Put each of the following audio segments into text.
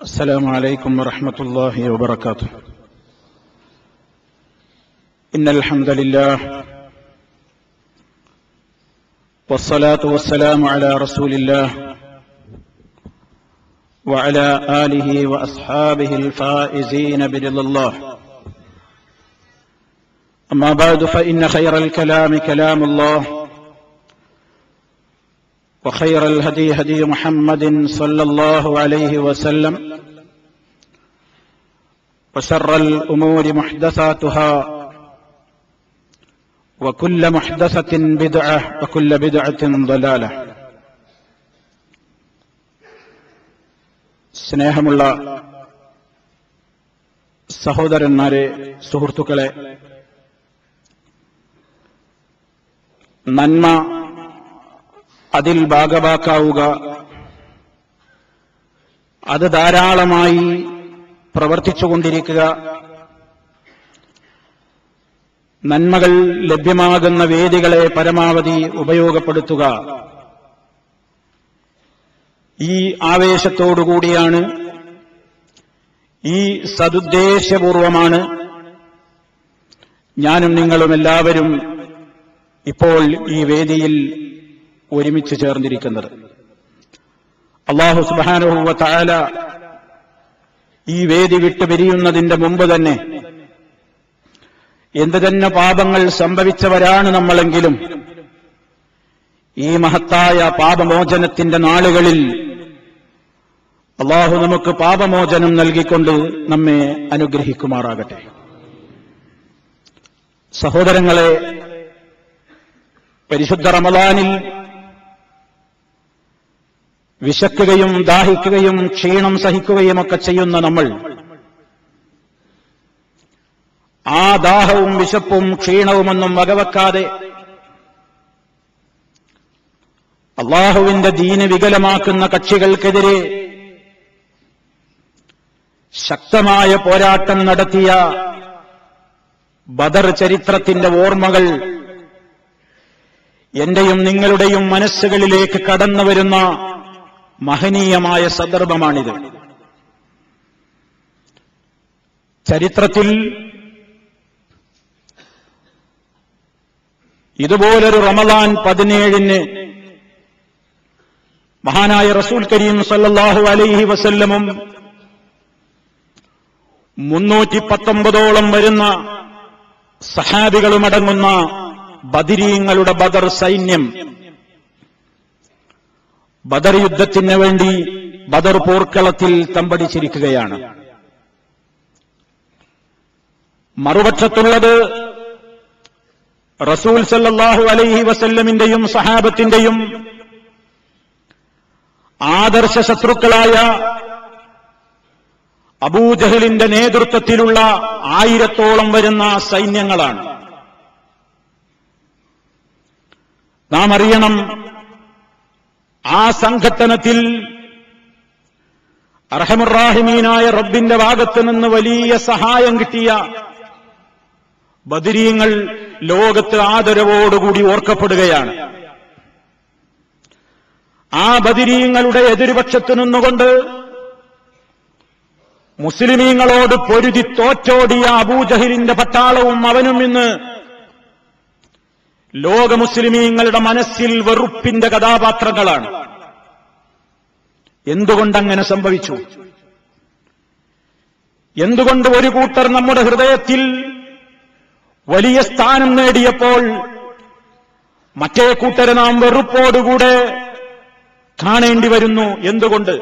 السلام عليكم ورحمة الله وبركاته. إن الحمد لله والصلاة والسلام على رسول الله وعلى آله وأصحابه الفائزين برضا الله. أما بعد فإن خير الكلام كلام الله وخير الهدي هدي محمد صلى الله عليه وسلم وشر الأمور محدثاتها وكل محدثة بدعة وكل بدعة ضلالة. സ്നേഹമുള്ള സഹോദരന്മാരെ, സുഹൃത്തുക്കളെ, നന്മ അതിൽ ഭാഗവാക്കാവുക, അത് ധാരാളമായി പ്രവർത്തിച്ചുകൊണ്ടിരിക്കുക, നന്മകൾ ലഭ്യമാകുന്ന വേദികളെ പരമാവധി ഉപയോഗപ്പെടുത്തുക. ഈ ആവേശത്തോടുകൂടിയാണ്, ഈ സദുദ്ദേശപൂർവമാണ് ഞാനും നിങ്ങളും എല്ലാവരും ഇപ്പോൾ ഈ വേദിയിൽ ഒരുമിച്ച് ചേർന്നിരിക്കുന്നത്. അല്ലാഹു സുബ്ഹാനഹു വ തആല ഈ വേദി വിട്ടു പിരിയുന്നതിന്റെ മുമ്പ് തന്നെ എന്ത് തന്നെ പാപങ്ങൾ സംഭവിച്ചവരാണ് നമ്മളെങ്കിലും ഈ മഹത്തായ പാപമോചനത്തിന്റെ നാളുകളിൽ അല്ലാഹു നമുക്ക് പാപമോചനം നൽകിക്കൊണ്ട് നമ്മെ അനുഗ്രഹിക്കുമാറാകട്ടെ. സഹോദരങ്ങളെ, പരിശുദ്ധ റമളാനിൽ വിശക്കുകയും ദാഹിക്കുകയും ക്ഷീണം സഹിക്കുകയുമൊക്കെ ചെയ്യുന്ന നമ്മൾ ആ ദാഹവും വിശപ്പും ക്ഷീണവുമൊന്നും വകവെക്കാതെ അല്ലാഹുവിന്റെ ദീന് വികലമാക്കുന്ന കക്ഷികൾക്കെതിരെ ശക്തമായ പോരാട്ടം നടത്തിയ ബദർ ചരിത്രത്തിന്റെ ഓർമ്മകൾ എന്റെയും നിങ്ങളുടെയും മനസ്സുകളിലേക്ക് കടന്നുവരുന്ന മഹനീയമായ സന്ദർഭമാണിത്. ചരിത്രത്തിൽ ഇതുപോലൊരു റമളാൻ 17 മഹാനായ റസൂൽ കരീം സല്ലല്ലാഹു അലൈഹി വസല്ലമും 319ഓളം വരുന്ന സഹാബികളുമടങ്ങുന്ന ബദരീങ്ങളുടെ ബദർ സൈന്യം ബദർ യുദ്ധത്തിന് വേണ്ടി ബദർ പോർക്കളത്തിൽ തമ്പടിച്ചിരിക്കുകയാണ്. മറുപക്ഷത്തുള്ളത് റസൂൽ സല്ലല്ലാഹു അലൈഹി വസല്ലമിന്റെയും സഹാബത്തിന്റെയും ആദർശ ശത്രുക്കളായ അബൂജഹലിന്റെ നേതൃത്വത്തിലുള്ള 1000ഓളം വരുന്ന സൈന്യങ്ങളാണ്. നാം അറിയണം, ആ സംഘട്ടനത്തിൽ അർഹമുർ-റാഹിമീനായ റബ്ബിന്റെ ഭാഗത്തു നിന്ന് വലിയ സഹായം കിട്ടിയ ബദരീങ്ങൾ ലോകത്ത് ആദരവോടുകൂടി ഓർക്കപ്പെടുകയാണ്. ആ ബദരീങ്ങളുടെ എതിർപക്ഷത്ത് നിന്നുകൊണ്ട് മുസ്ലിമീങ്ങളോട് പൊരുതി തോറ്റോടിയ അബൂജഹലിന്റെ പട്ടാളവും അവനും ഇന്ന് ലോക മുസ്ലിമീങ്ങളുടെ മനസ്സിൽ വെറുപ്പിന്റെ കഥാപാത്രങ്ങളാണ്. എന്തുകൊണ്ടങ്ങനെ സംഭവിച്ചു? എന്തുകൊണ്ട് ഒരു കൂട്ടർ നമ്മുടെ ഹൃദയത്തിൽ വലിയ സ്ഥാനം നേടിയപ്പോൾ മറ്റേ കൂട്ടരെ നാം വെറുപ്പോടുകൂടെ കാണേണ്ടി വരുന്നു? എന്തുകൊണ്ട്?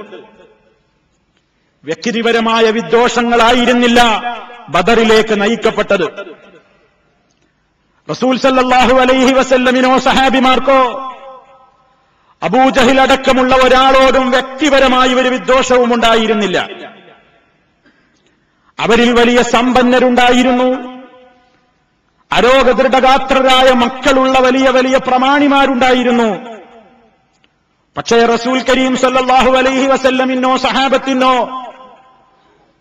വ്യക്തിപരമായ വിദ്വേഷങ്ങളായിരുന്നില്ല ബദറിലേക്ക് നയിക്കപ്പെട്ടത്. റസൂൽ സല്ലല്ലാഹു അലൈഹി വസല്ലമിനോ സഹാബിമാർക്കോ അബൂജഹൽ അടക്കമുള്ള ഒരാളോടും വ്യക്തിപരമായ ഒരു വിദ്വേഷവും ഉണ്ടായിരുന്നില്ല. അവരിൽ വലിയ സമ്പന്നരുണ്ടായിരുന്നു, അരോഗദൃഢഗാത്രരായ മക്കളുള്ള വലിയ വലിയ പ്രമാണിമാരുണ്ടായിരുന്നു. പക്ഷേ റസൂൽ കരീം സല്ലല്ലാഹു അലൈഹി വസല്ലമിനോ സഹാബത്തിനോ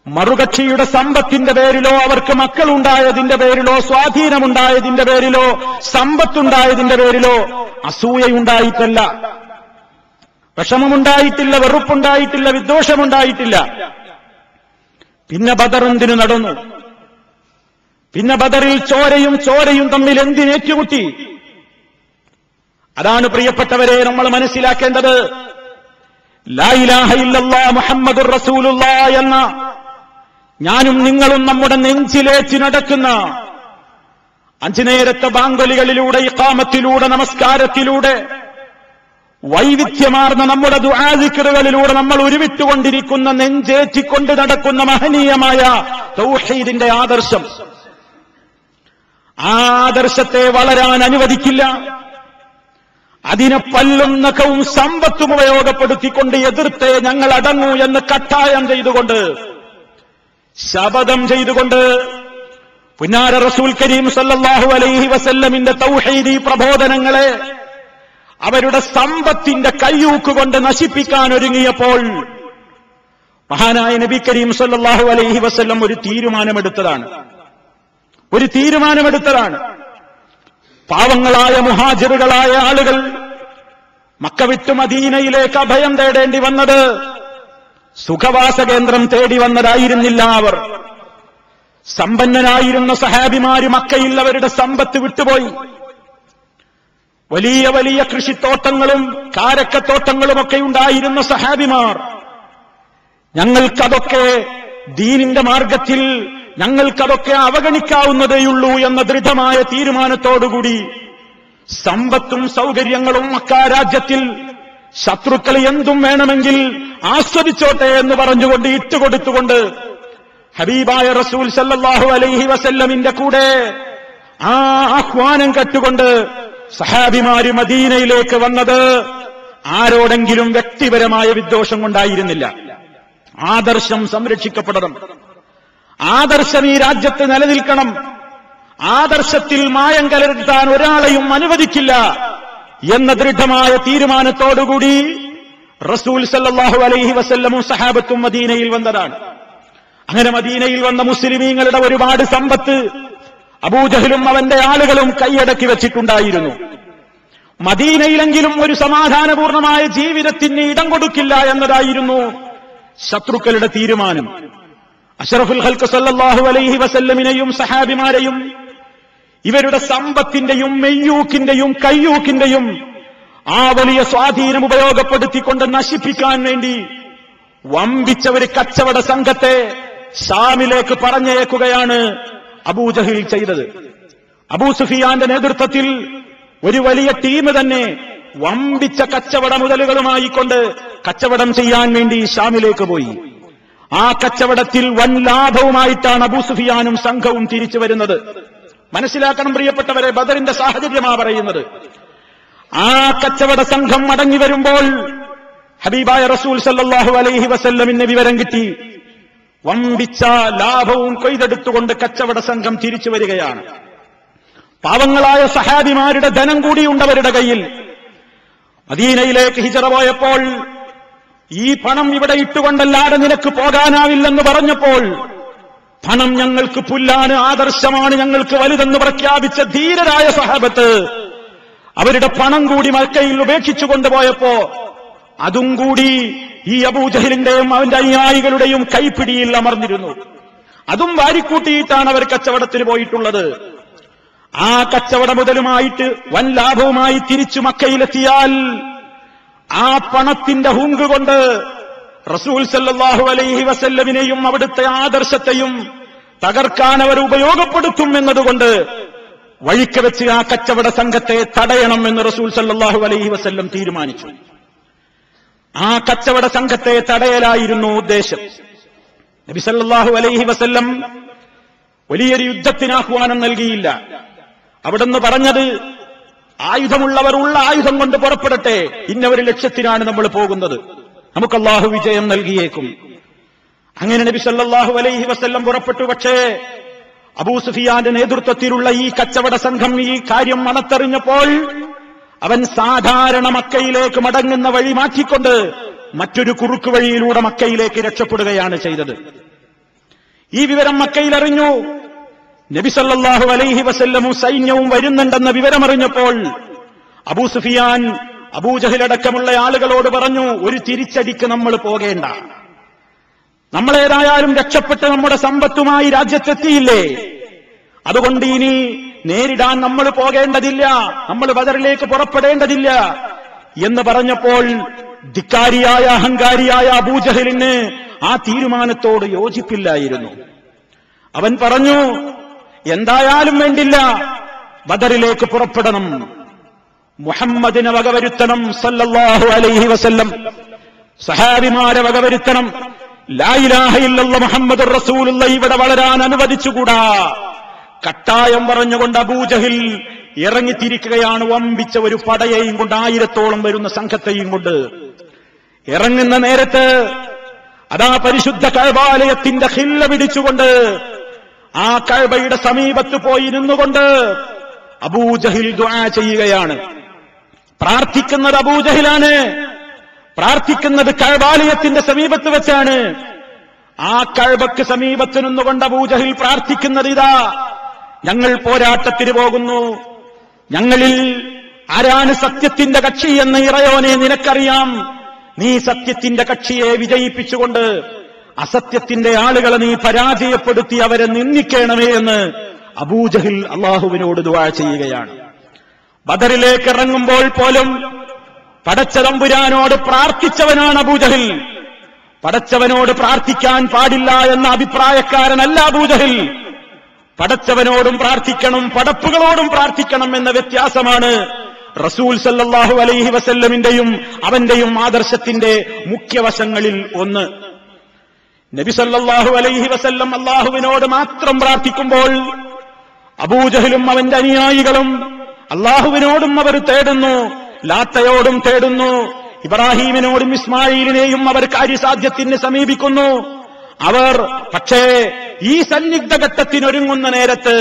മറുകക്ഷിയുടെ സമ്പത്തിന്റെ പേരിലോ അവർക്ക് മക്കളുണ്ടായതിന്റെ പേരിലോ സ്വാധീനമുണ്ടായതിന്റെ പേരിലോ സമ്പത്തുണ്ടായതിന്റെ പേരിലോ അസൂയയുണ്ടായിട്ടല്ല, വിഷമമുണ്ടായിട്ടില്ല, വെറുപ്പുണ്ടായിട്ടില്ല, വിദ്വേഷമുണ്ടായിട്ടില്ല. പിന്നെ ബദർ എന്തിനു നടന്നു? പിന്നെ ബദറിൽ ചോരയും തമ്മിൽ എന്തിനേറ്റുമുട്ടി? അതാണ് പ്രിയപ്പെട്ടവരെ നമ്മൾ മനസ്സിലാക്കേണ്ടത്. ലാ ഇലാഹ ഇല്ലല്ലാഹ് മുഹമ്മദുർ റസൂലുള്ളാഹ് എന്ന ഞാനും നിങ്ങളും നമ്മുടെ നെഞ്ചിലേറ്റി നടക്കുന്ന 5 നേരത്തെ ബാങ്കൊലികളിലൂടെ, ഇഖാമത്തിലൂടെ, നമസ്കാരത്തിലൂടെ, വൈവിധ്യമാർന്ന നമ്മുടെ ദുആ ദിക്റുകളിലൂടെ നമ്മൾ ഉരുവിട്ടുകൊണ്ടിരിക്കുന്ന, നെഞ്ചേറ്റിക്കൊണ്ട് നടക്കുന്ന മഹനീയമായ തൗഹീദിന്റെ ആദർശം, ആ ആദർശത്തെ വളരാൻ അനുവദിക്കില്ല. അതിനെ പല്ലും നഖവും സമ്പത്തും ഉപയോഗപ്പെടുത്തിക്കൊണ്ട് എതിർത്തേ ഞങ്ങൾ അടങ്ങൂ എന്ന് കട്ടായം ചെയ്തുകൊണ്ട്, ശപഥം ചെയ്തുകൊണ്ട് പുന്നാര റസൂൽ കരീം സല്ലല്ലാഹു അലൈഹി വസല്ലമിന്റെ തൗഹീദി പ്രബോധനങ്ങളെ അവരുടെ സമ്പത്തിന്റെ കയ്യൂക്കുകൊണ്ട് നശിപ്പിക്കാൻ ഒരുങ്ങിയപ്പോൾ മഹാനായ നബി കരീം സല്ലല്ലാഹു അലൈഹി വസല്ലം ഒരു തീരുമാനമെടുത്തതാണ്. പാവങ്ങളായ മുഹാജിറുകളായ ആളുകൾ മക്ക വിട്ട് മദീനയിലേക്ക് അഭയം തേടേണ്ടി വന്നത് സുഖവാസ കേന്ദ്രം തേടി വന്നതായിരുന്നില്ല. അവർ സമ്പന്നനായിരുന്ന സഹാബിമാര് മക്കയിൽ അവരുടെ സമ്പത്ത് വിട്ടുപോയി. വലിയ വലിയ കൃഷിത്തോട്ടങ്ങളും കാരക്കത്തോട്ടങ്ങളുമൊക്കെ ഉണ്ടായിരുന്ന സഹാബിമാർ, ഞങ്ങൾക്കതൊക്കെ ദീനിന്റെ മാർഗത്തിൽ ഞങ്ങൾക്കതൊക്കെ അവഗണിക്കാവുന്നതേയുള്ളൂ എന്ന ദൃഢമായ തീരുമാനത്തോടുകൂടി സമ്പത്തും സൗകര്യങ്ങളും മക്കാരാജ്യത്തിൽ ശത്രുക്കൾ എന്തും വേണമെങ്കിൽ ആസ്വദിച്ചോട്ടെ എന്ന് പറഞ്ഞുകൊണ്ട് ഇട്ടുകൊടുത്തുകൊണ്ട് ഹബീബായ റസൂൽ സല്ലല്ലാഹു അലൈഹി വസല്ലമിന്റെ കൂടെ ആ ആഹ്വാനം കേട്ടുകൊണ്ട് സഹാബിമാര് മദീനയിലേക്ക് വന്നത് ആരോടെങ്കിലും വ്യക്തിപരമായ വിദ്വേഷം കൊണ്ടായിരുന്നില്ല. ആദർശം സംരക്ഷിക്കപ്പെടണം, ആദർശം ഈ രാജ്യത്ത് നിലനിൽക്കണം, ആദർശത്തിൽ മായം കലർത്താൻ ഒരാളെയും അനുവദിക്കില്ല എന്ന ദൃഢമായ തീരുമാനത്തോടുകൂടി റസൂൽ സല്ലല്ലാഹു അലൈഹി വസല്ലമും സഹാബത്തും മദീനയിൽ വന്നതാണ്. അങ്ങനെ മദീനയിൽ വന്ന മുസ്ലിമീങ്ങളുടെ ഒരുപാട് സമ്പത്ത് അബൂജഹലും അവന്റെ ആളുകളും കൈയടക്കി വെച്ചിട്ടുണ്ടായിരുന്നു. മദീനയിലെങ്കിലും ഒരു സമാധാനപൂർണമായ ജീവിതത്തിന് ഇടം കൊടുക്കില്ല എന്നതായിരുന്നു ശത്രുക്കളുടെ തീരുമാനം. അഷ്റഫുൽ ഖൽഖ് സല്ലല്ലാഹു അലൈഹി വസല്ലമിനെയും സഹാബിമാരെയും ഇവരുടെ സമ്പത്തിന്റെയും മെയ്യൂക്കിന്റെയും കയ്യൂക്കിന്റെയും ആ വലിയ സ്വാധീനം ഉപയോഗപ്പെടുത്തിക്കൊണ്ട് നശിപ്പിക്കാൻ വേണ്ടി വമ്പിച്ച ഒരു കച്ചവട സംഘത്തെ ഷാമിലേക്ക് പറഞ്ഞയക്കുകയാണ് അബൂജഹൽ ചെയ്തത്. അബൂ സുഫിയാന്റെ നേതൃത്വത്തിൽ ഒരു വലിയ ടീം തന്നെ വമ്പിച്ച കച്ചവട മുതലുകളുമായി കൊണ്ട് കച്ചവടം ചെയ്യാൻ വേണ്ടി ഷാമിലേക്ക് പോയി. ആ കച്ചവടത്തിൽ വൻ ലാഭവുമായിട്ടാണ് അബൂ സുഫിയാനും സംഘവും തിരിച്ചു വരുന്നത്. മനസ്സിലാക്കണം പ്രിയപ്പെട്ടവരെ, ബദറിന്റെ സാഹചര്യമാ പറയുന്നത്. ആ കച്ചവട സംഘം മടങ്ങി വരുമ്പോൾ ഹബീബായ റസൂൽ സല്ലല്ലാഹു അലൈഹി വസല്ലമിന് വിവരം കിട്ടി. വമ്പിച്ച ലാഭവും കൊയ്തെടുത്തുകൊണ്ട് കച്ചവട സംഘം തിരിച്ചു വരികയാണ്. പാവങ്ങളായ സഹാബിമാരുടെ ധനം കൂടിയുണ്ടവരുടെ കയ്യിൽ. മദീനയിലേക്ക് ഹിജറ പോയപ്പോൾ ഈ പണം ഇവിടെ ഇട്ടുകൊണ്ടല്ലാതെ നിനക്ക് പോകാനാവില്ലെന്ന് പറഞ്ഞപ്പോൾ പണം ഞങ്ങൾക്ക് പുല്ലാണ്, ആദർശമാണ് ഞങ്ങൾക്ക് വലുതെന്ന് പ്രഖ്യാപിച്ച ധീരരായ സഹാബത്ത് അവരുടെ പണം കൂടി മക്കയിൽ ഉപേക്ഷിച്ചു കൊണ്ടുപോയപ്പോ അതും കൂടി ഈ അബൂജഹലിന്റെയും അവന്റെ അനുയായികളുടെയും കൈപ്പിടിയിൽ അമർന്നിരുന്നു. അതും വാരിക്കൂട്ടിയിട്ടാണ് അവർ കച്ചവടത്തിന് പോയിട്ടുള്ളത്. ആ കച്ചവട മുതലുമായിട്ട് വൻ ലാഭവുമായി തിരിച്ചു മക്കയിലെത്തിയാൽ ആ പണത്തിന്റെ ഹുങ്ക് കൊണ്ട് റസൂൽ സല്ലല്ലാഹു അലൈഹി വസല്ലമിനെയും അവിടുത്തെ ആദർശത്തെയും തകർക്കാൻ അവർ ഉപയോഗപ്പെടുത്തും എന്നതുകൊണ്ട് വഴിക്ക് വെച്ച് ആ കച്ചവട സംഘത്തെ തടയണം എന്ന് റസൂൽ സല്ലല്ലാഹു അലൈഹി വസല്ലം തീരുമാനിച്ചു. ആ കച്ചവട സംഘത്തെ തടയലായിരുന്നു ഉദ്ദേശം. നബി സല്ലല്ലാഹു അലൈഹി വസല്ലം വലിയൊരു യുദ്ധത്തിന് ആഹ്വാനം നൽകിയില്ല. അവിടുന്ന് പറഞ്ഞത്, ആയുധമുള്ളവർ ഉള്ള ആയുധം കൊണ്ട് പുറപ്പെടട്ടെ, ഇന്നൊരു ലക്ഷ്യത്തിനാണ് നമ്മൾ പോകുന്നത്, നമുക്ക് അല്ലാഹു വിജയം നൽകിയേക്കും. അങ്ങനെ നബി സല്ലല്ലാഹു അലൈഹി വസല്ലം പുറപ്പെട്ടു. പക്ഷേ അബൂ സുഫിയാന്റെ നേതൃത്വത്തിലുള്ള ഈ കച്ചവട സംഘം ഈ കാര്യം മണത്തെറിഞ്ഞപ്പോൾ അവൻ സാധാരണ മക്കയിലേക്ക് മടങ്ങുന്ന വഴി മാറ്റിക്കൊണ്ട് മറ്റൊരു കുറുക്ക് വഴിയിലൂടെ മക്കയിലേക്ക് രക്ഷപ്പെടുകയാണ് ചെയ്തത്. ഈ വിവരം മക്കയിലറിഞ്ഞു. നബി സല്ലല്ലാഹു അലൈഹി വസല്ലമും സൈന്യവും വരുന്നുണ്ടെന്ന വിവരമറിഞ്ഞപ്പോൾ അബൂ സുഫിയാൻ അബൂജഹൽ അടക്കമുള്ള ആളുകളോട് പറഞ്ഞു, ഒരു തിരിച്ചടിക്ക് നമ്മൾ പോകേണ്ട, നമ്മളേതായാലും രക്ഷപ്പെട്ട് നമ്മുടെ സമ്പത്തുമായി രാജ്യത്തെത്തിയില്ലേ, അതുകൊണ്ട് ഇനി നേരിടാൻ നമ്മൾ പോകേണ്ടതില്ല, നമ്മൾ ബദറിലേക്ക് പുറപ്പെടേണ്ടതില്ല എന്ന് പറഞ്ഞപ്പോൾ ധിക്കാരിയായ അഹങ്കാരിയായ അബൂജഹലിന് ആ തീരുമാനത്തോട് യോജിപ്പില്ലായിരുന്നു. അവൻ പറഞ്ഞു, എന്തായാലും വേണ്ടില്ല, ബദറിലേക്ക് പുറപ്പെടണം, മുഹമ്മദിനെ വകവരുത്തണം സല്ലല്ലാഹു അലൈഹി വസല്ലം, സഹാബിമാരെ വകവരുത്തണം, ലാ ഇലാഹ ഇല്ലല്ലാഹ് മുഹമ്മദുർ റസൂലുള്ളാഹി ഇവിടെ വളരാൻ അനുവദിച്ചുകൂടാ. കട്ടായം പറഞ്ഞുകൊണ്ട് അബൂജഹിൽ ഇറങ്ങിത്തിരിക്കുകയാണ്. വമ്പിച്ച ഒരു പടയെയും കൊണ്ട്, 1000-ഓളം വരുന്ന സംഘത്തെയും കൊണ്ട് ഇറങ്ങുന്ന നേരത്ത് അതാ പരിശുദ്ധ കഅബാലയത്തിന്റെ ഖില്ല പിടിച്ചുകൊണ്ട് ആ കഅബയുടെ സമീപത്ത് പോയി നിന്നുകൊണ്ട് അബൂജഹിൽ ദുആ ചെയ്യുകയാണ്. പ്രാർത്ഥിക്കുന്നത് അബൂജഹിലാണ്, പ്രാർത്ഥിക്കുന്നത് കഅബാലയത്തിന്റെ സമീപത്ത് വെച്ചാണ്. ആ കഅബക്ക് സമീപത്ത് നിന്നുകൊണ്ട് അബൂജഹിൽ പ്രാർത്ഥിക്കുന്നത് ഇതാ, ഞങ്ങൾ പോരാട്ടത്തിന് പോകുന്നു, ഞങ്ങളിൽ ആരാണ് സത്യത്തിന്റെ കക്ഷി എന്ന് ഇറയോനെ നിനക്കറിയാം, നീ സത്യത്തിന്റെ കക്ഷിയെ വിജയിപ്പിച്ചുകൊണ്ട് അസത്യത്തിന്റെ ആളുകളെ നീ പരാജയപ്പെടുത്തി അവരെ നിന്ദിക്കണമേ എന്ന് അബൂജഹിൽ അള്ളാഹുവിനോട് ദുആ ചെയ്യുകയാണ്. ബദറിലേക്ക് ഇറങ്ങുമ്പോൾ പോലും പടച്ച തമ്പുരാനോട് പ്രാർത്ഥിച്ചവനാണ് അബൂജഹിൽ. പടച്ചവനോട് പ്രാർത്ഥിക്കാൻ പാടില്ല എന്ന അഭിപ്രായക്കാരനല്ല അബൂജഹിൽ. പടച്ചവനോടും പ്രാർത്ഥിക്കണം, പടപ്പുകളോടും പ്രാർത്ഥിക്കണം എന്ന വ്യത്യാസമാണ് റസൂൽ സല്ലല്ലാഹു അലൈഹി വസല്ലമിന്റെയും അവന്റെയും ആദർശത്തിന്റെ മുഖ്യവശങ്ങളിൽ ഒന്ന്. നബി സല്ലല്ലാഹു അലൈഹി വസല്ലം അള്ളാഹുവിനോട് മാത്രം പ്രാർത്ഥിക്കുമ്പോൾ അബൂജഹലും അവന്റെ അനുയായികളും അള്ളാഹുവിനോടും അവർ തേടുന്നു, ലാത്തയോടും തേടുന്നു, ഇബ്രാഹീമിനോടും ഇസ്മായിലിനെയും അവർ കാര്യസാധ്യത്തിന് സമീപിക്കുന്നു. അവർ പക്ഷേ ഈ സന്നിഗ്ധ ഘട്ടത്തിനൊരുങ്ങുന്ന നേരത്ത്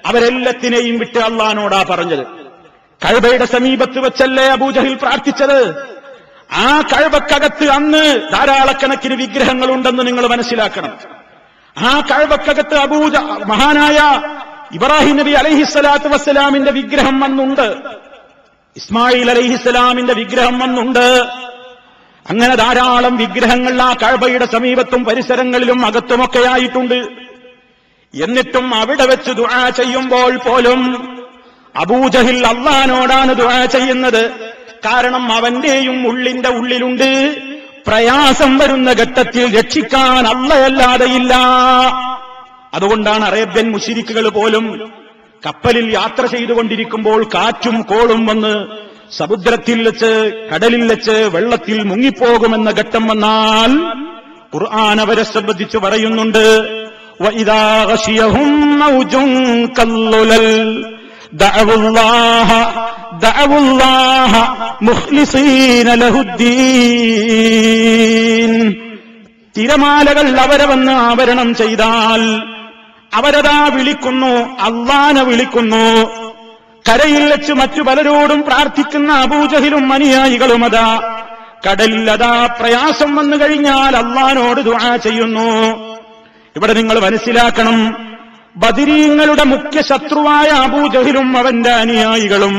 അവരെല്ലാത്തിനെയും വിട്ട് അള്ളാഹനോടാ പറഞ്ഞത്. കഅബയുടെ സമീപത്ത് വെച്ചല്ലേ അബൂജഹിൽ പ്രാർത്ഥിച്ചത്. ആ കഅബക്കകത്ത് അന്ന് ധാരാളക്കണക്കിന് വിഗ്രഹങ്ങളുണ്ടെന്ന് നിങ്ങൾ മനസ്സിലാക്കണം. ആ കഅബക്കകത്ത് മഹാനായ ഇബ്രാഹിം നബി അലൈഹിസ്സലാത്തു വസ്സലാമിന്റെ വിഗ്രഹം വന്നുണ്ട്, ഇസ്മായിൽ അലൈഹിസ്സലാമിന്റെ വിഗ്രഹം വന്നുണ്ട്. അങ്ങനെ ധാരാളം വിഗ്രഹങ്ങൾ ആ കഅബയുടെ സമീപത്തും പരിസരങ്ങളിലും അകത്തുമൊക്കെയായിട്ടുണ്ട്. എന്നിട്ടും അവിടെ വെച്ച് ദുആ ചെയ്യുമ്പോൾ പോലും അബൂജഹിൽ അള്ളാഹനോടാണ് ദുആ ചെയ്യുന്നത്. കാരണം അവന്റെയും ഉള്ളിന്റെ ഉള്ളിലുണ്ട്, പ്രയാസം വരുന്ന ഘട്ടത്തിൽ രക്ഷിക്കാൻ അല്ലാഹയല്ലാതെയില്ല. അതുകൊണ്ടാണ് അറേബ്യൻ മുശ്രിക്കുകൾ പോലും കപ്പലിൽ യാത്ര ചെയ്തുകൊണ്ടിരിക്കുമ്പോൾ കാറ്റും കോളും വന്ന് സമുദ്രത്തിൽ വെച്ച്, കടലിൽ വെച്ച് വെള്ളത്തിൽ മുങ്ങിപ്പോകുമെന്ന ഘട്ടം വന്നാൽ ഖുർആൻ അവരെ സംബന്ധിച്ച് പറയുന്നുണ്ട്, വഇദാ ഗശിയഹും മൗജുൻ കല്ലുലൽ ദഅവുല്ലാഹ മുഖ്ലിസീന ലഹുദ്ദീൻ. തിരമാലകൾ അവരെ വന്ന് ആവരണം ചെയ്താൽ അവരതാ വിളിക്കുന്നു, അള്ളാനെ വിളിക്കുന്നു. കരയിൽ വെച്ച് മറ്റു പലരോടും പ്രാർത്ഥിക്കുന്ന അബൂജഹിലും അനുയായികളും അതാ കടലിൽ അതാ പ്രയാസം വന്നു കഴിഞ്ഞാൽ അള്ളാനോട് ദുആ ചെയ്യുന്നു. ഇവിടെ നിങ്ങൾ മനസ്സിലാക്കണം, ബദരീങ്ങളുടെ മുഖ്യ ശത്രുവായ അബൂജഹിലും അവന്റെ അനുയായികളും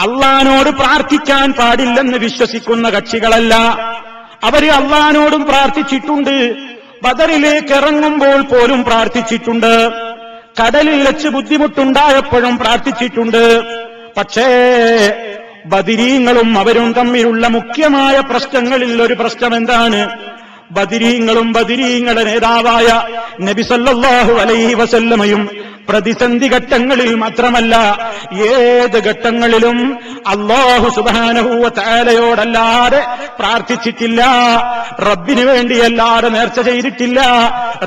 അള്ളാനോട് പ്രാർത്ഥിക്കാൻ പാടില്ലെന്ന് വിശ്വസിക്കുന്ന കക്ഷികളല്ല. അവര് അള്ളാനോടും പ്രാർത്ഥിച്ചിട്ടുണ്ട്, ബദറിലേക്ക് ഇറങ്ങുമ്പോൾ പോലും പ്രാർത്ഥിച്ചിട്ടുണ്ട്, കടലിൽ വെച്ച് ബുദ്ധിമുട്ടുണ്ടായപ്പോഴും പ്രാർത്ഥിച്ചിട്ടുണ്ട്. പക്ഷേ ബദരീങ്ങളും അവരും തമ്മിലുള്ള മുഖ്യമായ പ്രശ്നങ്ങളിൽ ഒരു പ്രശ്നം എന്താണ്? ബദരീങ്ങളും ബദരീങ്ങളുടെ നേതാവായ നബി സല്ലല്ലാഹു അലൈഹി വസല്ലമയും പ്രതിസന്ധി ഘട്ടങ്ങളിൽ മാത്രമല്ല ഏത് ഘട്ടങ്ങളിലും അല്ലാഹു സുബ്ഹാനഹു വ തആലയോടല്ലാതെ പ്രാർത്ഥിച്ചിട്ടില്ല, റബ്ബിന് വേണ്ടിയല്ലാതെ നേർച്ച ചെയ്തിട്ടില്ല,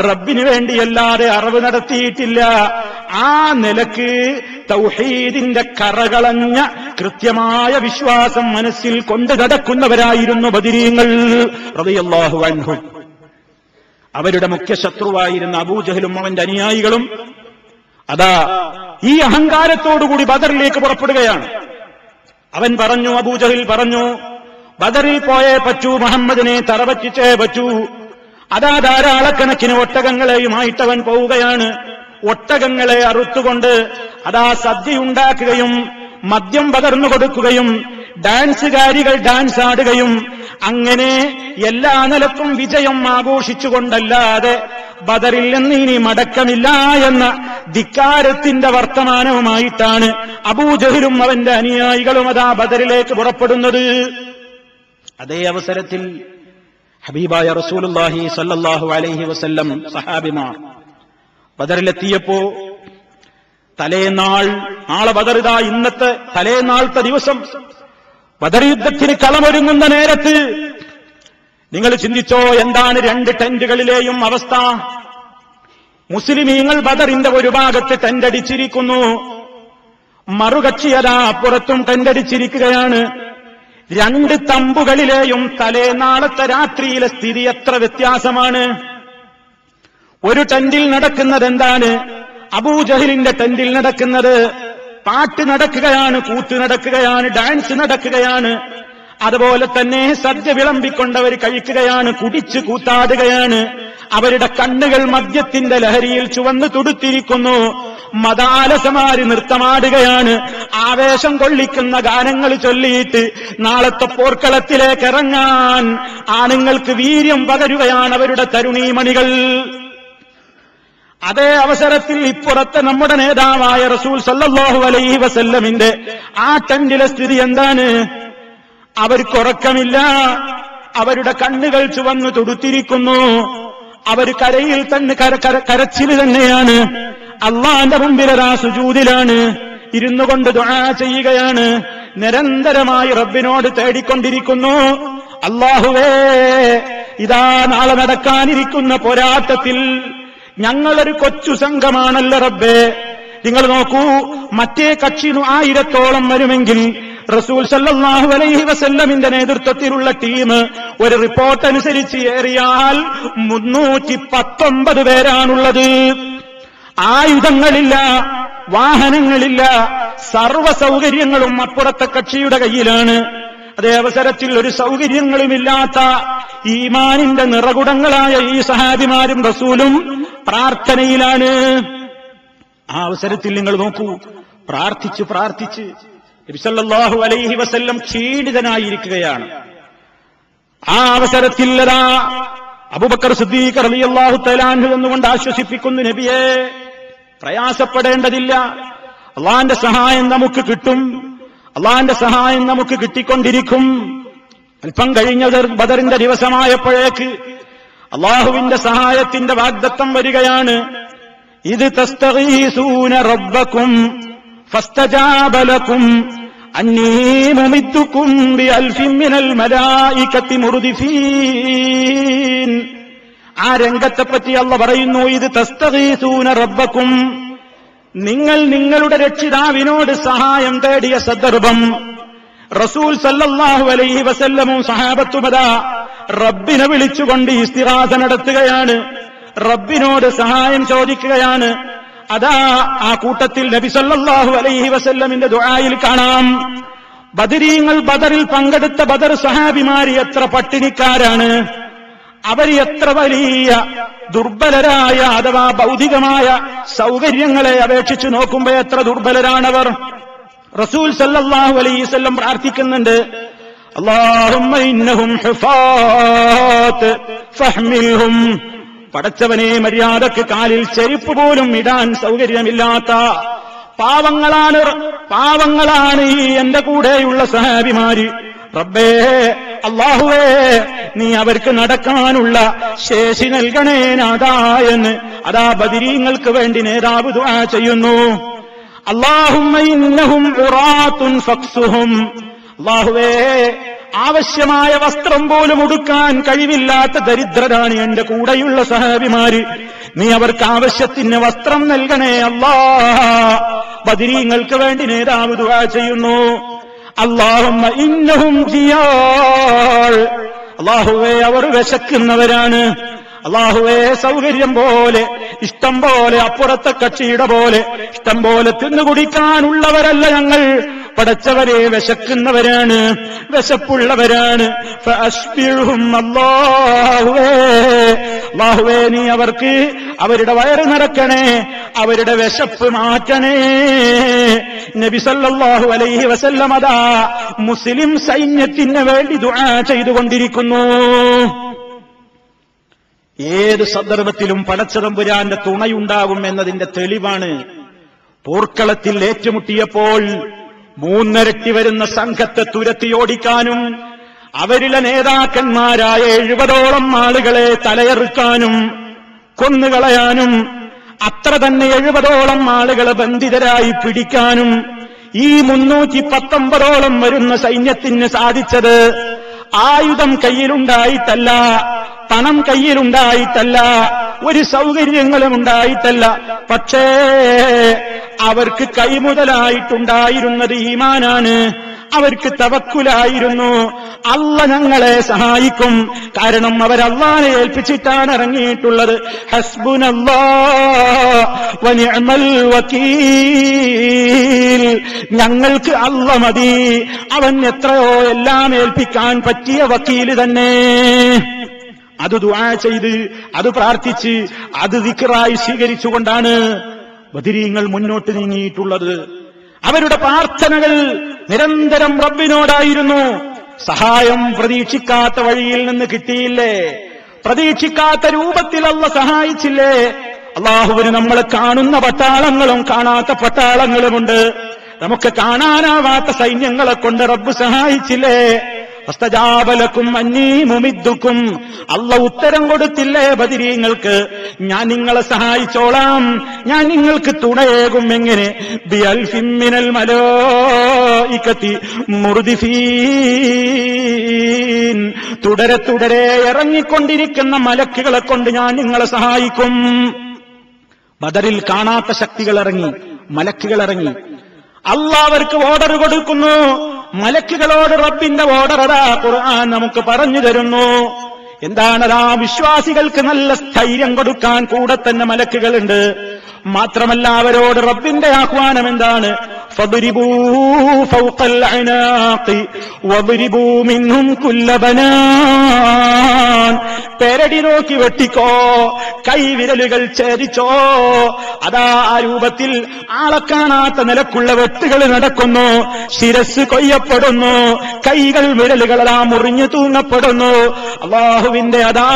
റബ്ബിന് വേണ്ടിയല്ലാതെ അറിവ് നടത്തിയിട്ടില്ല. ആ നിലക്ക് തൗഹീദിന്റെ കറകളഞ്ഞ കൃത്യമായ വിശ്വാസം മനസ്സിൽ കൊണ്ടു നടക്കുന്നവരായിരുന്നു ബദരീങ്ങൾ റളിയല്ലാഹു അൻഹും. അവരുടെ മുഖ്യ ശത്രുവായിരുന്ന അബൂജഹലും അവന്റെ അനുയായികളും അതാ ഈ അഹങ്കാരത്തോടുകൂടി ബദറിലേക്ക് പുറപ്പെടുകയാണ്. അവൻ പറഞ്ഞു, അബൂജഹിൽ പറഞ്ഞു, ബദറിൽ പോയേ പറ്റൂ, മുഹമ്മദിനെ തറപറ്റിച്ചേ പറ്റൂ. അതാ ധാരാളക്കണക്കിന് ഒട്ടകങ്ങളെയുമായിട്ട് അവൻ പോവുകയാണ്. ഒട്ടകങ്ങളെ അറുത്തുകൊണ്ട് അതാ സദ്യയുണ്ടാക്കുകയും മദ്യം പകർന്നു കൊടുക്കുകയും ഡാൻസുകാരികൾ ഡാൻസ് ആടുകയും അങ്ങനെ എല്ലാ നിലക്കും വിജയം ആഘോഷിച്ചുകൊണ്ടല്ലാതെ ബദറിൽ നിന്ന് ഇനി മടക്കമില്ല എന്ന ധിക്കാരത്തിന്റെ വർത്തമാനവുമായിട്ടാണ് അബൂജഹലും അവന്റെ അനുയായികളും അതാ ബദറിലേക്ക് പുറപ്പെടുന്നത്. അതേ അവസരത്തിൽ ഹബീബായ റസൂലുള്ളാഹി സ്വല്ലല്ലാഹു അലൈഹി വസല്ലം സഹാബിമാർ ബദറിലെത്തിയപ്പോ തലേനാൾ, നാളെ ബദറിതാ, ഇന്നത്തെ തലേനാളത്തെ ദിവസം ബദർ യുദ്ധത്തിന് കളമൊരുങ്ങുന്ന നേരത്ത് നിങ്ങൾ ചിന്തിച്ചോ, എന്താണ് രണ്ട് ടെന്റുകളിലെയും അവസ്ഥ? മുസ്ലിമീങ്ങൾ ബദറിന്റെ ഒരു ഭാഗത്ത് ടെന്റടിച്ചിരിക്കുന്നു, മറുകക്ഷിയതാ അപ്പുറത്തും ടെന്റടിച്ചിരിക്കുകയാണ്. രണ്ട് തമ്പുകളിലെയും തലേനാളത്തെ രാത്രിയിലെ സ്ഥിതി എത്ര വ്യത്യാസമാണ്. ഒരു ടെന്റിൽ നടക്കുന്നത് എന്താണ്? അബൂജഹലിന്റെ ടെന്റിൽ നടക്കുന്നത് പാട്ട് നടക്കുകയാണ്, കൂത്ത് നടക്കുകയാണ്, ഡാൻസ് നടക്കുകയാണ്. അതുപോലെ തന്നെ സദ്യ വിളമ്പിക്കൊണ്ടവർ കഴിക്കുകയാണ്, കുടിച്ചു കൂത്താടുകയാണ്. അവരുടെ കണ്ണുകൾ മദ്യത്തിന്റെ ലഹരിയിൽ ചുവന്നു തുടുത്തിരിക്കുന്നു. മതാലസമാരി നൃത്തമാടുകയാണ്. ആവേശം കൊള്ളിക്കുന്ന ഗാനങ്ങൾ ചൊല്ലിയിട്ട് നാളത്തെ പോർക്കളത്തിലേക്ക് ഇറങ്ങാൻ ആണുങ്ങൾക്ക് വീര്യം പകരുകയാണ് അവരുടെ തരുണീമണികൾ. അതേ അവസരത്തിൽ ഇപ്പുറത്തെ നമ്മുടെ നേതാവായ റസൂൽ സല്ലല്ലാഹു അലൈഹി വസല്ലമിന്റെ ആ ടെന്റിലെ സ്ഥിതി എന്താണ്? അവർക്കുറക്കമില്ല, അവരുടെ കണ്ണുകൾ ചുവന്നു തുടുത്തിരിക്കുന്നു. അവർ കരയിൽ തന്നെ കരച്ചിൽ തന്നെയാണ്. അള്ളാന്റെ മുമ്പിലതാ സുജൂദിലാണ്, ഇരുന്നു കൊണ്ട് ദുആ ചെയ്യുകയാണ്, നിരന്തരമായി റബ്ബിനോട് തേടിക്കൊണ്ടിരിക്കുന്നു. അല്ലാഹുവേ, ഇതാ നാളെ നടക്കാനിരിക്കുന്ന പോരാട്ടത്തിൽ ഞങ്ങളൊരു കൊച്ചു സംഘമാണല്ലോ റബ്ബേ. നിങ്ങൾ നോക്കൂ, മറ്റേ കക്ഷി 1000-ഓളം വരുമെങ്കിൽ റസൂൽ സല്ലല്ലാഹു അലൈഹി വസല്ലമിന്റെ നേതൃത്വത്തിലുള്ള ടീം ഒരു റിപ്പോർട്ട് അനുസരിച്ച് ഏറിയാൽ 319 പേരാണുള്ളത്. ആയുധങ്ങളില്ല, വാഹനങ്ങളില്ല, സർവ്വ സൗകര്യങ്ങളും അപ്പുറത്തെ കക്ഷിയുടെ കയ്യിലാണ്. അതേ അവസരത്തിൽ ഒരു സൗകര്യങ്ങളുമില്ലാത്ത ഈമാനിന്റെ നിറകുടങ്ങളായ ഈ സഹാബിമാരും റസൂലും പ്രാർത്ഥനയിലാണ്. ആ അവസരത്തിൽ നിങ്ങൾ നോക്കൂ, പ്രാർത്ഥിച്ച് പ്രാർത്ഥിച്ച് നബി സല്ലല്ലാഹു അലൈഹി വസല്ലം ക്ഷീണിതനായിരിക്കുകയാണ്. ആ അവസരത്തിൽ അതാ അബൂബക്കർ സിദ്ദീഖ് റളിയല്ലാഹു തആല അൻഹു എന്നുകൊണ്ട് ആശ്വസിപ്പിക്കുന്നു, നബിയെ പ്രയാസപ്പെടേണ്ടതില്ല, അള്ളാന്റെ സഹായം നമുക്ക് കിട്ടും, അള്ളാന്റെ സഹായം നമുക്ക് കിട്ടിക്കൊണ്ടിരിക്കും. അല്പം കഴിഞ്ഞ ബദറിന്റെ ദിവസമായപ്പോഴേക്ക് അള്ളാഹുവിന്റെ സഹായത്തിന്റെ വാഗ്ദത്തം വരികയാണ്. ഇത് തസ്തഗീസൂന റബ്ബക്കും ഫസ്തജാബ ലക്കും അന്നീ മുമിദ്ദുക്കും ബിഅൽഫിൻ മിനൽ മലായികത്തി മുർദിഫീൻ. ആ രംഗത്തെപ്പറ്റി അല്ലാഹു പറയുന്നു, ഇത് തസ്തഗീസൂന റബ്ബക്കും, നിങ്ങൾ നിങ്ങളുടെ രക്ഷിതാവിനോട് സഹായം തേടിയ സന്ദർഭം റസൂൽ സല്ലല്ലാഹു അലൈഹി വസല്ലമും സഹാബത്തുമതാ റബ്ബിനെ വിളിച്ചുകൊണ്ട് ഇസ്തിഗാസ നടത്തുകയാണ്, റബ്ബിനോട് സഹായം ചോദിക്കുകയാണ്. അതാ ആ കൂട്ടത്തിൽ നബി സല്ലല്ലാഹു അലൈഹി വസല്ലമിന്റെ ദുആയിൽ കാണാം, ബദരീങ്ങൾ ബദറിൽ പങ്കെടുത്ത ബദർ സഹാബിമാര് എത്ര പട്ടിണിക്കാരാണ്, അവർ എത്ര വലിയ ദുർബലരായ അഥവാ ഭൗതികമായ സൗകര്യങ്ങളെ അപേക്ഷിച്ച് നോക്കുമ്പോൾ എത്ര ദുർബലരാണവർ. റസൂൽ സല്ലല്ലാഹു അലൈഹി വസല്ലം പ്രാർത്ഥിക്കുന്നുണ്ട്, അല്ലാഹുമ്മ ഇന്നഹും ഹുഫാത്ത് ഫഹ്മിൽഹും, പടച്ചവനെ മര്യാദക്ക് കാലിൽ ചെരുപ്പ് പോലും ഇടാൻ സൗകര്യമില്ലാത്ത പാവങ്ങളാണ് ഈ എന്റെ കൂടെയുള്ള സഹാബിമാര്. റബ്ബേ, അല്ലാഹുവേ, നീ അവർക്ക് നടക്കാനുള്ള ശേഷി നൽകണേ നാഥാ എന്ന് അതാ ബദരീങ്ങൾക്ക് വേണ്ടി നേതാവ് ദുആ ചെയ്യുന്നു. അല്ലാഹുമ്മ ഇന്നഹും ഉറാത്തുൻ ഫക്സുഹും, അല്ലാഹുവേ, ആവശ്യമായ വസ്ത്രം പോലും ഉടുക്കാൻ കഴിവില്ലാത്ത ദരിദ്രരാണ് എന്റെ കൂടെയുള്ള സഹാബിമാര്, നീ അവർക്ക് ആവശ്യത്തിന് വസ്ത്രം നൽകണേ അല്ലാഹ്. ബദരീങ്ങൾക്ക് വേണ്ടി നേതാവ് ദുആ ചെയ്യുന്നു. അല്ലാഹുമ്മ ഇന്നഹും ജിയാൾ, അല്ലാഹുവേ, അവർ വിശക്കുന്നവരാണ്, അല്ലാഹുവേ, സൗകര്യം പോലെ ഇഷ്ടം പോലെ അപ്പുറത്തെ കക്ഷിയുടെ പോലെ ഇഷ്ടം പോലെ തിന്നുകുടിക്കാനുള്ളവരല്ല ഞങ്ങൾ, പടച്ചവരെ വിശക്കുന്നവരാണ്, വിശപ്പുള്ളവരാണ്. ഫഅശ്ബിഹും, അല്ലാഹുവേ, അല്ലാഹുവേ നീ അവർക്ക് അവരുടെ വയറ് നിറക്കണേ, അവരുടെ വിശപ്പ് മാറ്റണേ. നബി സല്ലല്ലാഹു അലൈഹി വസല്ലം അതാ മുസ്ലിം സൈന്യത്തിന് വേണ്ടി ദുആ ചെയ്തുകൊണ്ടിരിക്കുന്നു. ഏത് സന്ദർഭത്തിലും പടച്ചതമ്പുരാന്റെ തുണയുണ്ടാകും എന്നതിന്റെ തെളിവാണ്. പോർക്കളത്തിൽ ഏറ്റുമുട്ടിയപ്പോൾ 3 വരുന്ന സംഘത്തെ തുരത്തിയോടിക്കാനും അവരിലെ നേതാക്കന്മാരായ 70ഓളം ആളുകളെ തലയെറുക്കാനും കൊന്നുകളയാനും അത്ര തന്നെ 70ഓളം ആളുകളെ ബന്ധിതരായി പിടിക്കാനും ഈ 319ഓളം വരുന്ന സൈന്യത്തിന് സാധിച്ചത് ആയുധം കയ്യിലുണ്ടായിട്ടല്ല, പണം കയ്യിലുണ്ടായിട്ടല്ല, ഒരു സൗകര്യങ്ങളും ഉണ്ടായിട്ടല്ല. പക്ഷേ അവർക്ക് കൈമുതലായിട്ടുണ്ടായിരുന്നത് ഈമാനാണ്, അവർക്ക് തവക്കുലായിരുന്നു. അള്ള ഞങ്ങളെ സഹായിക്കും, കാരണം അവർ അള്ളാനെ ഏൽപ്പിച്ചിട്ടാണ് ഇറങ്ങിയിട്ടുള്ളത്. ഹസ്ബുനല്ലാഹ് വനിഅമൽ വകീൽ, ഞങ്ങൾക്ക് അള്ള മതി, അവൻ എത്രയോ എല്ലാം ഏൽപ്പിക്കാൻ പറ്റിയ വക്കീല് തന്നെ. അത് ദുആ ചെയ്ത്, അത് പ്രാർത്ഥിച്ച്, അത് ദിക്റായി സ്വീകരിച്ചുകൊണ്ടാണ് ബദരീങ്ങൾ മുന്നോട്ട് നീങ്ങിയിട്ടുള്ളത്. അവരുടെ പ്രാർത്ഥനകൾ നിരന്തരം റബ്ബിനോടായിരുന്നു. സഹായം പ്രതീക്ഷിക്കാത്ത വഴിയിൽ നിന്ന് കിട്ടിയില്ലേ, പ്രതീക്ഷിക്കാത്ത രൂപത്തിൽ അള്ള സഹായിച്ചില്ലേ. അള്ളാഹുവിന് നമ്മളെ കാണുന്ന പട്ടാളങ്ങളും കാണാത്ത പട്ടാളങ്ങളുമുണ്ട്. നമുക്ക് കാണാനാവാത്ത സൈന്യങ്ങളെ കൊണ്ട് റബ്ബ് സഹായിച്ചില്ലേ. അസ്തജാബലക്കും അന്നീ മുമിദ്ദുക്കും, അള്ള ഉത്തരം കൊടുത്തില്ലേ ബദരീങ്ങൾക്ക്, ഞാൻ നിങ്ങളെ സഹായിച്ചോളാം, ഞാൻ നിങ്ങൾക്ക് തുണയേകും. എങ്ങനെ? ബിഅൽഫിൻ മിനൽ മലായികതി മുർദിഫീൻ, തുടരെ തുടരെ ഇറങ്ങിക്കൊണ്ടിരിക്കുന്ന മലക്കുകളെ കൊണ്ട് ഞാൻ നിങ്ങളെ സഹായിക്കും. ബദറിൽ കാണാത്ത ശക്തികൾ ഇറങ്ങി, മലക്കുകൾ ഇറങ്ങി. അള്ളാഹ് അവർക്ക് ഓർഡർ കൊടുക്കുന്നു. മലക്കുകളോട് റബ്ബിന്റെ ഓർഡർ അതാ ഖുർആൻ നമുക്ക് പറഞ്ഞു തരുന്നു. എന്താണതാ? വിശ്വാസികൾക്ക് നല്ല സ്ഥൈര്യം കൊടുക്കാൻ കൂടെ തന്നെ മലക്കുകളുണ്ട്. മാത്രമല്ല അവരോട് റബ്ബിന്റെ ആഹ്വാനം എന്താണ്? ഫദ്രിബൂ ഫൗഖൽ അനാഖി വദ്രിബൂ മിൻഹും കുല്ല ബനാൻ, പെരടി നോക്കി വെട്ടിക്കോ, കൈവിരലുകൾ ഛേദിച്ചോ. അതാ ആ രൂപത്തിൽ ആളെ കാണാത്ത നിലക്കുള്ള വെട്ടുകൾ നടക്കുന്നു. ശിരസ് കൊയ്യപ്പെടുന്നു, കൈകൾ വിരലുകൾ അതാ മുറിഞ്ഞു തൂങ്ങപ്പെടുന്നു. അല്ലാഹുവിന്റെ അതാ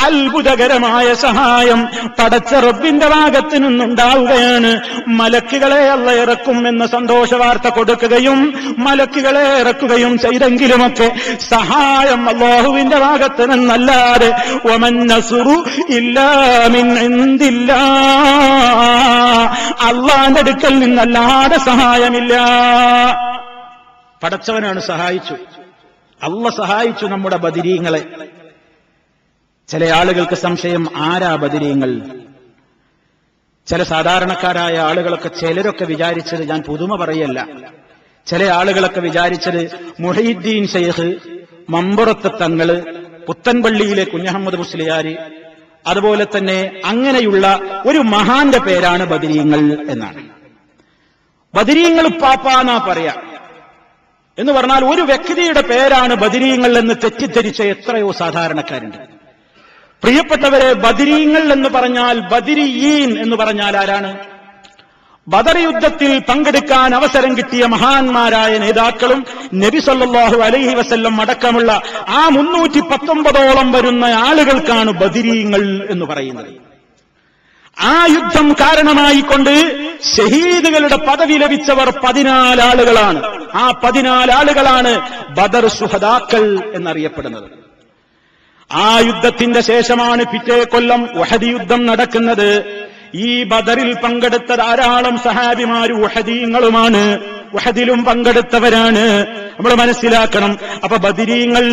അത്ഭുതകരമായ സഹായം പടച്ച റബ്ബിന്റെ ഭാഗത്ത് നിന്നുണ്ടാവുകയാണ്. മലക്കുകളെ അള്ള ഇറക്കും എന്ന സന്തോഷ വാർത്ത കൊടുക്കുകയും മലക്കുകളെ ഇറക്കുകയും ചെയ്തെങ്കിലുമൊക്കെ സഹായം അല്ലാഹുവിന്റെ ഭാഗത്ത് നിന്നല്ലാതെ വമൻ നസ്റു ഇല്ലാ മിൻ ഇൻദില്ലാഹ്, അള്ളാന്റെ അടുക്കൽ നിന്നല്ലാതെ സഹായമില്ല. പടച്ചവനാണ് സഹായിച്ചു, അള്ള സഹായിച്ചു നമ്മുടെ ബദരീങ്ങളെ. ചില ആളുകൾക്ക് സംശയം, ആരാ ബദരീങ്ങൾ? ചില സാധാരണക്കാരായ ആളുകളൊക്കെ ചിലരൊക്കെ വിചാരിച്ചത്, ഞാൻ പുതുമ പറയല്ല, ചില ആളുകളൊക്കെ വിചാരിച്ചത് മുഹീദ്ദീൻ ശൈഖ്, മമ്പുറത്തെ തങ്ങള്, പുത്തൻപള്ളിയിലെ കുഞ്ഞഹമ്മദ് മുസ്ലിയാര്, അതുപോലെ തന്നെ അങ്ങനെയുള്ള ഒരു മഹാന്റെ പേരാണ് ബദരീങ്ങൾ എന്നാണ്. ബദരീങ്ങൾ പാപ്പാന്നാ പറയാ. എന്ന് പറഞ്ഞാൽ ഒരു വ്യക്തിയുടെ പേരാണ് ബദരീങ്ങൾ എന്ന് തെറ്റിദ്ധരിച്ച എത്രയോ സാധാരണക്കാരുണ്ട്. പ്രിയപ്പെട്ടവരെ, ബദരീങ്ങൾ എന്ന് പറഞ്ഞാൽ, ബദരിയീൻ എന്ന് പറഞ്ഞാൽ ആരാണ്? ബദർ യുദ്ധത്തിൽ പങ്കെടുക്കാൻ അവസരം കിട്ടിയ മഹാന്മാരായ നേതാക്കളും നബി സല്ലല്ലാഹു അലൈഹി വസല്ലം അടക്കമുള്ള ആ 319ഓളം വരുന്ന ആളുകൾക്കാണ് ബദരീങ്ങൾ എന്ന് പറയുന്നത്. ആ യുദ്ധം കാരണമായിക്കൊണ്ട് ഷഹീദുകളുടെ പദവി ലഭിച്ചവർ 14 ആളുകളാണ്. ആ 14 ആളുകളാണ് ബദർ ശുഹദാക്കൾ എന്നറിയപ്പെടുന്നത്. ആ യുദ്ധത്തിന്റെ ശേഷമാണ് പിറ്റേ കൊല്ലം ഉഹദ് യുദ്ധം നടക്കുന്നത്. ഈ ബദറിൽ പങ്കെടുത്ത ധാരാളം സഹാബിമാർ ഉഹദീങ്ങളുമാണ്, ഉഹദിലും പങ്കെടുത്തവരാണ്. നമ്മൾ മനസ്സിലാക്കണം. അപ്പൊ ബദരീങ്ങൾ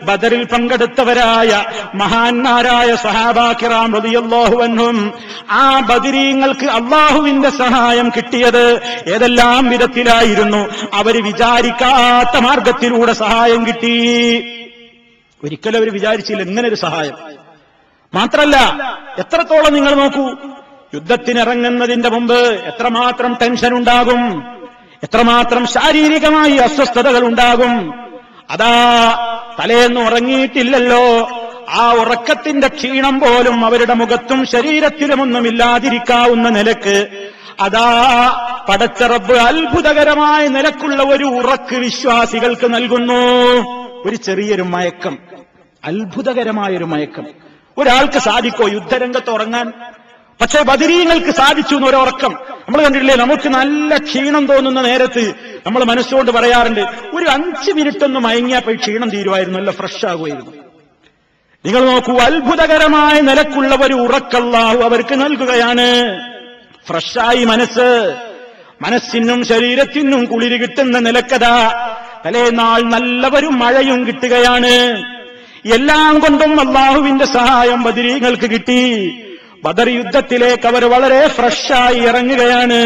ബദറിൽ പങ്കെടുത്തവരായ മഹാന്മാരായ സഹാബാ കിറാം റളിയല്ലാഹു അൻഹും. ആ ബദരീങ്ങൾക്ക് അള്ളാഹുവിന്റെ സഹായം കിട്ടിയത് ഏതെല്ലാം വിധത്തിലായിരുന്നു? അവര് വിചാരിക്കാത്ത മാർഗത്തിലൂടെ സഹായം കിട്ടി. ഒരിക്കലും അവർ വിചാരിച്ചില്ല ഇങ്ങനെ ഒരു സഹായം. മാത്രല്ല, എത്രത്തോളം നിങ്ങൾ നോക്കൂ, യുദ്ധത്തിനിറങ്ങുന്നതിന്റെ മുമ്പ് എത്രമാത്രം ടെൻഷൻ ഉണ്ടാകും, എത്രമാത്രം ശാരീരികമായി അസ്വസ്ഥതകൾ ഉണ്ടാകും. അതാ തലേന്ന് ഉറങ്ങിയിട്ടില്ലല്ലോ, ആ ഉറക്കത്തിന്റെ ക്ഷീണം പോലും അവരുടെ മുഖത്തും ശരീരത്തിലുമൊന്നുമില്ലാതിരിക്കാവുന്ന നിലക്ക് അതാ പടച്ച റബ്ബ് അത്ഭുതകരമായ നിലക്കുള്ള ഒരു ഉറക്ക് വിശ്വാസികൾക്ക് നൽകുന്നു. ഒരു ചെറിയൊരു മയക്കം, അത്ഭുതകരമായൊരു മയക്കം. ഒരാൾക്ക് സാധിക്കോ യുദ്ധരംഗത്ത് ഉറങ്ങാൻ? പക്ഷേ ബദരീങ്ങൾക്ക് സാധിച്ചു എന്നൊരുറക്കം. നമ്മൾ കണ്ടിട്ടില്ലേ, നമുക്ക് നല്ല ക്ഷീണം തോന്നുന്ന നേരത്ത് നമ്മൾ മനസ്സുകൊണ്ട് പറയാറുണ്ട്, ഒരു 5 മിനിറ്റ് ഒന്ന് മയങ്ങിയപ്പോൾ ക്ഷീണം തീരുമായിരുന്നു, നല്ല ഫ്രഷ് ആകുമായിരുന്നു. നിങ്ങൾ നോക്കൂ, അത്ഭുതകരമായ നിലക്കുള്ള ഒരു ഉറക്കല്ലാഹു അവർക്ക് നൽകുകയാണ്. ഫ്രഷായി മനസ്സിനും ശരീരത്തിനും കുളിര് കിട്ടുന്ന നിലക്കതാ തലേനാൾ നല്ലവരും മഴയും കിട്ടുകയാണ്. എല്ലാം കൊണ്ടും അല്ലാഹുവിന്റെ സഹായം ബദരീങ്ങൾക്ക് കിട്ടി. ബദർ യുദ്ധത്തിലേക്ക് അവർ വളരെ ഫ്രഷായി ഇറങ്ങുകയാണ്.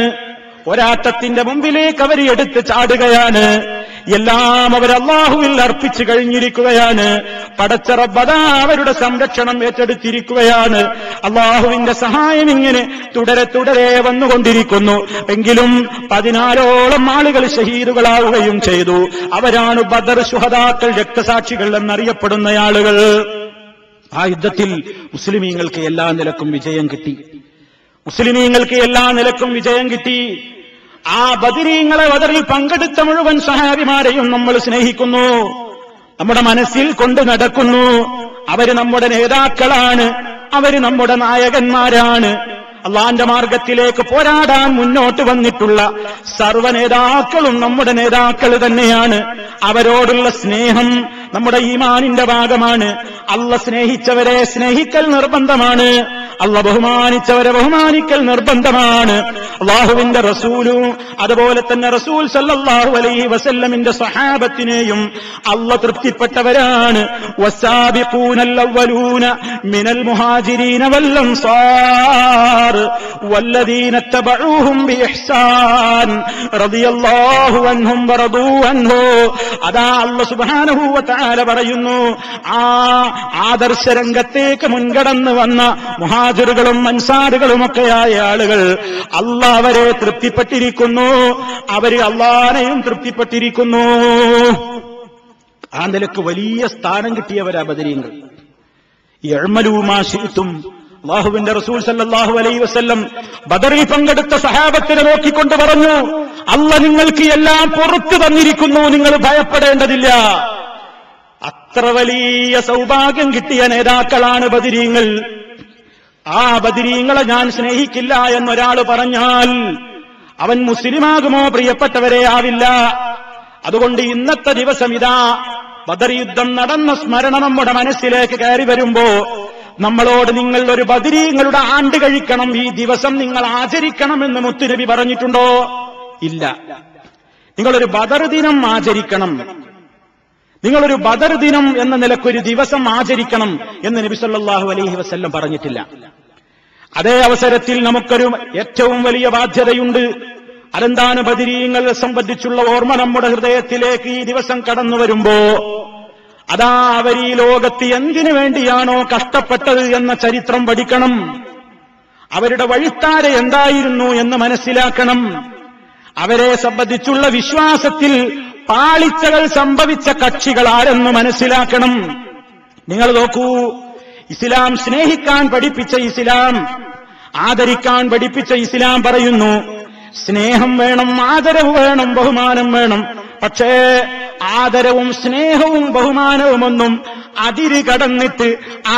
പോരാട്ടത്തിന്റെ മുമ്പിലേക്ക് അവർ എടുത്ത് ചാടുകയാണ്. എല്ലാം അവർ അല്ലാഹുവിൽ അർപ്പിച്ചു കഴിഞ്ഞിരിക്കുകയാണ്. പടച്ച റബ്ബ് അവരുടെ സംരക്ഷണം ഏറ്റെടുത്തിരിക്കുകയാണ്. അല്ലാഹുവിന്റെ സഹായം ഇങ്ങനെ തുടരെ വന്നുകൊണ്ടിരിക്കുന്നു. എങ്കിലും 14ഓളം ആളുകൾ ഷഹീദുകളാവുകയും ചെയ്തു. അവരാണ് ബദർ ശുഹദാക്കൾ, രക്തസാക്ഷികൾ എന്നറിയപ്പെടുന്ന ആളുകൾ. ആ യുദ്ധത്തിൽ മുസ്ലിമീങ്ങൾക്ക് എല്ലാ നിലക്കും വിജയം കിട്ടി. ആ ബദരീങ്ങളെ ബദറിൽ പങ്കെടുത്ത മുഴുവൻ സഹാബിമാരെയും നമ്മൾ സ്നേഹിക്കുന്നു, നമ്മുടെ മനസ്സിൽ കൊണ്ട് നടക്കുന്നു. അവര് നമ്മുടെ നേതാക്കളാണ്, അവര് നമ്മുടെ നായകന്മാരാണ്. അള്ളാന്റെ മാർഗത്തിലേക്ക് പോരാടാൻ മുന്നോട്ട് വന്നിട്ടുള്ള സർവ്വ നേതാക്കളും നമ്മുടെ നേതാക്കൾ തന്നെയാണ്. അവരോടുള്ള സ്നേഹം നമ്മുടെ ഈമാനിന്റെ ഭാഗമാണ്. അള്ള സ്നേഹിച്ചവരെ സ്നേഹിക്കൽ നിർബന്ധമാണ്, അള്ള ബഹുമാനിച്ചവരെ ബഹുമാനിക്കൽ നിർബന്ധമാണ്. അള്ളാഹുവിന്റെ റസൂലും അതുപോലെ തന്നെ റസൂൽ സല്ലല്ലാഹു അലൈഹി വസല്ലമിന്റെ സ്വഹാബത്തിനെയും അള്ള തൃപ്തിപ്പെട്ടവരാണ്. വസ്സാബിഖൂനൽ അവ്വലൂന മിനൽ മുഹാജിരീന വൽ അൻസാർ വല്ലദീന തബഊഹും ബിഇഹ്സാൻ റളിയല്ലാഹു അൻഹും വറദൂ അൻഹു. അതാ അല്ലാഹു സുബ്ഹാനഹു വ തആല പറയുന്നു, ആ ആദർശ രംഗത്തേക്ക് മുൻകടന്നു വന്ന മുഹാജിറുകളും അൻസാറുകളുമൊക്കെയായ ആളുകൾ അല്ലാഹ് അവരെ തൃപ്തിപ്പെട്ടിരിക്കുന്നു, അവര് അല്ലാഹനെയും തൃപ്തിപ്പെട്ടിരിക്കുന്നു. ആ നിലക്ക് വലിയ സ്ഥാനം കിട്ടിയവരാ ബദരീങ്ങൾ. യഅ്മലൂ മാ ശിഅ്തും. അല്ലാഹുവിന്റെ റസൂൽ സല്ലല്ലാഹു അലൈഹി വസല്ലം ബദറിൽ പങ്കെടുത്ത സഹാബത്തിനെ നോക്കിക്കൊണ്ട് പറഞ്ഞു, അല്ലാഹ് നിങ്ങൾക്ക് എല്ലാം പുറത്തു തന്നിരിക്കുന്നു, നിങ്ങൾ ഭയപ്പെടേണ്ടതില്ല. അത്ര വലിയ സൗഭാഗ്യം കിട്ടിയ നേതാക്കളാണ് ബദരീങ്ങൾ. ആ ബദരീങ്ങളെ ഞാൻ സ്നേഹിക്കില്ല എന്നൊരാൾ പറഞ്ഞാൽ അവൻ മുസ്ലിമാകുമോ? പ്രിയപ്പെട്ടവരെ, ആവില്ല. അതുകൊണ്ട് ഇന്നത്തെ ദിവസം ഇതാ ബദർ യുദ്ധം നടന്ന സ്മരണ നമ്മുടെ മനസ്സിലേക്ക് കയറി വരുമ്പോ നമ്മളോട് നിങ്ങൾ ഒരു ബദരീങ്ങളുടെ ആണ്ട് കഴിക്കണം, ഈ ദിവസം നിങ്ങൾ ആചരിക്കണമെന്ന് മുത്തുനബി പറഞ്ഞിട്ടുണ്ടോ? ഇല്ല. നിങ്ങളൊരു ബദർ ദിനം ആചരിക്കണം, നിങ്ങളൊരു ബദർ ദിനം എന്ന നിലക്കൊരു ദിവസം ആചരിക്കണം എന്ന് നബി സല്ലല്ലാഹു അലൈഹി വസല്ലം പറഞ്ഞിട്ടില്ല. അതേ അവസരത്തിൽ നമുക്കൊരു ഏറ്റവും വലിയ ബാധ്യതയുണ്ട്. അതെന്താണ്? ബദരീങ്ങളെ സംബന്ധിച്ചുള്ള ഓർമ്മ നമ്മുടെ ഹൃദയത്തിലേക്ക് ഈ ദിവസം കടന്നു വരുമ്പോ അതാ അവർ ഈ ലോകത്ത് എന്തിനു വേണ്ടിയാണോ കഷ്ടപ്പെട്ടത് എന്ന ചരിത്രം പഠിക്കണം. അവരുടെ വഴിത്താര എന്തായിരുന്നു എന്ന് മനസ്സിലാക്കണം. അവരെ സംബന്ധിച്ചുള്ള വിശ്വാസത്തിൽ പാളിച്ചകൾ സംഭവിച്ച കക്ഷികൾ ആരെന്ന് മനസ്സിലാക്കണം. നിങ്ങൾ നോക്കൂ, ഇസ്ലാം സ്നേഹിക്കാൻ പഠിപ്പിച്ച ഇസ്ലാം, ആദരിക്കാൻ പഠിപ്പിച്ച ഇസ്ലാം പറയുന്നു, സ്നേഹം വേണം, ആദരവ് വേണം, ബഹുമാനം വേണം. പക്ഷേ ആദരവും സ്നേഹവും ബഹുമാനവുമൊന്നും അതിര് കടന്നിട്ട്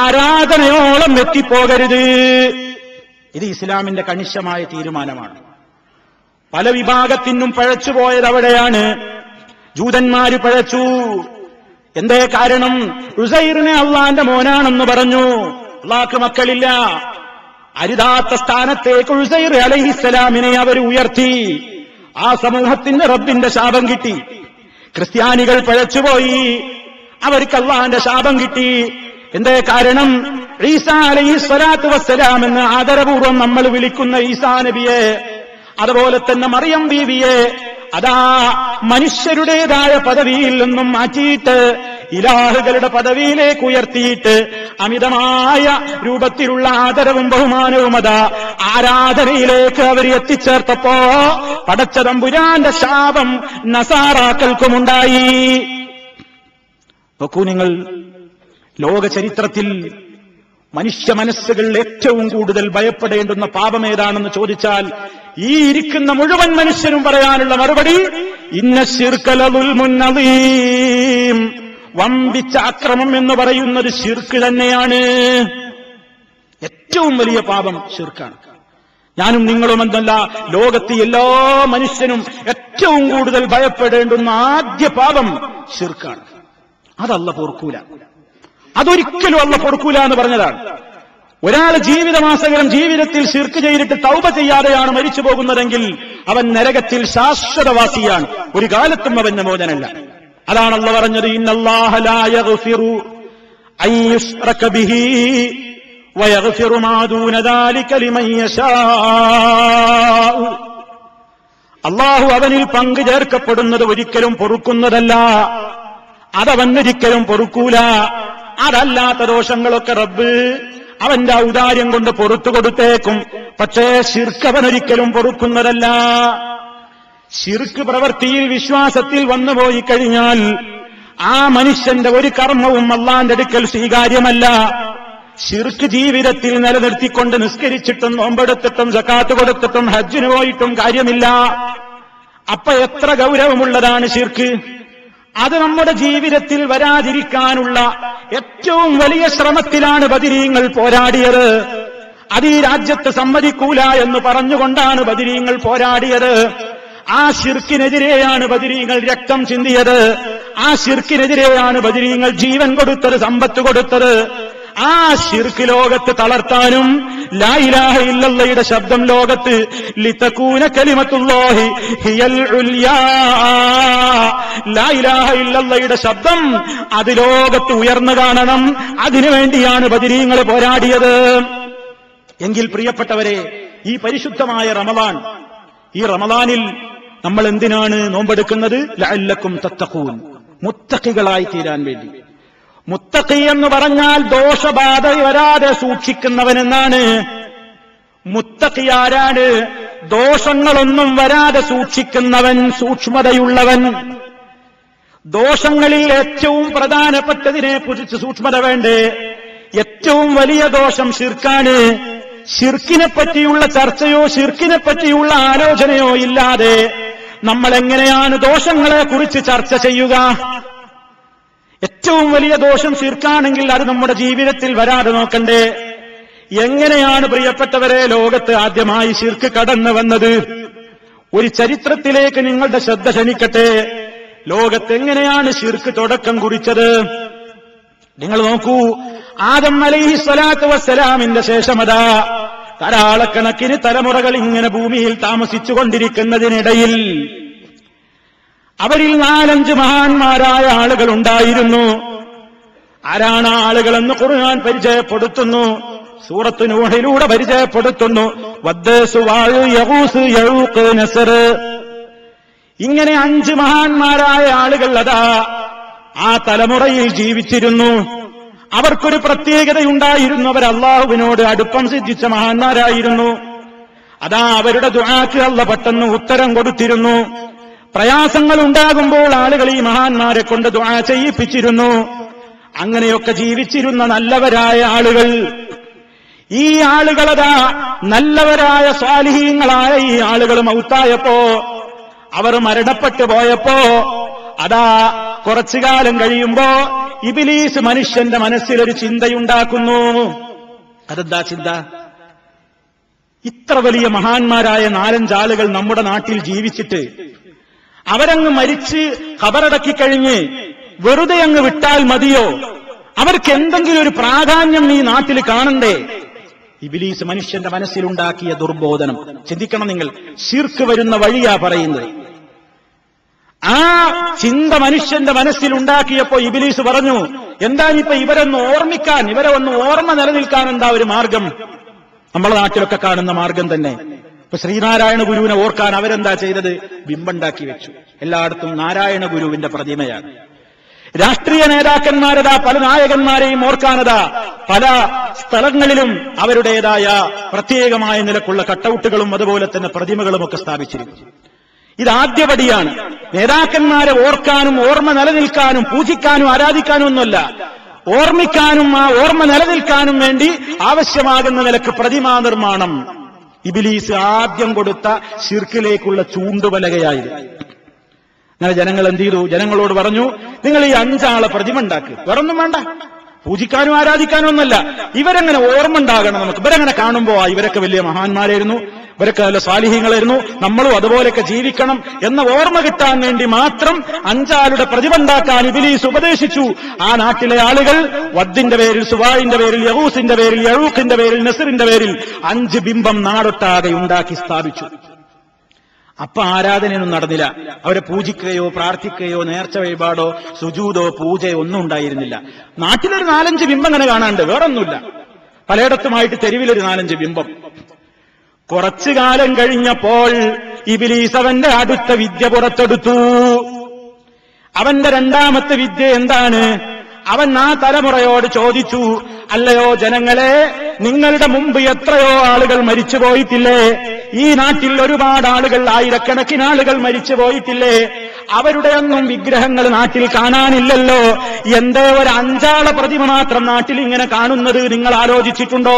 ആരാധനയോളം എത്തിപ്പോകരുത്. ഇത് ഇസ്ലാമിന്റെ കണിശമായ തീരുമാനമാണ്. പല വിഭാഗത്തിനും പഴച്ചുപോയത് അവിടെയാണ്. ജൂതന്മാര് പഴച്ചു. എന്തേ കാരണം? ഉസൈറിനെ അള്ളാന്റെ മോനാണെന്ന് പറഞ്ഞു. അള്ളാഹ്ക്ക് മക്കളില്ല. അരുതാത്ത സ്ഥാനത്തേക്ക് ഉസൈർ അലൈഹിസ്സലാമിനെ അവർ ഉയർത്തി. ആ സമൂഹത്തിന് റബ്ബിന്റെ ശാപം കിട്ടി. ക്രിസ്ത്യാനികൾ പഴച്ചുപോയി, അവർക്ക് അള്ളാന്റെ ശാപം കിട്ടി. എന്തേ കാരണം? ഈസാ അലൈഹിസ്സലാത്തു വസ്സലാം എന്ന് ആദരപൂർവ്വം നമ്മൾ വിളിക്കുന്ന ഈസാ നബിയെ, അതുപോലെ തന്നെ മറിയം ബീവിയെ അതാ മനുഷ്യരുടേതായ പദവിയിൽ നിന്നും മാറ്റിയിട്ട് ഇലാഹുകളുടെ പദവിയിലേക്ക് ഉയർത്തിയിട്ട് അമിതമായ രൂപത്തിലുള്ള ആദരവും ബഹുമാനവും അതാ ആരാധനയിലേക്ക് അവർ എത്തിച്ചേർത്തപ്പോ പടച്ച തമ്പുരാന്റെ ശാപം നസാറാക്കൾക്കുമുണ്ടായി. നോക്കൂ നിങ്ങൾ, ലോക ചരിത്രത്തിൽ മനുഷ്യ മനസ്സുകളിൽ ഏറ്റവും കൂടുതൽ ഭയപ്പെടേണ്ടുന്ന പാപം ഏതാണെന്ന് ചോദിച്ചാൽ ഈ ഇരിക്കുന്ന മുഴുവൻ മനുഷ്യനും പറയാനുള്ള മറുപടി ഇന്ന ശിർക ലദുൽമുൻ അദീം, വമ്പിച്ച അക്രമം എന്ന് പറയുന്നത് ശിർക്ക് തന്നെയാണ്. ഏറ്റവും വലിയ പാപം ശിർക്കാണ്. ഞാനും നിങ്ങളും എന്നല്ല, ലോകത്ത് എല്ലാ മനുഷ്യനും ഏറ്റവും കൂടുതൽ ഭയപ്പെടേണ്ടുന്ന ആദ്യ പാപം ശിർക്കാണ്. അതല്ല പൊറുക്കൂല, അതൊരിക്കലും അല്ല പൊറുക്കൂല എന്ന് പറഞ്ഞതാണ്. ഒരാൾ ജീവിതമാസകലം ജീവിതത്തിൽ ശിർക്ക് ചെയ്തിട്ട് തൗബ ചെയ്യാതെയാണ് മരിച്ചു പോകുന്നതെങ്കിൽ അവൻ നരകത്തിൽ ശാശ്വതവാസിയാണ്, ഒരു കാലത്തും അവന് മോചനമില്ല. അതാണ് അല്ലാഹു പറഞ്ഞത്, ഇന്നല്ലാഹ ലാ യഗ്ഫിറു അൻ യുശ്റക ബിഹി വയഗ്ഫിറു മാ ദൂന ദാലിക ലിമൻ യശാ. അല്ലാഹു അവനിൽ പങ്കു ചേർക്കപ്പെടുന്നത് ഒരിക്കലും പൊറുക്കുന്നതല്ല, അതവൻ ഒരിക്കലും പൊറുക്കൂല. അതല്ലാത്ത ദോഷങ്ങളൊക്കെ റബ്ബ് അവന്റെ ഔദാര്യം കൊണ്ട് പൊറുത്തു കൊടുത്തേക്കും. പക്ഷേ ശിർക്ക് അവനൊരിക്കലും പൊറുക്കുന്നതല്ല. ശിർക്ക് പ്രവൃത്തിയിൽ വിശ്വാസത്തിൽ വന്നുപോയി കഴിഞ്ഞാൽ ആ മനുഷ്യന്റെ ഒരു കർമ്മവും അല്ലാഹുവിന്റെ അടുക്കൽ സ്വീകാര്യമല്ല. ശിർക്ക് ജീവിതത്തിൽ നിലനിർത്തിക്കൊണ്ട് നിസ്കരിച്ചിട്ടും നോമ്പെടുത്തിട്ടും സകാത്ത് കൊടുത്തിട്ടും ഹജ്ജിന് പോയിട്ടും കാര്യമില്ല. അപ്പൊ എത്ര ഗൗരവമുള്ളതാണ് ശിർക്ക്! അത് നമ്മുടെ ജീവിതത്തിൽ വരാതിരിക്കാനുള്ള ഏറ്റവും വലിയ ശ്രമത്തിലാണ് ബദരീങ്ങൾ പോരാടിയത്. അത് ഈ രാജ്യത്ത് സമ്മതിക്കൂല എന്ന് പറഞ്ഞുകൊണ്ടാണ് ബദരീങ്ങൾ പോരാടിയത്. ആ ശിർക്കിനെതിരെയാണ് ബദരീങ്ങൾ രക്തം ചിന്തിയത്. ആ ശിർക്കിനെതിരെയാണ് ബദരീങ്ങൾ ജീവൻ കൊടുത്തത്, സമ്പത്ത് കൊടുത്തത്. ആ ശിർക്ക് ലോകത്ത് തളർത്താനും ലാ ഇലാഹ ഇല്ലല്ലാഹയുടെ ശബ്ദം ലോകത്ത് ലിതകൂന കലിമത്തുല്ലാഹി ഹിയൽ ഉൽയാ, ലാ ഇലാഹ ഇല്ലല്ലാഹയുടെ ശബ്ദം അത് ലോകത്ത് ഉയർന്നു കാണണം. അതിനുവേണ്ടിയാണ് ബദരീങ്ങൾ പോരാടിയത്. എങ്കിൽ പ്രിയപ്പെട്ടവരെ, ഈ പരിശുദ്ധമായ റമളാൻ, ഈ റമളാനിൽ നമ്മൾ എന്തിനാണ് നോമ്പെടുക്കുന്നത്? ലഅല്ലക്കും തത്തഖൂൻ, മുത്തഖികളായി തീരാൻ വേണ്ടി. മുത്തഖി എന്ന് പറഞ്ഞാൽ ദോഷബാധ വരാതെ സൂക്ഷിക്കുന്നവനെന്നാണ്. മുത്തഖി ആരാണ്? ദോഷങ്ങളൊന്നും വരാതെ സൂക്ഷിക്കുന്നവൻ, സൂക്ഷ്മതയുള്ളവൻ. ദോഷങ്ങളിൽ ഏറ്റവും പ്രധാനപ്പെട്ടതിനെ കുറിച്ച് സൂക്ഷ്മത വേണ്ടേ? ഏറ്റവും വലിയ ദോഷം ശിർക്കാണ്. ശിർക്കിനെ പറ്റിയുള്ള ചർച്ചയോ ശിർക്കിനെ പറ്റിയുള്ള ആലോചനയോ ഇല്ലാതെ നമ്മൾ എങ്ങനെയാണ് ദോഷങ്ങളെ കുറിച്ച് ചർച്ച ചെയ്യുക? ഏറ്റവും വലിയ ദോഷം ശിർക്കാണെങ്കിൽ അത് നമ്മുടെ ജീവിതത്തിൽ വരാതെ നോക്കണ്ടേ? എങ്ങനെയാണ് പ്രിയപ്പെട്ടവരെ ലോകത്ത് ആദ്യമായി ശിർക്ക് കടന്നു വന്നത്? ഒരു ചരിത്രത്തിലേക്ക് നിങ്ങളുടെ ശ്രദ്ധ ക്ഷണിക്കട്ടെ. ലോകത്ത് എങ്ങനെയാണ് ശിർക്ക് തുടക്കം കുറിച്ചത്? നിങ്ങൾ നോക്കൂ, ആദം അലൈഹിസ്സലാത്തു വസ്സലാമിന്റെ ശേഷമതാ ധാരാളക്കണക്കിന് തലമുറകൾ ഇങ്ങനെ ഭൂമിയിൽ താമസിച്ചുകൊണ്ടിരിക്കുന്നതിനിടയിൽ അവരിൽ 4-5 മഹാന്മാരായ ആളുകൾ ഉണ്ടായിരുന്നു. ആരാണ് ആളുകളെന്ന് ഖുർആൻ പരിചയപ്പെടുത്തുന്നു, സൂറത്ത് നൂഹിലൂടെ പരിചയപ്പെടുത്തുന്നു. വദ്ദ്, സുവാഅ്, യഗൂസ്, യഊഖ്, നസർ. ഇങ്ങനെ 5 മഹാന്മാരായ ആളുകൾ അതാ ആ തലമുറയിൽ ജീവിച്ചിരുന്നു. അവർക്കൊരു പ്രത്യേകതയുണ്ടായിരുന്നു. അവർ അള്ളാഹുവിനോട് അടുപ്പം സിദ്ധിച്ച മഹാന്മാരായിരുന്നു. അതാ അവരുടെ ദുആക്ക് അല്ലാഹു പെട്ടെന്ന് ഉത്തരം കൊടുത്തിരുന്നു. പ്രയാസങ്ങൾ ഉണ്ടാകുമ്പോൾ ആളുകൾ ഈ മഹാന്മാരെ കൊണ്ട് ദുആ ചെയ്യിപ്പിച്ചിരുന്നു. അങ്ങനെയൊക്കെ ജീവിച്ചിരുന്ന നല്ലവരായ ആളുകൾ. ഈ ആളുകളതാ നല്ലവരായ സ്വാലിഹീങ്ങളായ ഈ ആളുകൾ മൗത്തായപ്പോ, അവർ മരണപ്പെട്ടു പോയപ്പോ, അതാ കുറച്ചു കാലം കഴിയുമ്പോ ഇബ്ലീസ് മനുഷ്യന്റെ മനസ്സിലൊരു ചിന്തയുണ്ടാക്കുന്നു. അതെന്താ ചിന്ത? ഇത്ര വലിയ മഹാന്മാരായ 4-5 ആളുകൾ നമ്മുടെ നാട്ടിൽ ജീവിച്ചിട്ട് അവരങ്ങ് മരിച്ച് ഖബറടക്കിക്കഴിഞ്ഞ് വെറുതെ അങ്ങ് വിട്ടാൽ മതിയോ? അവർക്ക് എന്തെങ്കിലും ഒരു പ്രാധാന്യം ഈ നാട്ടിൽ കാണണ്ടേ? ഇബ്ലീസ് മനുഷ്യന്റെ മനസ്സിലുണ്ടാക്കിയ ദുർബോധനം ചിന്തിക്കണം നിങ്ങൾ. ശിർക്ക് വരുന്ന വഴിയാ പറയുന്നത്. ആ ചിന്ത മനുഷ്യന്റെ മനസ്സിലുണ്ടാക്കിയപ്പോ ഇബ്ലീസ് പറഞ്ഞു, എന്താണിപ്പോ ഇവരൊന്ന് ഓർമ്മിക്കാൻ, ഇവരെ ഒന്ന് ഓർമ്മ നിലനിൽക്കാൻ എന്താ ഒരു മാർഗം? നമ്മളെ നാട്ടിലൊക്കെ കാണുന്ന മാർഗം തന്നെ. ഇപ്പൊ ശ്രീനാരായണ ഗുരുവിനെ ഓർക്കാൻ അവരെന്താ ചെയ്തത്? ബിംബുണ്ടാക്കി വെച്ചു. എല്ലായിടത്തും നാരായണ ഗുരുവിന്റെ പ്രതിമയാണ്. രാഷ്ട്രീയ നേതാക്കന്മാരതാ പല നായകന്മാരെയും ഓർക്കാനതാ പല സ്ഥലങ്ങളിലും അവരുടേതായ പ്രത്യേകമായ നിലക്കുള്ള കട്ടൗട്ടുകളും അതുപോലെ തന്നെ പ്രതിമകളുമൊക്കെ സ്ഥാപിച്ചിരിക്കുന്നു. ഇതാദ്യപടിയാണ്. നേതാക്കന്മാരെ ഓർക്കാനും ഓർമ്മ നിലനിൽക്കാനും പൂജിക്കാനും ആരാധിക്കാനും ഒന്നുമല്ല. ഓർമ്മിക്കാനും ആ ഓർമ്മ നിലനിൽക്കാനും വേണ്ടി ആവശ്യമാകുന്ന നിലക്ക് പ്രതിമാ നിർമ്മാണം ഇബ്ലീസ് ആദ്യം കൊടുത്ത ശിർക്കിലേക്കുള്ള ചൂണ്ടുപലകയായിരുന്നു. അങ്ങനെ ജനങ്ങൾ എന്ത് ചെയ്തു? ജനങ്ങളോട് പറഞ്ഞു, നിങ്ങൾ ഈ 5 ആളെ പ്രതിമ ഉണ്ടാക്കുക, വേറൊന്നും വേണ്ട, പൂജിക്കാനും ആരാധിക്കാനും ഒന്നല്ല, ഇവരെങ്ങനെ ഓർമ്മ ഉണ്ടാകണം നമുക്ക്. ഇവരെങ്ങനെ കാണുമ്പോ ഇവരൊക്കെ വലിയ മഹാന്മാരായിരുന്നു, ഇവരൊക്കെ നല്ല സ്വാലിഹീങ്ങളായിരുന്നു, നമ്മളും അതുപോലെയൊക്കെ ജീവിക്കണം എന്ന ഓർമ്മ കിട്ടാൻ വേണ്ടി മാത്രം 5 ആളുടെ പ്രതിമ ഉണ്ടാക്കാൻ ഇബ്ലീസ് ഉപദേശിച്ചു. ആ നാട്ടിലെ ആളുകൾ വദ്ദിന്റെ പേരിൽ, സുവായിന്റെ പേരിൽ, യഹൂസിന്റെ പേരിൽ, യഴൂഖിന്റെ പേരിൽ, നസറിന്റെ പേരിൽ 5 ബിംബം നാടൊട്ടാകെ ഉണ്ടാക്കി സ്ഥാപിച്ചു. അപ്പൊ ആരാധനയൊന്നും നടന്നില്ല. അവരെ പൂജിക്കുകയോ പ്രാർത്ഥിക്കുകയോ നേർച്ച വഴിപാടോ സുജൂദോ പൂജയോ ഒന്നും ഉണ്ടായിരുന്നില്ല. നാട്ടിലൊരു 4-5 ബിംബം അങ്ങനെ കാണാണ്ട്, വേറൊന്നുമില്ല. പലയിടത്തുമായിട്ട് തെരുവിലൊരു 4-5 ബിംബം. കുറച്ചു കാലം കഴിഞ്ഞപ്പോൾ ഇബ്ലീസ് അവന്റെ അടുത്ത വിദ്യ പുറത്തെടുത്തു. അവന്റെ 2ാമത്തെ വിദ്യ എന്താണ്? അവൻ ആ തലമുറയോട് ചോദിച്ചു, അല്ലയോ ജനങ്ങളെ, നിങ്ങളുടെ മുമ്പ് എത്രയോ ആളുകൾ മരിച്ചു പോയിട്ടില്ലേ? ഈ നാട്ടിൽ ഒരുപാട് ആളുകൾ, ആയിരക്കണക്കിന് ആളുകൾ മരിച്ചു പോയിട്ടില്ലേ? അവരുടെ ഒന്നും വിഗ്രഹങ്ങൾ നാട്ടിൽ കാണാനില്ലല്ലോ. എന്തേ ഒരു 5 ആളെ പ്രതിമ മാത്രം നാട്ടിൽ ഇങ്ങനെ കാണുന്നത് നിങ്ങൾ ആലോചിച്ചിട്ടുണ്ടോ?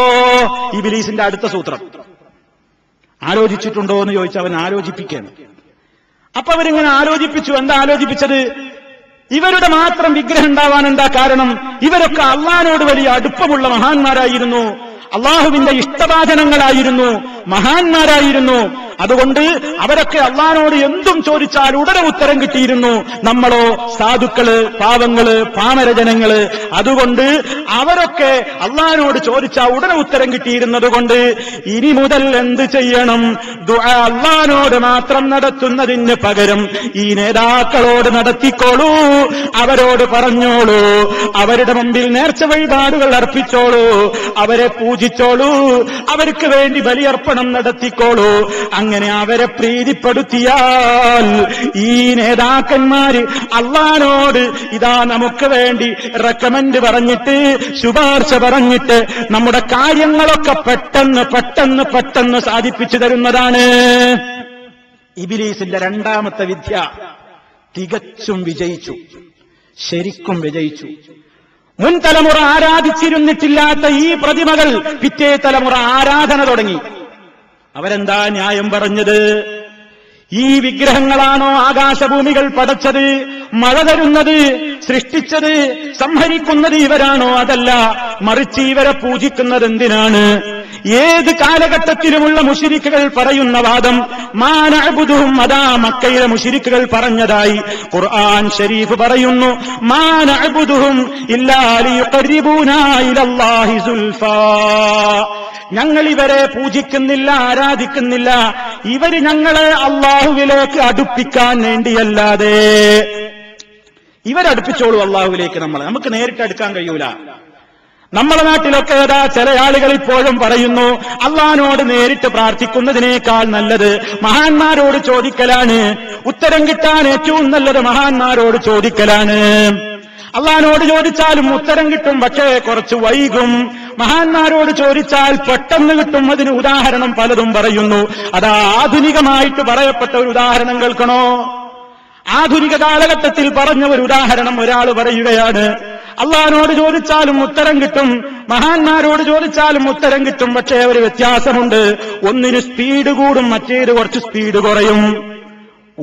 ഇബ്ലീസിന്റെ അടുത്ത സൂത്രം. ആലോചിച്ചിട്ടുണ്ടോ എന്ന് ചോദിച്ചാൽ അവൻ ആലോചിപ്പിക്കുകയാണ്. അപ്പൊ അവരിങ്ങനെ ആലോചിപ്പിച്ചു. എന്താ ആലോചിപ്പിച്ചത്? ഇവരുടെ മാത്രം വിഗ്രഹം ഉണ്ടാവാൻ എന്താ കാരണം? ഇവരൊക്കെ അള്ളാഹുവിനോട് വലിയ അടുപ്പമുള്ള മഹാന്മാരായിരുന്നു, അള്ളാഹുവിന്റെ ഇഷ്ടഭാജനങ്ങളായിരുന്നു, മഹാന്മാരായിരുന്നു. അതുകൊണ്ട് അവരൊക്കെ അള്ളാഹുവിനോട് എന്തും ചോദിച്ചാൽ ഉടനെ ഉത്തരം കിട്ടിയിരുന്നു. നമ്മളോ സാധുക്കള്, പാവങ്ങള്, പാമരജനങ്ങള്. അതുകൊണ്ട് അവരൊക്കെ അള്ളാഹുവിനോട് ചോദിച്ചാൽ ഉടനെ ഉത്തരം കിട്ടിയിരുന്നതുകൊണ്ട് ഇനി മുതൽ എന്ത് ചെയ്യണം? ദുആ അള്ളാഹുവിനോട് മാത്രം നടത്തുന്നതിന് പകരം ഈ നേതാക്കളോട് നടത്തിക്കോളൂ, അവരോട് പറഞ്ഞോളൂ, അവരുടെ മുമ്പിൽ നേർച്ച വഴിപാടുകൾ അർപ്പിച്ചോളൂ, അവരെ പൂജിച്ചോളൂ, അവർക്ക് വേണ്ടി ബലിയർപ്പണം നടത്തിക്കോളൂ. അങ്ങനെ അവരെ പ്രീതിപ്പെടുത്തിയാൽ ഈ നേതാക്കന്മാര് അള്ളാഹുവിനോട് ഇതാ നമുക്ക് വേണ്ടി റെക്കമെൻഡ് പറഞ്ഞിട്ട്, ശുപാർശ പറഞ്ഞിട്ട് നമ്മുടെ കാര്യങ്ങളൊക്കെ പെട്ടെന്ന് പെട്ടെന്ന് പെട്ടെന്ന് സാധിപ്പിച്ചു തരുന്നതാണ്. ഇബ്ലീസിന്റെ 2ാമത്തെ വിദ്യ തികച്ചും വിജയിച്ചു, ശരിക്കും വിജയിച്ചു. മുൻ തലമുറ ആരാധിച്ചിരുന്നിട്ടില്ലാത്ത ഈ പ്രതിമകൾ പിറ്റേ തലമുറ ആരാധന തുടങ്ങി. അവരെന്താ ന്യായം പറഞ്ഞത്? ഈ വിഗ്രഹങ്ങളാണോ ആകാശഭൂമികൾ പടച്ചത്, മഴ തരുന്നത്, സൃഷ്ടിച്ചത്, സംഹരിക്കുന്നത് ഇവരാണോ? അതല്ല, മറിച്ച് ഇവരെ പൂജിക്കുന്നത് എന്തിനാണ്? ഏത് കാലഘട്ടത്തിലുമുള്ള മുശ്രിക്കുകൾ പറയുന്ന വാദം മാ നഅ്ബുദുഹും, അതാ മക്കയിലെ മുശ്രിക്കുകൾ പറഞ്ഞതായി ഖുർആൻ ശരീഫ് പറയുന്നു. മാ നഅ്ബുദുഹും ഇല്ലാ ലിയുഖർരിബൂനാ ഇലല്ലാഹി സുൽഫാ. ഞങ്ങൾ ഇവരെ പൂജിക്കുന്നില്ല, ആരാധിക്കുന്നില്ല, ഇവര് ഞങ്ങളെ അള്ളാഹുവിലേക്ക് അടുപ്പിക്കാൻ വേണ്ടിയല്ലാതെ. ഇവരടുപ്പിച്ചോളൂ അള്ളാഹുവിലേക്ക് നമ്മളെ, നമുക്ക് നേരിട്ട് അടുക്കാൻ കഴിയൂല. നമ്മളെ നാട്ടിലൊക്കെ ഏതാ ചില ആളുകൾ ഇപ്പോഴും പറയുന്നു, അള്ളാഹിനോട് നേരിട്ട് പ്രാർത്ഥിക്കുന്നതിനേക്കാൾ നല്ലത് മഹാന്മാരോട് ചോദിക്കലാണ്, ഉത്തരം കിട്ടാൻ ഏറ്റവും നല്ലത് മഹാന്മാരോട് ചോദിക്കലാണ്. അള്ളാഹിനോട് ചോദിച്ചാലും ഉത്തരം കിട്ടും, പക്ഷേ കുറച്ച് വൈകും. മഹാന്മാരോട് ചോദിച്ചാൽ പെട്ടെന്ന് കിട്ടും. അതിന് ഉദാഹരണം പലതും പറയുന്നു. അതാ ആധുനികമായിട്ട് പറയപ്പെട്ട ഒരു ഉദാഹരണം കേൾക്കണോ? ആധുനിക കാലഘട്ടത്തിൽ പറഞ്ഞ ഒരു ഉദാഹരണം ഒരാൾ പറയുകയാണ്, അള്ളാഹിനോട് ചോദിച്ചാലും ഉത്തരം കിട്ടും, മഹാന്മാരോട് ചോദിച്ചാലും ഉത്തരം കിട്ടും, പക്ഷേ ഒരു വ്യത്യാസമുണ്ട്. ഒന്നിന് സ്പീഡ് കൂടും, മറ്റേത് കുറച്ച് സ്പീഡ് കുറയും.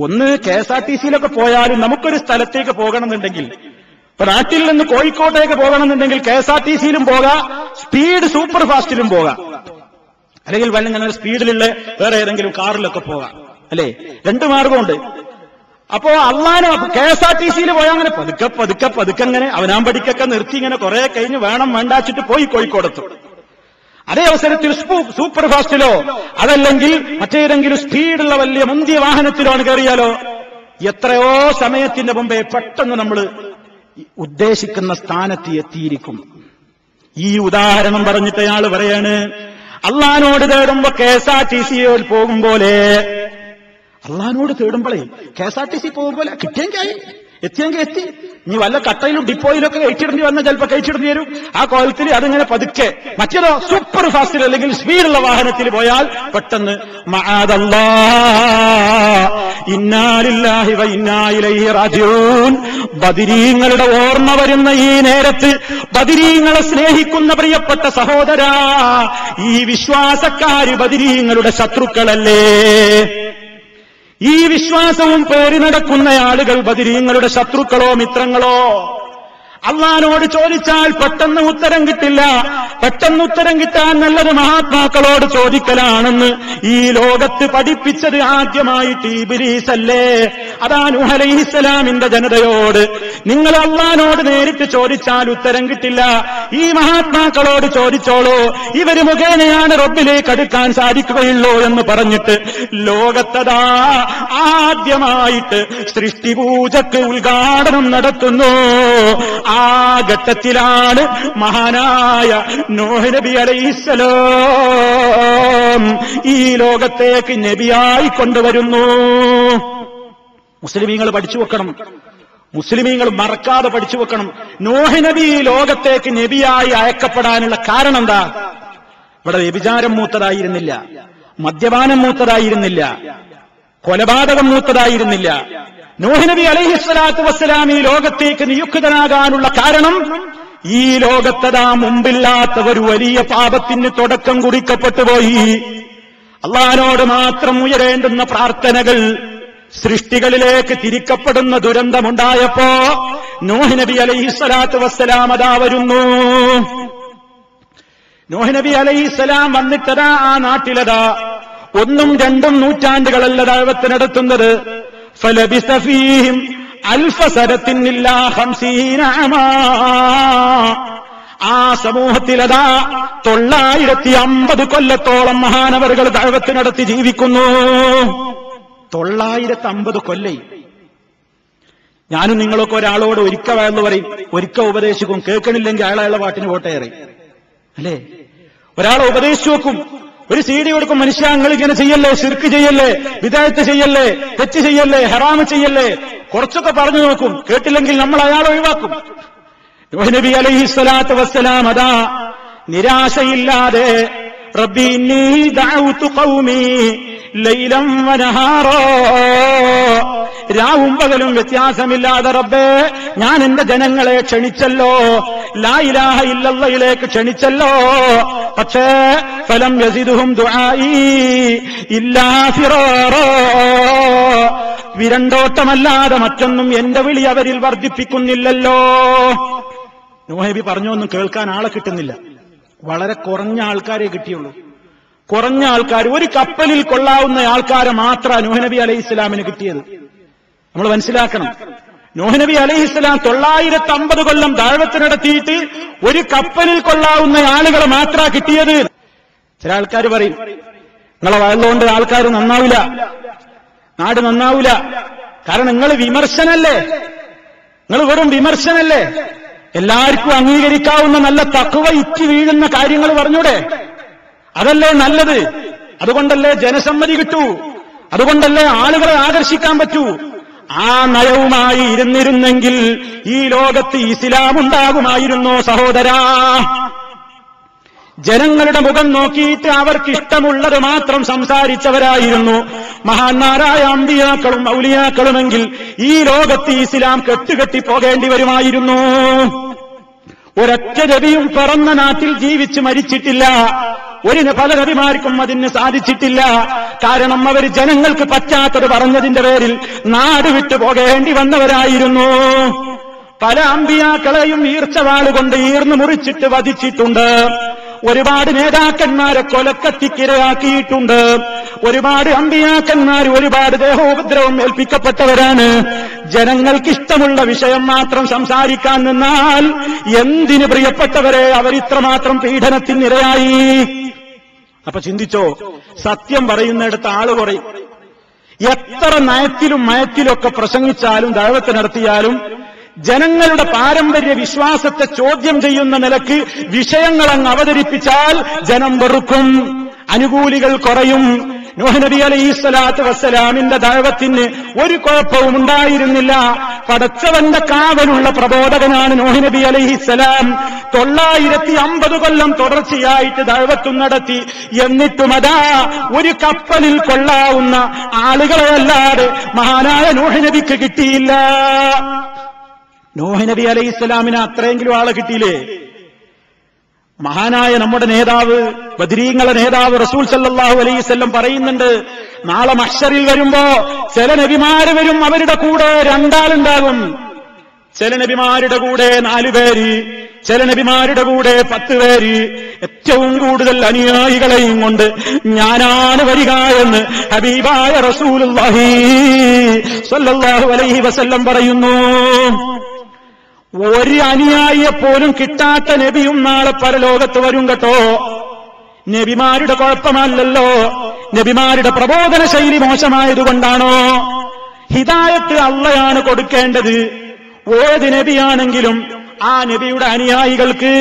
ഒന്ന് KSRTCയിലൊക്കെ പോയാലും നമുക്കൊരു സ്ഥലത്തേക്ക് പോകണമെന്നുണ്ടെങ്കിൽ, ഇപ്പൊ നാട്ടിൽ നിന്ന് കോഴിക്കോട്ടേക്ക് പോകണമെന്നുണ്ടെങ്കിൽ KSRTCയിലും പോകാം, സ്പീഡ് സൂപ്പർ ഫാസ്റ്റിലും പോകാം, അല്ലെങ്കിൽ വല്ല സ്പീഡിലുള്ള വേറെ ഏതെങ്കിലും കാറിലൊക്കെ പോകാം, അല്ലേ? 2 മാർഗമുണ്ട്. അപ്പോ അള്ളാനെ KSRTCയിൽ പോയാൽ അങ്ങനെ പതുക്കെ പതുക്കെ പതുക്കെ അങ്ങനെ അവനാമ്പടിക്കൊക്കെ നിർത്തി ഇങ്ങനെ കുറെ കഴിഞ്ഞ് വേണം വേണ്ടാച്ചിട്ട് പോയി കോഴിക്കോടെത്തും. അതേ അവസരത്തിൽ സൂപ്പർ ഫാസ്റ്റിലോ അതല്ലെങ്കിൽ മറ്റേതെങ്കിലും സ്പീഡുള്ള വലിയ മുന്തിയ വാഹനത്തിലോ ആണ് കയറിയാലോ എത്രയോ സമയത്തിന്റെ മുമ്പേ പെട്ടെന്ന് നമ്മൾ ഉദ്ദേശിക്കുന്ന സ്ഥാനത്ത് എത്തിയിരിക്കും. ഈ ഉദാഹരണം പറഞ്ഞിട്ട് അയാൾ പറയാണ്, അള്ളാനോട് തേടുമ്പോ KSRTCയിൽ പോകും പോലെ, അള്ളാനോട് തേടുമ്പോഴേ KSRTC പോകും പോലെ കിട്ടിയെങ്കിൽ എത്തിയെങ്കിൽ എത്തി. ഇനി വല്ല കട്ടയിലും ഡിപ്പോയിലൊക്കെ കഴിച്ചിടേണ്ടി വന്നാൽ ചിലപ്പോൾ കഴിച്ചിടേണ്ടി വരും. ആ കോലത്തിൽ അതിങ്ങനെ പതുക്കെ. മറ്റേതോ സൂപ്പർ ഫാസ്റ്റിൽ അല്ലെങ്കിൽ സ്പീഡുള്ള വാഹനത്തിൽ പോയാൽ പെട്ടെന്ന് ഇന്നാ ലില്ലാഹി വ ഇന്നാ ഇലൈഹി റാജിഊൻ. ബദരീങ്ങളുടെ ഓർമ്മ വരുന്ന ഈ നേരത്ത് ബദരീങ്ങളെ സ്നേഹിക്കുന്ന പ്രിയപ്പെട്ട സഹോദരാ, ഈ വിശ്വാസക്കാര് ബദരീങ്ങളുടെ ശത്രുക്കളല്ലേ? ഈ വിശ്വാസവും പേറി നടക്കുന്ന ആളുകൾ ബദരീങ്ങളുടെ ശത്രുക്കളോ മിത്രങ്ങളോ? അള്ളാനോട് ചോദിച്ചാൽ പെട്ടെന്ന് ഉത്തരം കിട്ടില്ല. പെട്ടെന്ന് ഉത്തരം കിട്ടാൻ നല്ലത് മഹാത്മാക്കളോട് ചോദിക്കലാണെന്ന് ഈ ലോകത്ത് പഠിപ്പിച്ചത് ആദ്യമായിട്ട് ഇബ്ലീസല്ലേ? അതാ നൂഹ് അലൈഹിസ്സലാമിന്റെ ജനതയോട് നിങ്ങൾ അള്ളാനോട് നേരിട്ട് ചോദിച്ചാൽ ഉത്തരം കിട്ടില്ല, ഈ മഹാത്മാക്കളോട് ചോദിച്ചോളൂ, ഇവര് മുഖേനയാണ് റബ്ബിലേക്ക് അടുക്കാൻ സാധിക്കുകയുള്ളൂ എന്ന് പറഞ്ഞിട്ട് ലോകത്തതാ ആദ്യമായിട്ട് സൃഷ്ടിപൂജക്ക് ഉദ്ഘാടനം നടത്തുന്നു. ആ ഘട്ടത്തിലാണ് മഹാനായ നൂഹ് നബി അലൈഹിസ്സലാം ഈ ലോകത്തേക്ക് നബിയായി കൊണ്ടുവരുന്നു. മുസ്ലിമീങ്ങൾ പഠിച്ചു വെക്കണം, മുസ്ലിമീങ്ങൾ മറക്കാതെ പഠിച്ചു വെക്കണം. നൂഹ് നബി ഈ ലോകത്തേക്ക് നബിയായി അയക്കപ്പെടാനുള്ള കാരണം എന്താ? ഇവിടെ വ്യഭിചാരം മൂത്തതായിരുന്നില്ല, മദ്യപാനം മൂത്തതായിരുന്നില്ല, കൊലപാതകം മൂത്തതായിരുന്നില്ല. നൂഹ് നബി അലൈഹിസ്സലാത്തു വസ്സലാം ഈ ലോകത്തേക്ക് നിയുക്തനാകാനുള്ള കാരണം ഈ ലോകത്തതാ മുമ്പില്ലാത്ത ഒരു വലിയ പാപത്തിന് തുടക്കം കുറിക്കപ്പെട്ടുപോയി. അള്ളാഹുവിനോട് മാത്രം ഉയരേണ്ടുന്ന പ്രാർത്ഥനകൾ സൃഷ്ടികളിലേക്ക് തിരിക്കപ്പെടുന്ന ദുരന്തമുണ്ടായപ്പോ നൂഹ് നബി അലൈഹിസ്സലാത്തു വസ്സലാം അതാ വരുന്നു. നൂഹ് നബി അലൈഹിസ്സലാം വന്നിട്ടതാ ആ നാട്ടിലതാ 1 2 നൂറ്റാണ്ടുകളല്ല ദഅവത്ത് നടത്തുന്നത്. فلبث فيهم 1000 سنة إلا 50 عاما. ആ സമൂഹത്തിലതാ 950 കൊല്ലത്തോളം മഹാനവറുകൾ ദഅവത്ത് നടത്തി ജീവിക്കുന്നു. 950 കൊല്ലം. ഞാനും നിങ്ങളൊക്കെ ഒരാളോട് ഒരിക്കൽ വയന്ന് പറയും, ഒരിക്കൽ ഉപദേശിക്കും, കേൾക്കണില്ലെങ്കിൽ അയാളെ പാട്ടിന് കോട്ടയേറി അല്ലേ? ഒരാളെ ഉപദേശിച്ചു വെക്കും, ഒരു CD കൊടുക്കും, മനുഷ്യ ഇങ്ങനെ ചെയ്യല്ലേ, ശിർക്ക് ചെയ്യല്ലേ, വിദഅത്ത് ചെയ്യല്ലേ, തെറ്റ് ചെയ്യല്ലേ, ഹറാമ് ചെയ്യല്ലേ, കുറച്ചൊക്കെ പറഞ്ഞു നോക്കും. കേട്ടില്ലെങ്കിൽ നമ്മൾ അയാളെ ഒഴിവാക്കും. നൂഹ് നബി അലൈഹിസ്സലാത്തു വസ്സലാം അതാ നിരാശയില്ലാതെ റബ്ബി ഇന്നി ദഅഉതു ഖൗമി ലൈലൻ വനഹാറാ, രാവും പകലും വ്യത്യാസമില്ലാതെ റബ്ബേ ഞാൻ എന്റെ ജനങ്ങളെ ക്ഷണിച്ചല്ലോ, ലാ ഇലാഹ ഇല്ലല്ലാഹിലേക്ക് ക്ഷണിച്ചല്ലോ, പക്ഷേ ഫലം യസിദുഹും ദുആഇ ഇല്ലാ ഫിറാറാ, വിരണ്ടോട്ടമല്ലാതെ മറ്റൊന്നും എന്റെ വിളി അവരിൽ വർദ്ധിപ്പിക്കുന്നില്ലല്ലോ. നൂഹ് നബി പറഞ്ഞൊന്നും കേൾക്കാൻ ആളെ കിട്ടുന്നില്ല. വളരെ കുറഞ്ഞ ആൾക്കാരെ കിട്ടിയുള്ളൂ. കുറഞ്ഞ ആൾക്കാർ, ഒരു കപ്പലിൽ കൊള്ളാവുന്ന ആൾക്കാരെ മാത്രമാണ് നൂഹ് നബി അലൈഹിസ്സലാമിന് കിട്ടിയത്. നമ്മൾ മനസ്സിലാക്കണം, നൂഹ് നബി അലൈഹിസ്സലാം 950 കൊല്ലം ദഅവത്ത് നടത്തിയിട്ട് ഒരു കപ്പലിൽ കൊള്ളാവുന്ന ആളുകളെ മാത്രമാണ് കിട്ടിയത്. ചില ആൾക്കാർ പറയും, നിങ്ങളെ വയലുകൊണ്ട് ആൾക്കാർ നന്നാവില്ല, നാട് നന്നാവില്ല, കാരണം നിങ്ങൾ വിമർശനല്ലേ, നിങ്ങൾ വെറും വിമർശനല്ലേ, എല്ലാവർക്കും അംഗീകരിക്കാവുന്ന നല്ല തഖ്വ ഇറ്റി വീഴുന്ന കാര്യങ്ങൾ പറഞ്ഞൂടെ, അതല്ലേ നല്ലത്, അതുകൊണ്ടല്ലേ ജനസമ്മതി കിട്ടൂ, അതുകൊണ്ടല്ലേ ആളുകളെ ആകർഷിക്കാൻ പറ്റൂ. ആ നയവുമായി ഇരുന്നിരുന്നെങ്കിൽ ഈ ലോകത്ത് ഇസ്ലാം ഉണ്ടാകുമായിരുന്നോ സഹോദരാ? ജനങ്ങളുടെ മുഖം നോക്കിയിട്ട് അവർക്കിഷ്ടമുള്ളത് മാത്രം സംസാരിച്ചവരായിരുന്നു മഹാന്മാരായ അമ്പിയാക്കളും ഔലിയാക്കളുമെങ്കിൽ ഈ ലോകത്ത് ഇസ്ലാം കെട്ടുകെട്ടി പോകേണ്ടി വരുമായിരുന്നു. ഒരൊറ്റ നബിയും പിറന്ന നാട്ടിൽ ജീവിച്ച് മരിച്ചിട്ടില്ല. പല നബിമാർക്കും അതിന് സാധിച്ചിട്ടില്ല. കാരണം അവർ ജനങ്ങൾക്ക് പറ്റാത്തത് പറഞ്ഞതിന്റെ പേരിൽ നാട് വിട്ടു പോകേണ്ടി വന്നവരായിരുന്നു. പല അമ്പിയാക്കളെയും ഈർച്ചവാളുകൊണ്ട് ഈർന്നു മുറിച്ചിട്ട് വധിച്ചിട്ടുണ്ട്. ഒരുപാട് നേതാക്കന്മാരെ കൊലക്കത്തിക്കിരയാക്കിയിട്ടുണ്ട്. ഒരുപാട് അമ്പിയാക്കന്മാർ ഒരുപാട് ദേഹോപദ്രവം ഏൽപ്പിക്കപ്പെട്ടവരാണ്. ജനങ്ങൾക്കിഷ്ടമുള്ള വിഷയം മാത്രം സംസാരിക്കാൻ നിന്നാൽ എന്തിന് പ്രിയപ്പെട്ടവരെ അവരിത്രമാത്രം പീഡനത്തിനിരയായി. അപ്പൊ ചിന്തിച്ചോ, സത്യം പറയുന്നിടത്ത് ആള് കുറയും. എത്ര നയത്തിലും മയത്തിലൊക്കെ പ്രസംഗിച്ചാലും ദഅവത്ത് നടത്തിയാലും ജനങ്ങളുടെ പാരമ്പര്യ വിശ്വാസത്തെ ചോദ്യം ചെയ്യുന്ന നിലക്ക് വിഷയങ്ങളങ്ങ് അവതരിപ്പിച്ചാൽ ജനം വെറുക്കും, അനുകൂലികൾ കുറയും. നൂഹ് നബി അലൈഹിസ്സലാത്തു വസ്സലാമിന്റെ ദഅവത്തിന് ഒരു കുഴപ്പവും ഉണ്ടായിരുന്നില്ല. പടച്ചവന്റെ കാവലുള്ള പ്രബോധകനാണ് നൂഹ് നബി അലൈഹിസ്സലാം. 950 കൊല്ലം തുടർച്ചയായിട്ട് ദഅവത്തും നടത്തി. എന്നിട്ടും അതാ ഒരു കപ്പലിൽ കൊള്ളാവുന്ന ആളുകളെയല്ലാതെ മഹാനായ നൂഹ് നബിക്ക് കിട്ടിയില്ല. നൂഹ് നബി അലൈഹിസ്സലാമിന് അത്രയെങ്കിലും ആളെ കിട്ടിയില്ലേ? മഹാനായ നമ്മുടെ നേതാവ്, ബദരീങ്ങളുടെ നേതാവ് റസൂൽ സല്ലല്ലാഹു അലൈഹി വസല്ലം പറയുന്നുണ്ട്, നാളെ മഹ്ശറിൽ വരുമ്പോ ചില നബിമാര് വരും, അവരുടെ കൂടെ 2 ആളുണ്ടാകും. ചില നബിമാരുടെ കൂടെ 4 പേര്, ചില നബിമാരുടെ കൂടെ 10 പേര്. ഏറ്റവും കൂടുതൽ അനുയായികളെയും കൊണ്ട് ഞാനാണ് വരിക എന്ന് ഹബീബായ റസൂലുള്ളാഹി സ്വല്ലല്ലാഹു അലൈഹി വസല്ലം പറയുന്നു. ഒരു അനുയായിയെപ്പോലും കിട്ടാത്ത നബിയും നാളെ പരലോകത്ത് വരും കേട്ടോ. നബിമാരുടെ കുഴപ്പമല്ലല്ലോ, നബിമാരുടെ പ്രബോധന ശൈലി മോശമായതുകൊണ്ടാണോ? ഹിദായത്ത് അള്ളയാണ് കൊടുക്കേണ്ടത്. ഏത് നബിയാണെങ്കിലും ആ നബിയുടെ അനുയായികൾക്ക്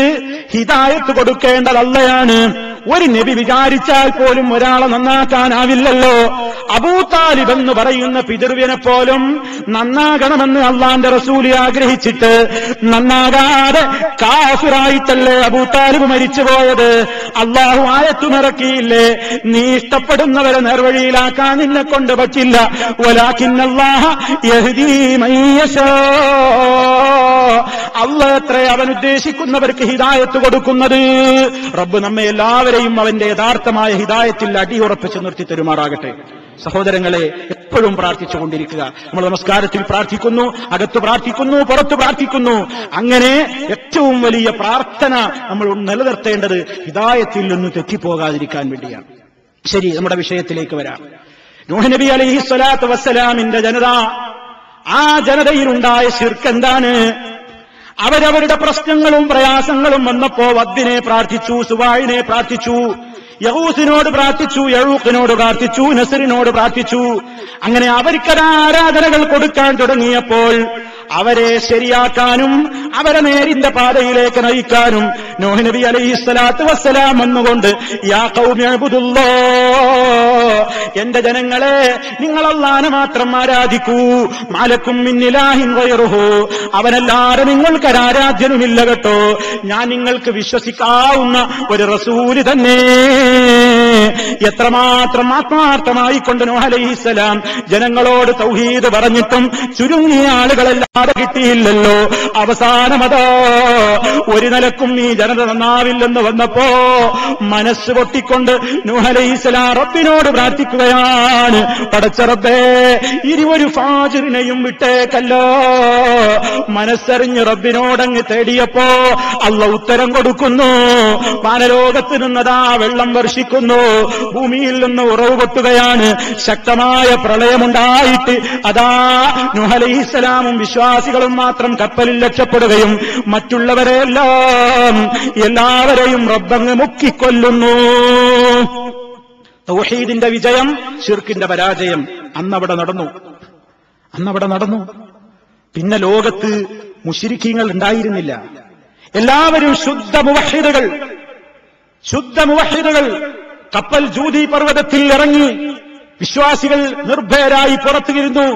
ഹിദായത്ത് കൊടുക്കേണ്ടത് അള്ളയാണ്. ഒരു നബി വിചാരിച്ചാൽ പോലും ഒരാളെ നന്നാക്കാനാവില്ലല്ലോ. അബൂതാലിബ് എന്ന് പറയുന്ന പിതൃവ്യനെ പോലും നന്നാകണമെന്ന് അള്ളാന്റെ റസൂൽ ആഗ്രഹിച്ചിട്ട് നന്നാകാതെ കാഫിറായിട്ടല്ലേ അബൂതാലിബ് മരിച്ചുപോയത്. അള്ളാഹു ആയത്തുമിറക്കിയില്ലേ, നീ ഇഷ്ടപ്പെടുന്നവരെ നേർവഴിയിലാക്കാൻ നിന്നെ കൊണ്ട് പറ്റില്ല. വലാകിന്നല്ലാഹ യഹ്ദീ മൻ യശാ, അള്ളാഹ് അത്രേ അവൻ ഉദ്ദേശിക്കുന്നവർക്ക് ഹിദായത്ത് കൊടുക്കുന്നത്. റബ്ബ് നമ്മെ എല്ലാവരെയും അവന്റെ യഥാർത്ഥമായ ഹിദായത്തിൽ അടിയുറപ്പിച്ച് നിർത്തി തരുമാറാകട്ടെ. സഹോദരങ്ങളെ, എപ്പോഴും പ്രാർത്ഥിച്ചുകൊണ്ടിരിക്കുക. നമ്മൾ നമസ്കാരത്തിൽ പ്രാർത്ഥിക്കുന്നു, അകത്ത് പ്രാർത്ഥിക്കുന്നു, പുറത്ത് പ്രാർത്ഥിക്കുന്നു. അങ്ങനെ ഏറ്റവും വലിയ പ്രാർത്ഥന നമ്മൾ നിലനിർത്തേണ്ടത് ഹിദായത്തിൽ നിന്ന് തെറ്റിപ്പോകാതിരിക്കാൻ വേണ്ടിയാണ്. ശരി, നമ്മുടെ വിഷയത്തിലേക്ക് വരാം. നൂഹ് നബി അലൈഹിസ്സലാത്തു വസ്സലാമിന്റെ ജനത, ആ ജനതയിലുണ്ടായ ശിർക്ക് എന്താണ്? അവരവരുടെ പ്രശ്നങ്ങളും പ്രയാസങ്ങളും വന്നപ്പോ വദ്ദിനെ പ്രാർത്ഥിച്ചു, സുവായിനെ പ്രാർത്ഥിച്ചു, യഹൂസിനോട് പ്രാർത്ഥിച്ചു, യഴൂഖിനോട് പ്രാർത്ഥിച്ചു, നസറിനോട് പ്രാർത്ഥിച്ചു. അങ്ങനെ അവർക്കത് ആരാധനകൾ കൊടുക്കാൻ തുടങ്ങിയപ്പോൾ അവരെ ശരിയാക്കാനും അവരെ നേരിന്റെ പാതയിലേക്ക് നയിക്കാനും നൂഹ് നബി അലൈഹിസ്സലാത്തു വസ്സലാം വന്നുകൊണ്ട് യാ ഖൗമി അബ്ദുല്ലാഹ്, എന്റെ ജനങ്ങളെ, നിങ്ങൾ അല്ലാഹനെ മാത്രം ആരാധിക്കൂ. മാലക്കും മിൻ ഇലാഹിൻ ഗൈറുഹു, അവനല്ലാതെ നിങ്ങൾക്കൊരാരാധ്യനുമില്ല കേട്ടോ. ഞാൻ നിങ്ങൾക്ക് വിശ്വസിക്കാവുന്ന ഒരു റസൂല് തന്നെ. എത്രമാത്രം ആത്മാർത്ഥമായിക്കൊണ്ട് നൂഹ് അലൈഹിസ്സലാം ജനങ്ങളോട് തൗഹീദ് പറഞ്ഞിട്ടും ചുരുങ്ങിയ ആളുകളെല്ലാതെ കിട്ടിയില്ലല്ലോ. അവസാനമതാ ഒരു നിലക്കും ഈ ജനത നന്നാവില്ലെന്ന് വന്നപ്പോ മനസ്സ് പൊട്ടിക്കൊണ്ട് നൂഹ് അലൈഹിസ്സലാം റബ്ബിനോട് പ്രാർത്ഥിക്കുകയാണ്, പടച്ച റബ്ബേ, ഇനി ഒരു ഫാജിറിനെയും വിട്ടേക്കല്ലോ. മനസ്സറിഞ്ഞ് റബ്ബിനോടങ്ങ് തേടിയപ്പോ അല്ലാഹു ഉത്തരം കൊടുക്കുന്നു. വാനലോകത്ത് നിന്നതാ വെള്ളം വർഷിക്കുന്നു, ഭൂമിയിൽ നിന്ന് ഉറവ് പൊട്ടുകയാണ്. ശക്തമായ പ്രളയമുണ്ടായിട്ട് അതാ നൂഹ് അലൈഹിസ്സലാമും വിശ്വാസികളും മാത്രം കപ്പലിൽ രക്ഷപ്പെടുകയും മറ്റുള്ളവരെല്ലാം എല്ലാവരെയും റബ്ബങ്ങ് മുക്കിക്കൊല്ലുന്നു. തൗഹീദിന്റെ വിജയം, ശിർക്കിന്റെ പരാജയം അന്നവിടെ നടന്നു. പിന്നെ ലോകത്ത് മുശ്രിക്കീങ്ങൾ ഉണ്ടായിരുന്നില്ല. എല്ലാവരും ശുദ്ധ മുവഹ്ഹിദുകൾ കപ്പൽ ജൂദി പർവ്വതത്തിൽ ഇറങ്ങി. വിശ്വാസികൾ നിർഭയരായി പുറത്തുകിരുന്നു.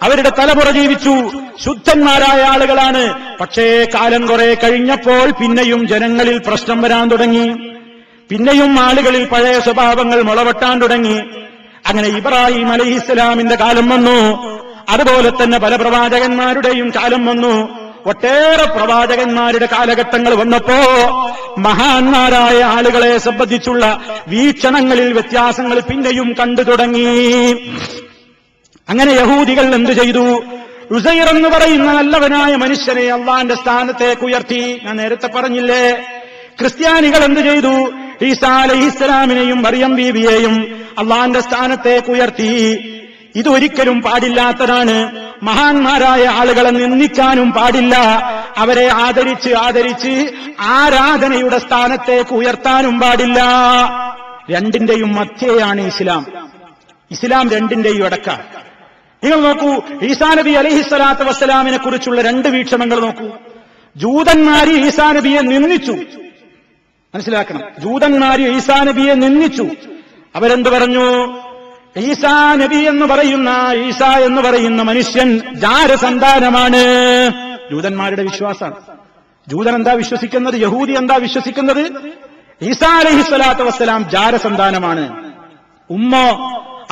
അവരുടെ തലമുറ ജീവിച്ചു. ശുദ്ധന്മാരായ ആളുകളാണ്. പക്ഷേ കാലം കുറെ കഴിഞ്ഞപ്പോൾ പിന്നെയും ജനങ്ങളിൽ പ്രശ്നം വരാൻ തുടങ്ങി. പിന്നെയും ആളുകളിൽ പഴയ സ്വഭാവങ്ങൾ മുളവെട്ടാൻ തുടങ്ങി. അങ്ങനെ ഇബ്രാഹിം അലൈഹിസ്സലാമിന്റെ കാലം വന്നു. അതുപോലെ തന്നെ പല പ്രവാചകന്മാരുടെയും കാലം വന്നു. ഒട്ടേറെ പ്രവാചകന്മാരുടെ കാലഘട്ടങ്ങൾ വന്നപ്പോ മഹാന്മാരായ ആളുകളെ സംബന്ധിച്ചുള്ള വീക്ഷണങ്ങളിൽ വ്യത്യാസങ്ങൾ പിന്നെയും കണ്ടു തുടങ്ങി. അങ്ങനെ യഹൂദികൾ എന്തു ചെയ്തു? ഉസൈർ എന്ന് പറയുന്ന നല്ലവനായ മനുഷ്യനെ അള്ളാന്റെ സ്ഥാനത്തേക്ക് ഉയർത്തി. ഞാൻ നേരത്തെ പറഞ്ഞില്ലേ. ക്രിസ്ത്യാനികൾ എന്തു ചെയ്തു? ഈസാ അലൈഹിസ്സലാമിനെയും മറിയം ബീവിയെയും അള്ളാന്റെ സ്ഥാനത്തേക്ക് ഉയർത്തി. ഇതൊരിക്കലും പാടില്ലാത്തതാണ്. മഹാന്മാരായ ആളുകളെ നിന്ദിക്കാനും പാടില്ല. അവരെ ആദരിച്ച് ആരാധനയുടെ സ്ഥാനത്തേക്ക് ഉയർത്താനും പാടില്ല. രണ്ടിന്റെയും മധ്യയാണ് ഇസ്ലാം രണ്ടിന്റെയും ഇടക്ക. നിങ്ങൾ നോക്കൂ, ഈസാ നബി അലൈഹിസ്സലാത്തു വസ്സലാമിനെ കുറിച്ചുള്ള 2 വീക്ഷണങ്ങൾ നോക്കൂ. ജൂതന്മാര് ഈസാ നബിയെ നിന്ദിച്ചു. മനസ്സിലാക്കണം, ജൂതന്മാര് ഈസാ നബിയെ നിന്ദിച്ചു. അവരെന്ത് പറഞ്ഞു? ഈസാ നബി എന്ന് പറയുന്ന മനുഷ്യൻ ജാരസന്താനമാണ്. ജൂതന്മാരുടെ വിശ്വാസമാണ്. ജൂതൻ എന്താ വിശ്വസിക്കുന്നത്? യഹൂദി എന്താ വിശ്വസിക്കുന്നത്? ഈസാ അലൈഹിസ്സലാത്തു വസ്സലാം ജാരസന്താനമാണ്.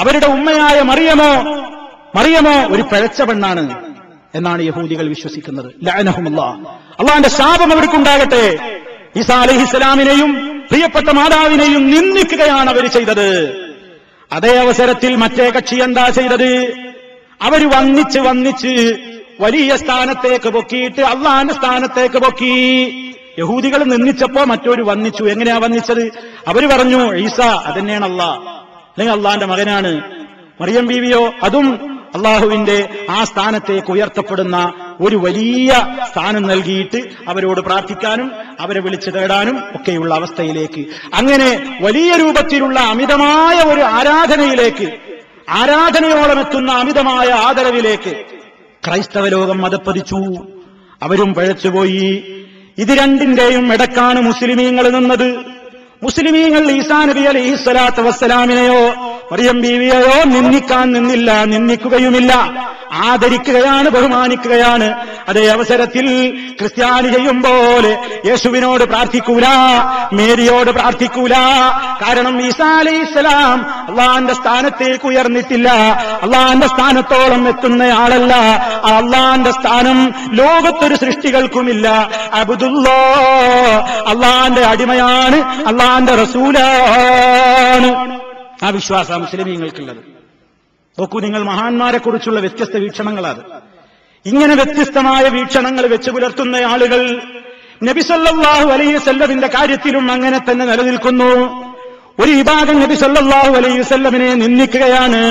അവരുടെ ഉമ്മയായ മറിയമോ ഒരു പിഴച്ച പെണ്ണാണ് എന്നാണ് യഹൂദികൾ വിശ്വസിക്കുന്നത്. ലഅനഹുമുല്ലാഹ്, അള്ളാന്റെ ശാപം അവർക്കുണ്ടാകട്ടെ. ഈസാ അലൈഹിസ്സലാമിനെയും പ്രിയപ്പെട്ട മാതാവിനെയും നിന്ദിക്കുകയാണ് അവർ ചെയ്തത്. അതേ അവസരത്തിൽ മറ്റേ കക്ഷി എന്താ ചെയ്തത്? അവര് വന്നിച്ച് വലിയ സ്ഥാനത്തേക്ക് പൊക്കിയിട്ട് അള്ളാന്റെ സ്ഥാനത്തേക്ക് പൊക്കി. യഹൂദികൾ നിന്ദിച്ചപ്പോ മറ്റൊരു വന്നിച്ചു. എങ്ങനെയാ വന്നിച്ചത്? അവര് പറഞ്ഞു ഈസാ അതന്നെയാണ് അള്ളാഹ്, അല്ലെങ്കിൽ അള്ളാന്റെ മകനാണ്. മറിയം ബീവിയോ അതും അള്ളാഹുവിന്റെ ആ സ്ഥാനത്തേക്ക് ഉയർത്തപ്പെടുന്ന ഒരു വലിയ സ്ഥാനം നൽകിയിട്ട് അവരോട് പ്രാർത്ഥിക്കാനും അവരെ വിളിച്ചു തേടാനും ഒക്കെയുള്ള അവസ്ഥയിലേക്ക്, അങ്ങനെ വലിയ രൂപത്തിലുള്ള അമിതമായ ഒരു ആരാധനയോളം എത്തുന്ന അമിതമായ ആദരവിലേക്ക് ക്രൈസ്തവ ലോകം മതപ്പതിച്ചു. അവരും പഴച്ചുപോയി. ഇത് രണ്ടിന്റെയും ഇടക്കാണ് മുസ്ലിമീങ്ങൾ നിന്നത്. മുസ്ലിമീങ്ങൾ ഈസാ നബി അലൈഹിസ്സലാത്തു വസ്സലാമിനെയോ മറിയം ബീവിയെയോ നിന്ദിക്കാൻ നിന്നില്ല, നിന്ദിക്കുകയുമില്ല. ആദരിക്കുകയാണ്, ബഹുമാനിക്കുകയാണ്. അതേ അവസരത്തിൽ ക്രിസ്ത്യാനി ചെയ്യും പോലെ യേശുവിനോട് പ്രാർത്ഥിക്കൂല, മേരിയോട് പ്രാർത്ഥിക്കൂല. കാരണം ഈസാ അലൈഹിസ്സലാം അള്ളാന്റെ സ്ഥാനത്തേക്ക് ഉയർന്നിട്ടില്ല, അള്ളാന്റെ സ്ഥാനത്തോളം എത്തുന്നയാളല്ല. അള്ളാന്റെ സ്ഥാനം ലോകത്തൊരു സൃഷ്ടികൾക്കുമില്ല. അബ്ദുല്ലാഹ്, അള്ളാന്റെ അടിമയാണ്, അള്ളാന്റെ റസൂലാണ്. ആ വിശ്വാസ മുസ്ലിമീങ്ങൾക്കുള്ളത്. നോക്കൂ നിങ്ങൾ, മഹാന്മാരെ കുറിച്ചുള്ള വ്യത്യസ്ത വീക്ഷണങ്ങളാണ്. ഇങ്ങനെ വ്യത്യസ്തമായ വീക്ഷണങ്ങൾ വെച്ച് പുലർത്തുന്ന ആളുകൾ നബി സല്ലല്ലാഹു അലൈഹി വസല്ലമിന്റെ കാര്യത്തിലും അങ്ങനെ തന്നെ നിലനിൽക്കുന്നു. ഒരു വിഭാഗം നബി സല്ലല്ലാഹു അലൈഹി വസല്ലമിനെ നിന്ദിക്കുകയാണ്.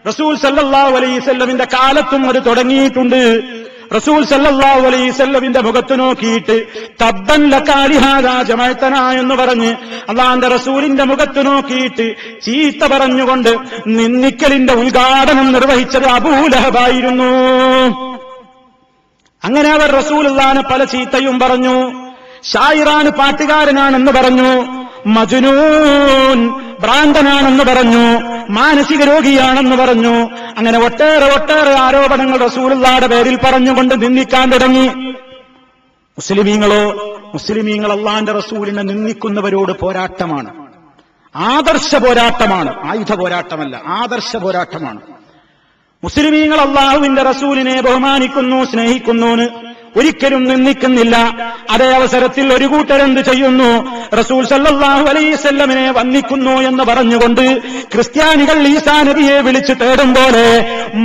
റസൂൽ സല്ലല്ലാഹു അലൈഹി വസല്ലമിന്റെ കാലത്തും അത് തുടങ്ങിയിട്ടുണ്ട്. റസൂൽ സല്ലല്ലാഹു അലൈഹി വസല്ലമിന്റെ മുഖത്ത് നോക്കിയിട്ട് തബ്ബൻ ലക ലിഹാദാ ജമഅതനാ എന്ന് പറഞ്ഞ് അല്ലാഹുവിന്റെ റസൂലിന്റെ മുഖത്ത് നോക്കിയിട്ട് ചീത്ത പറഞ്ഞുകൊണ്ട് നിന്ദിക്കലിന്റെ ഉദ്ഘാടനം നിർവഹിച്ചത് അബൂലഹബായിരുന്നു. അങ്ങനെ അവർ റസൂലുള്ളാഹിനെ പല ചീത്തയും പറഞ്ഞു. ഷായിറാണ്, പാട്ടുകാരനാണെന്ന് പറഞ്ഞു. മജ്നൂൻ, ഭ്രാന്തനാണെന്ന് പറഞ്ഞു. മാനസിക രോഗിയാണെന്ന് പറഞ്ഞു. അങ്ങനെ ഒട്ടേറെ ആരോപണങ്ങൾ റസൂലുള്ളാഹിയുടെ പേരിൽ പറഞ്ഞുകൊണ്ട് നിന്ദിക്കാൻ തുടങ്ങി. മുസ്ലിമീങ്ങൾ അല്ലാഹുവിന്റെ റസൂലിനെ നിന്ദിക്കുന്നവരോട് പോരാട്ടമാണ്, ആദർശ പോരാട്ടമാണ്. ആയുധ പോരാട്ടമല്ല, ആദർശ പോരാട്ടമാണ്. മുസ്ലിമീങ്ങൾ അല്ലാഹുവിന്റെ റസൂലിനെ ബഹുമാനിക്കുന്നു, സ്നേഹിക്കുന്നു, ഒരിക്കലും നിന്ദിക്കുന്നില്ല. അതേ അവസരത്തിൽ ഒരു കൂട്ടരെന്ത് ചെയ്യുന്നു? റസൂൽ സല്ലല്ലാഹു അലൈഹി വസല്ലമിനെ വന്ദിക്കുന്നു എന്ന് പറഞ്ഞുകൊണ്ട് ക്രിസ്ത്യാനികൾ ഈസാ നബിയെ വിളിച്ചു തേടും പോലെ,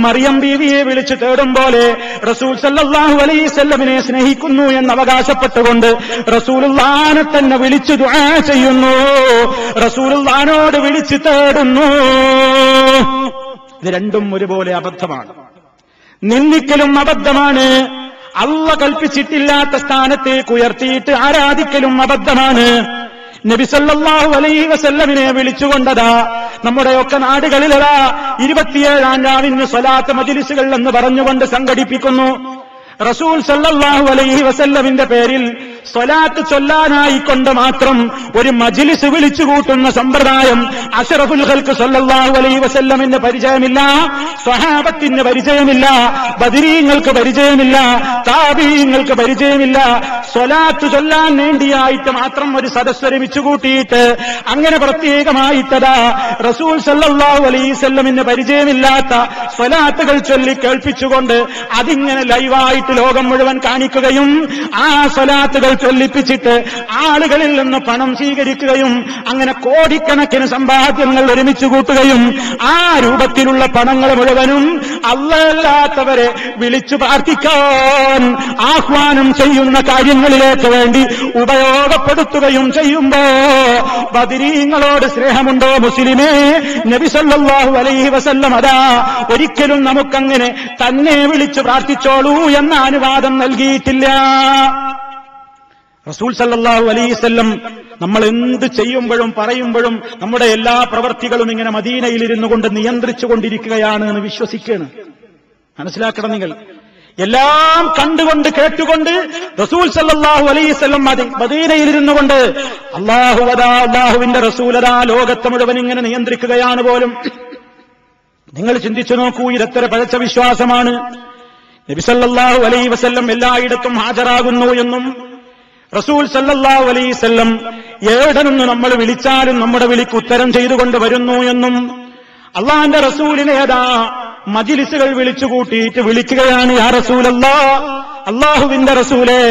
മറിയം ബീവിയെ വിളിച്ചു തേടും പോലെ റസൂൽ സല്ലല്ലാഹു അലൈഹി വസല്ലമിനെ സ്നേഹിക്കുന്നു എന്ന് അവകാശപ്പെട്ടുകൊണ്ട് റസൂലുള്ളാഹിനെ തന്നെ വിളിച്ചു ദുആ ചെയ്യുന്നു, റസൂലുള്ളാഹിനോട് വിളിച്ചു തേടുന്നു. ഇത് രണ്ടും ഒരുപോലെ അബദ്ധമാണ്. നിന്ദിക്കലും അബദ്ധമാണ്. അള്ളാഹ് കൽപ്പിച്ചിട്ടില്ലാത്ത സ്ഥാനത്തേക്ക് ഉയർത്തിയിട്ട് ആരാധിക്കലും അബദ്ധമാണ്. നബി സല്ലല്ലാഹു അലൈഹി വസല്ലമിനെ വിളിച്ചുകൊണ്ടതാ നമ്മുടെയൊക്കെ നാടുകളിലതാ 27-ാം രാവിന് സ്വലാത്ത് മജ്ലിസുകൾ എന്ന് പറഞ്ഞുകൊണ്ട് സംഘടിപ്പിക്കുന്നു. റസൂൽ സല്ലല്ലാഹു അലൈഹി വസല്ലമിന്റെ പേരിൽ സ്വലാത്ത് ചൊല്ലാനായിക്കൊണ്ട് മാത്രം ഒരു മജ്ലിസ് വിളിച്ചു കൂട്ടുന്ന സമ്പ്രദായം അഷ്റഫുൽ ഖൽഖ് സല്ലല്ലാഹു അലൈഹി വസല്ലമിന് പരിചയമില്ല, സ്വഹാബത്തിന് പരിചയമില്ല, ബദരീങ്ങൾക്ക് പരിചയമില്ല, താബീങ്ങൾക്ക് പരിചയമില്ല. സ്വലാത്ത് ചൊല്ലാൻ വേണ്ടിയായിട്ട് മാത്രം ഒരു സദസ്സ് ഒരുമിച്ചു കൂട്ടിയിട്ട് അങ്ങനെ പ്രത്യേകമായിട്ടതാ റസൂൽ സല്ലല്ലാഹു അലൈഹി വസല്ലമിന് പരിചയമില്ലാത്ത സ്വലാത്തുകൾ ചൊല്ലി കേൾപ്പിച്ചുകൊണ്ട് അതിങ്ങനെ ലൈവായിട്ട് ലോകം മുഴുവൻ കാണിക്കുകയും ആ സ്വലാത്തുകൾ ചൊല്ലിപ്പിച്ചിട്ട് ആളുകളിൽ നിന്ന് പണം സ്വീകരിക്കുകയും അങ്ങനെ കോടിക്കണക്കിന് സമ്പാദ്യങ്ങൾ ഒരുമിച്ച് കൂട്ടുകയും ആ രൂപത്തിലുള്ള പണങ്ങൾ മുഴുവനും അല്ലാത്തവരെ വിളിച്ചു പ്രാർത്ഥിക്കാൻ ആഹ്വാനം ചെയ്യുന്ന കാര്യങ്ങളിലേക്ക് വേണ്ടി ഉപയോഗപ്പെടുത്തുകയും ചെയ്യുമ്പോ ബദരീങ്ങളോട് സ്നേഹമുണ്ടോ മുസ്ലിമേ? നബി സല്ലല്ലാഹു അലൈഹി വസല്ലം അതാ ഒരിക്കലും നമുക്കങ്ങനെ തന്നെ വിളിച്ചു പ്രാർത്ഥിച്ചോളൂ എന്ന അനുവാദം നൽകിയിട്ടില്ല. റസൂൽ സല്ലല്ലാഹു അലൈഹി വസല്ലം നമ്മൾ എന്ത് ചെയ്യുമ്പോഴും പറയുമ്പോഴും നമ്മുടെ എല്ലാ പ്രവർത്തികളും ഇങ്ങനെ മദീനയിലിരുന്നു കൊണ്ട് നിയന്ത്രിച്ചുകൊണ്ടിരിക്കുകയാണ് എന്ന് വിശ്വസിക്കുകയാണ്. മനസ്സിലാക്കണം നിങ്ങൾ. എല്ലാം കണ്ടുകൊണ്ട് കേട്ടുകൊണ്ട് റസൂൽ സല്ലല്ലാഹു അലൈഹി വസല്ലം മദീനയിലിരുന്നു കൊണ്ട് അല്ലാഹുവിന്റെ റസൂലതാ ലോകത്തെ മുഴുവൻ ഇങ്ങനെ നിയന്ത്രിക്കുകയാണ് പോലും. നിങ്ങൾ ചിന്തിച്ചു നോക്കൂ, ഇതെത്ര പഴച്ച വിശ്വാസമാണ്. നബി സല്ലല്ലാഹു അലൈഹി വസല്ലം എല്ലായിടത്തും ഹാജരാകുന്നു എന്നും റസൂൽ സല്ലല്ലാഹു അലൈഹി വസല്ലം എവിടെനിന്ന് നമ്മൾ വിളിച്ചാലും നമ്മുടെ വിളിക്ക് ഉത്തരം ചെയ്തുകൊണ്ട് വരുന്നു എന്നും അള്ളാന്റെ റസൂലിനെ ഏതാ മജ്ലിസുകൾ വിളിച്ചുകൂട്ടിയിട്ട് വിളിക്കുകയാണ്, യാ റസൂലല്ലാഹ്, അള്ളാഹുവിന്റെ റസൂലേ,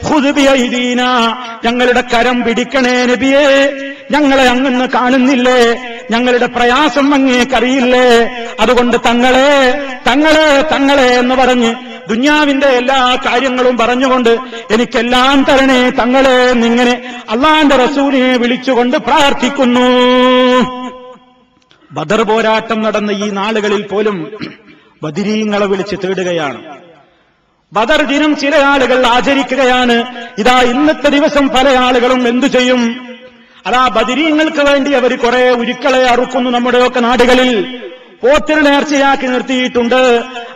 ഖുദ് ബിയൈദീനാ, ഞങ്ങളുടെ കരം പിടിക്കണേ നബിയേ, ഞങ്ങളെ അങ്ങ് കാണുന്നില്ലേ, ഞങ്ങളുടെ പ്രയാസം അങ്ങേക്കറിയില്ലേ, അതുകൊണ്ട് തങ്ങളെ തങ്ങളെ തങ്ങളെ എന്ന് പറഞ്ഞ് ദുനിയാവിന്റെ എല്ലാ കാര്യങ്ങളും പറഞ്ഞുകൊണ്ട് എനിക്കെല്ലാം തരണേ തങ്ങളെ എന്നിങ്ങനെ അള്ളാന്റെ റസൂലിനെ വിളിച്ചുകൊണ്ട് പ്രാർത്ഥിക്കുന്നു. ബദർ പോരാട്ടം നടന്ന ഈ നാളുകളിൽ പോലും ബദരീങ്ങളെ വിളിച്ച് തേടുകയാണ്. ബദർ ദിനം ചില ആളുകൾ ആചരിക്കുകയാണ്. ഇതാ ഇന്നത്തെ ദിവസം പല ആളുകളും എന്തു ചെയ്യും? അതാ ബദരീങ്ങൾക്ക് വേണ്ടി അവർ കുറെ ഉരുക്കളെ അറുക്കുന്നു. നമ്മുടെയൊക്കെ നാടുകളിൽ പോത്തിന് നേർച്ചയാക്കി നിർത്തിയിട്ടുണ്ട്.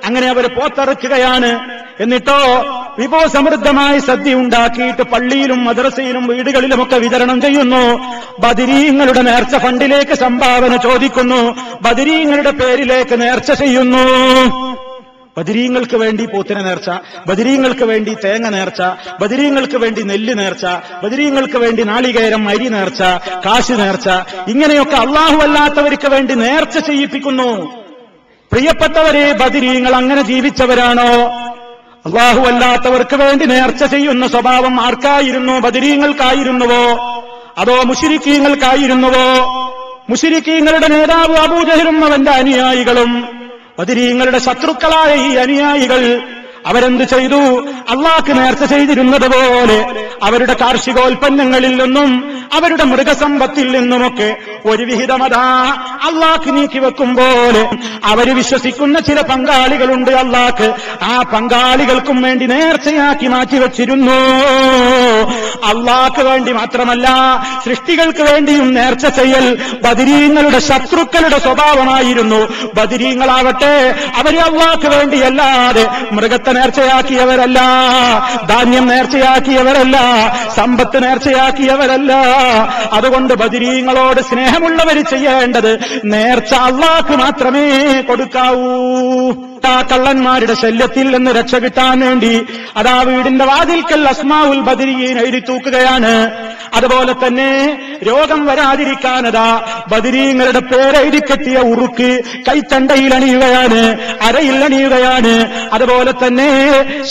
അങ്ങനെ അവർ പോത്തറുക്കുകയാണ്. എന്നിട്ടോ വിഭവസമൃദ്ധമായ സദ്യ ഉണ്ടാക്കിയിട്ട് പള്ളിയിലും മദ്രസയിലും വീടുകളിലുമൊക്കെ വിതരണം ചെയ്യുന്നു. ബദരീങ്ങളുടെ നേർച്ച ഫണ്ടിലേക്ക് സംഭാവന ചോദിക്കുന്നു. ബദരീങ്ങളുടെ പേരിലേക്ക് നേർച്ച ചെയ്യുന്നു. ബദരീങ്ങൾക്ക് വേണ്ടി പോത്തിനെ നേർച്ച, ബദരീങ്ങൾക്ക് വേണ്ടി തേങ്ങ നേർച്ച, ബദരീങ്ങൾക്ക് വേണ്ടി നെല്ല് നേർച്ച, ബദരീങ്ങൾക്ക് വേണ്ടി നാളികേരം അരി നേർച്ച, കാശ് നേർച്ച, ഇങ്ങനെയൊക്കെ അള്ളാഹു അല്ലാത്തവർക്ക് വേണ്ടി നേർച്ച ചെയ്യിപ്പിക്കുന്നു. പ്രിയപ്പെട്ടവരെ, ബദരീങ്ങൾ അങ്ങനെ ജീവിച്ചവരാണോ? അള്ളാഹു അല്ലാത്തവർക്ക് വേണ്ടി നേർച്ച ചെയ്യുന്ന സ്വഭാവം ആർക്കായിരുന്നു? ബദരീങ്ങൾക്കായിരുന്നുവോ അതോ മുശ്രിക്കീങ്ങൾക്കായിരുന്നുവോ? മുശ്രിക്കീങ്ങളുടെ നേതാവ് അബൂജഹലും അവന്റെ അനുയായികളും ബദരീങ്ങളുടെ ശത്രുക്കളായ ഈ അനുയായികൾ അവരെന്ത് ചെയ്തു? അള്ളാഹ്ക്ക് നേർച്ച ചെയ്തിരുന്നത് പോലെ അവരുടെ കാർഷികോൽപ്പന്നങ്ങളിൽ നിന്നും അവരുടെ മൃഗസമ്പത്തിൽ നിന്നുമൊക്കെ ഒരു വിഹിതമതാ അള്ളാഹ്ക്ക് നീക്കിവെക്കും പോലെ അവർ വിശ്വസിക്കുന്ന ചില പങ്കാളികളുണ്ട് അള്ളാഹ്ക്ക്. ആ പങ്കാളികൾക്കും വേണ്ടി നേർച്ചയാക്കി മാറ്റിവെച്ചിരുന്നു. അള്ളാഹ്ക്ക് വേണ്ടി മാത്രമല്ല, സൃഷ്ടികൾക്ക് വേണ്ടിയും നേർച്ച ചെയ്യൽ ബദരീങ്ങളുടെ ശത്രുക്കളുടെ സ്വഭാവമായിരുന്നു. ബദരീങ്ങളാവട്ടെ, അവര് അള്ളാഹ്ക്ക് വേണ്ടിയല്ലാതെ മൃഗത്തെ നേർച്ചയാക്കിയവരല്ല, ധാന്യം നേർച്ചയാക്കിയവരല്ല, സമ്പത്ത് നേർച്ചയാക്കിയവരല്ല. അതുകൊണ്ട് ബദരീങ്ങളോട് സ്നേഹമുള്ളവർ ചെയ്യേണ്ടത് നേർച്ച അള്ളാഹ്ക്ക് മാത്രമേ കൊടുക്കാവൂ. കള്ളന്മാരുടെ ശല്യത്തിൽ നിന്ന് രക്ഷ കിട്ടാൻ വേണ്ടി അതാ വീടിന്റെ വാതിൽക്കൽ അസ്മാഉൽ ബദരീൻ എഴുതി തൂക്കുകയാണ്. അതുപോലെ തന്നെ രോഗം വരാതിരിക്കാനതാ ബദരീങ്ങളുടെ പേരെഴുതി കെട്ടിയ ഉറുക്ക് കൈത്തണ്ടയിൽ അണിയുകയാണ്, അരയിൽ അണിയുകയാണ്. അതുപോലെ തന്നെ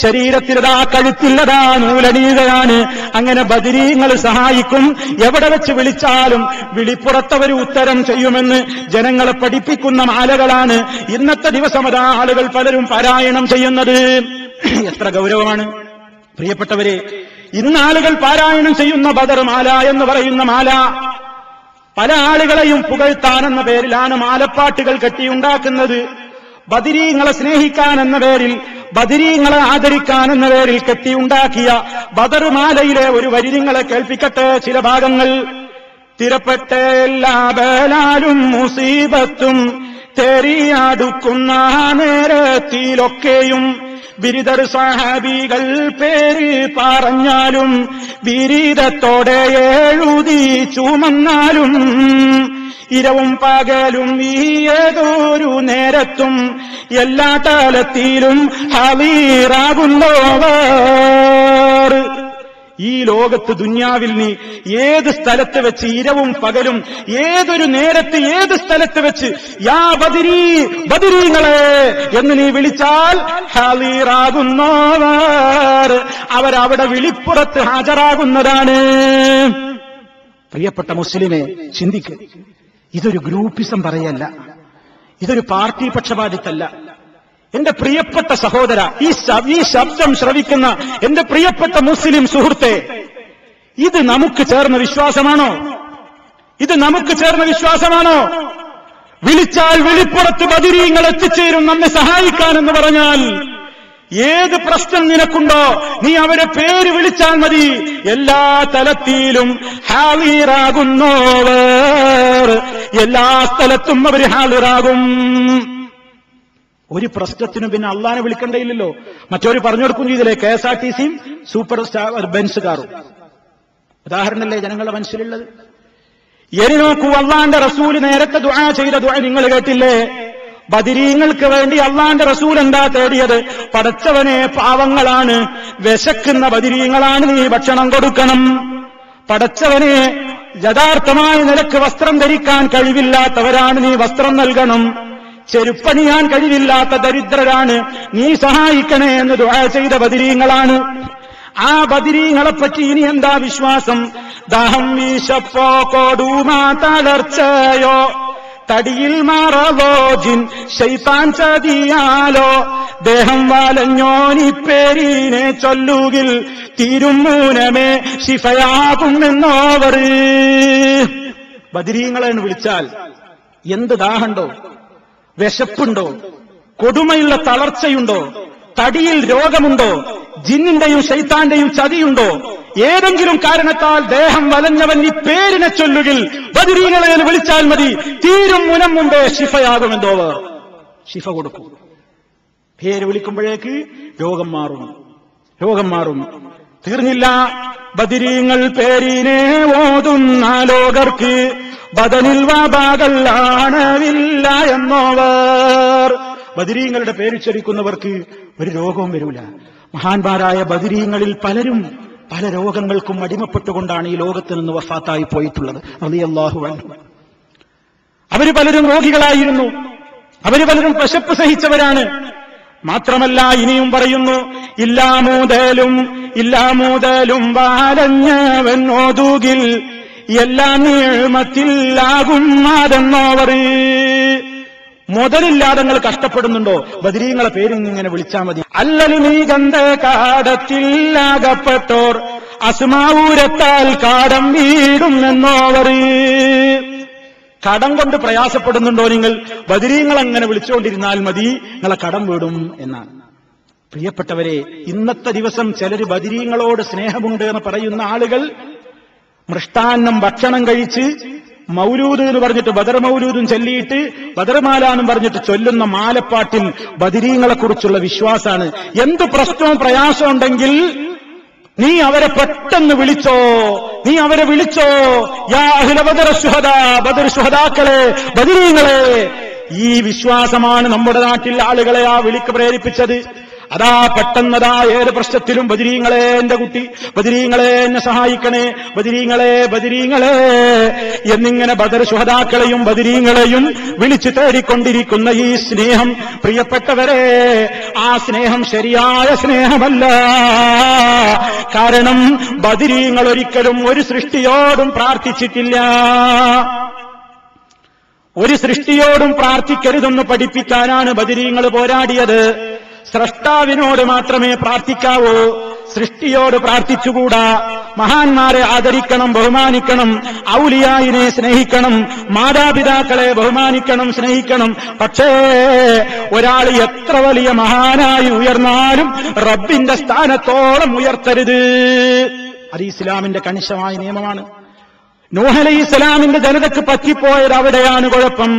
ശരീരത്തിലതാ കഴുത്തിലതാ നൂലണിയുകയാണ്. അങ്ങനെ ബദരീങ്ങൾ സഹായിക്കും. എവിടെ വെച്ച് വിളിച്ചാലും വിളിപ്പുറത്തവർ ഉത്തരം ചെയ്യുമെന്ന് ജനങ്ങളെ പഠിപ്പിക്കുന്ന മാലകളാണ് ഇന്നത്തെ ദിവസം അതാ ആളുകൾ പലരും പാരായണം ചെയ്യുന്നത്. എത്ര ഗൗരവമാണ് പ്രിയപ്പെട്ടവരെ! ഇന്ന് ആളുകൾ പാരായണം ചെയ്യുന്ന ബദർ മാല എന്ന് പറയുന്ന മാല പല ആളുകളെയും പുകഴ്ത്താനെന്ന പേരിലാണ് മാലപ്പാട്ടുകൾ കെട്ടിയുണ്ടാക്കുന്നത്. ബദരീങ്ങളെ സ്നേഹിക്കാൻ എന്ന പേരിൽ, ബദരീങ്ങളെ ആദരിക്കാൻ എന്ന പേരിൽ കെട്ടിയുണ്ടാക്കിയ ബദർ മാലയിലെ ഒരു വരി നിങ്ങളെ കേൾപ്പിക്കട്ടെ, ചില ഭാഗങ്ങൾ. തിരപ്പെട്ട എല്ലാ ബലാലും മുസീബത്തും തെറിയാടുക്കുന്ന നേരത്തിലൊക്കെയും ബിരുദർ സഹാബികൾ പേര് പറഞ്ഞാലും ബിരുദത്തോടെ എഴുതി ചുമന്നാലും ഇരവും പകലും ഈ ഏതൊരു നേരത്തും എല്ലാ കാലത്തിലും ഹവീറാകുന്നവർ. ഈ ലോകത്ത് ദുന്യാവിൽ നീ ഏത് സ്ഥലത്ത് വെച്ച് ഇരവും പകലും ഏതൊരു നേരത്ത് ഏത് സ്ഥലത്ത് വെച്ച് യാ ബദരീ, ബദരീങ്ങളെ എന്ന് നീ വിളിച്ചാൽ ഹാളിറാകുന്നവർ, അവരവിടെ വിളിപ്പുറത്ത് ഹാജരാകുന്നതാണ്. പ്രിയപ്പെട്ട മുസ്ലിമെ, ചിന്തിക്കുക. ഇതൊരു ഗ്രൂപ്പിസം പറയല്ല, ഇതൊരു പാർട്ടി പക്ഷപാതിത്തല്ല. എന്റെ പ്രിയപ്പെട്ട സഹോദര, ഈ ശബ്ദം ശ്രവിക്കുന്ന എന്റെ പ്രിയപ്പെട്ട മുസ്ലിം സുഹൃത്തെ, ഇത് നമുക്ക് ചേർന്ന വിശ്വാസമാണോ? ഇത് നമുക്ക് ചേർന്ന വിശ്വാസമാണോ? വിളിച്ചാൽ വിളിപ്പുറത്ത് ബദരീങ്ങൾ എത്തിച്ചേരും നമ്മെ സഹായിക്കാനെന്ന് പറഞ്ഞാൽ ഏത് പ്രശ്നം നിനക്കുണ്ടോ നീ അവരെ പേര് വിളിച്ചാൽ മതി. എല്ലാ തലത്തിലും ഹാളിറാകുന്നവർ, എല്ലാ സ്ഥലത്തും അവർ ഹാളിറാകും. ഒരു പ്രശ്നത്തിനും പിന്നെ അള്ളാനെ വിളിക്കണ്ടയില്ലല്ലോ. മറ്റൊരു പറഞ്ഞു കൊടുക്കും ചെയ്തില്ലേ, KSRTCയും സൂപ്പർ സ്റ്റാർ ബെൻസ് കാറും. ഉദാഹരണമല്ലേ ജനങ്ങളുടെ മനസ്സിലുള്ളത്? ഇനി നോക്കൂ, അള്ളാന്റെ റസൂല് നേരത്തെ ദുആ ചെയ്ത ദുആ നിങ്ങൾ കേട്ടില്ലേ? ബദരീങ്ങൾക്ക് വേണ്ടി അള്ളാന്റെ റസൂൽ എന്താ തേടിയത്? പടച്ചവനെ, പാവങ്ങളാണ്, വിശക്കുന്ന ബദരീങ്ങളാണ്, നീ ഭക്ഷണം കൊടുക്കണം. പടച്ചവനെ, യഥാർത്ഥമായ നിലക്ക് വസ്ത്രം ധരിക്കാൻ കഴിവില്ലാത്തവരാണ്, നീ വസ്ത്രം നൽകണം. ചെരുപ്പണിയാൻ കഴിവില്ലാത്ത ദരിദ്രരാണ്, നീ സഹായിക്കണേ എന്ന് ദുആ ചെയ്ത ബദരീങ്ങളാണ്. ആ ബദരീങ്ങളെപ്പറ്റി ഇനി എന്താ വിശ്വാസം? ദാഹം വീശപ്പോ കൊടുമാ തളർച്ചയോ, തടിയിൽ മാറവോ ജിൻ ശൈത്താൻ ചതിയാലോ, ദേഹം വാലഞ്ഞോനിപ്പേരിനെ ചൊല്ലുകിൽ തീരും മൂനമേ ശിഫയാകുമെന്നോവർ. ബദരീങ്ങളെ വിളിച്ചാൽ എന്ത് ദാഹമുണ്ടോ, വിശപ്പുണ്ടോ, കൊടുമയുള്ള തളർച്ചയുണ്ടോ, തടിയിൽ രോഗമുണ്ടോ, ജിന്നിന്റെയും ശൈത്താന്റെയും ചതിയുണ്ടോ, ഏതെങ്കിലും കാരണത്താൽ ദേഹം വലഞ്ഞവൻ ഈ പേരിനെ ചൊല്ലുകിൽ ബദരീങ്ങളെ വിളിച്ചാൽ മതി, തീരും മുനം മുമ്പേ ശിഫയാകുമെന്നോവർ. ശിഫ കൊടുക്കും. പേര് വിളിക്കുമ്പോഴേക്ക് രോഗം മാറും. തീർന്നില്ല. ബദരീങ്ങൾ പേരിനെ ഓതുന്ന ലോകർക്ക് ബദനിൽ വാബാകളാണവില്ല എന്നോവർ. ബദരീങ്ങളുടെ പേര് ചൊരിക്കുന്നവർക്ക് ഒരു രോഗവും വരില്ല. മഹാന്മാരായ ബദരീങ്ങളിൽ പലരും പല രോഗങ്ങൾക്കും അടിമപ്പെട്ടുകൊണ്ടാണ് ഈ ലോകത്ത് നിന്ന് വഫാത്തായി പോയിട്ടുള്ളത്. റളിയല്ലാഹു അൻഹു. അവര് പലരും രോഗികളായിരുന്നു, അവര് പലരും പശപ്പ് സഹിച്ചവരാണ്. മാത്രമല്ല ഇനിയും പറയുന്നു, ഇല്ലാമൂതലും വാലഞ്ഞവൻ ഓതുകിൽ എല്ലാം നീമത്തിലാകും അതെന്നോവർ. മുതലില്ലാതെ നിങ്ങൾ കഷ്ടപ്പെടുന്നുണ്ടോ? ബദരീങ്ങളെ പേരിങ്ങനെ വിളിച്ചാൽ മതി. അല്ലലി നീ ഗന്ധ കാടത്തിലാകപ്പെട്ടോർ അസ്മാവൂരത്താൽ കാടം വീടും എന്നോവർ. കടം കൊണ്ട് പ്രയാസപ്പെടുന്നുണ്ടോ നിങ്ങൾ? ബദരീങ്ങൾ അങ്ങനെ വിളിച്ചുകൊണ്ടിരുന്നാൽ മതി, നിങ്ങളെ കടം വീടും എന്നാണ്. പ്രിയപ്പെട്ടവരെ, ഇന്നത്തെ ദിവസം ചിലർ ബദരീങ്ങളോട് സ്നേഹമുണ്ട് എന്ന് പറയുന്ന ആളുകൾ മൃഷ്ടാന്നം ഭക്ഷണം കഴിച്ച് മൗലൂദ് എന്ന് പറഞ്ഞിട്ട് ബദർ മൗലൂദും ചൊല്ലിയിട്ട് ബദർമാല എന്നും പറഞ്ഞിട്ട് ചൊല്ലുന്ന മാലപ്പാട്ടിൽ ബദരീങ്ങളെക്കുറിച്ചുള്ള വിശ്വാസാണ്. എന്ത് പ്രശ്നവും പ്രയാസവും ഉണ്ടെങ്കിൽ നീ അവരെ പെട്ടെന്ന് വിളിച്ചോ, യാ അഹ്ല ബദർ ശുഹദാ, ബദർ ശുഹദാക്കളെ, ബദരീങ്ങളെ. ഈ വിശ്വാസമാണ് നമ്മുടെ നാട്ടിൽ ആളുകളെ ആ വിളിക്ക് പ്രേരിപ്പിച്ചത്. അതാ പെട്ടെന്നതാ ഏത് പ്രശ്നത്തിലും ബദരീങ്ങളെ എന്റെ കുട്ടി, ബദരീങ്ങളെ എന്നെ സഹായിക്കണേ, ബദരീങ്ങളെ എന്നിങ്ങനെ ബദർ ശുഹദാക്കളെയും ബദരീങ്ങളെയും വിളിച്ചു തേടിക്കൊണ്ടിരിക്കുന്ന ഈ സ്നേഹം, പ്രിയപ്പെട്ടവരെ, ആ സ്നേഹം ശരിയായ സ്നേഹമല്ല. കാരണം ബദരീങ്ങൾ ഒരിക്കലും ഒരു സൃഷ്ടിയോടും പ്രാർത്ഥിച്ചിട്ടില്ല. ഒരു സൃഷ്ടിയോടും പ്രാർത്ഥിക്കരുതെന്ന് പഠിപ്പിക്കാനാണ് ബദരീങ്ങൾ പോരാടിയത്. സ്രഷ്ടാവിനോട് മാത്രമേ പ്രാർത്ഥിക്കാവൂ, സൃഷ്ടിയോട് പ്രാർത്ഥിച്ചുകൂടാ. മഹാന്മാരെ ആദരിക്കണം, ബഹുമാനിക്കണം, ഔലിയായിനെ സ്നേഹിക്കണം, മാതാപിതാക്കളെ ബഹുമാനിക്കണം, സ്നേഹിക്കണം. പക്ഷേ ഒരാൾ എത്ര വലിയ മഹാനായി ഉയർന്നാലും റബ്ബിന്റെ സ്ഥാനത്തോളം ഉയർത്തരുത്. അത് ഇസ്ലാമിന്റെ കണിശമായ നിയമമാണ്. നൂഹ് അലൈഹിസ്സലാമിന്റെ ജനതയ്ക്ക് പറ്റിപ്പോയത് അവിടെയാണ് കുഴപ്പം.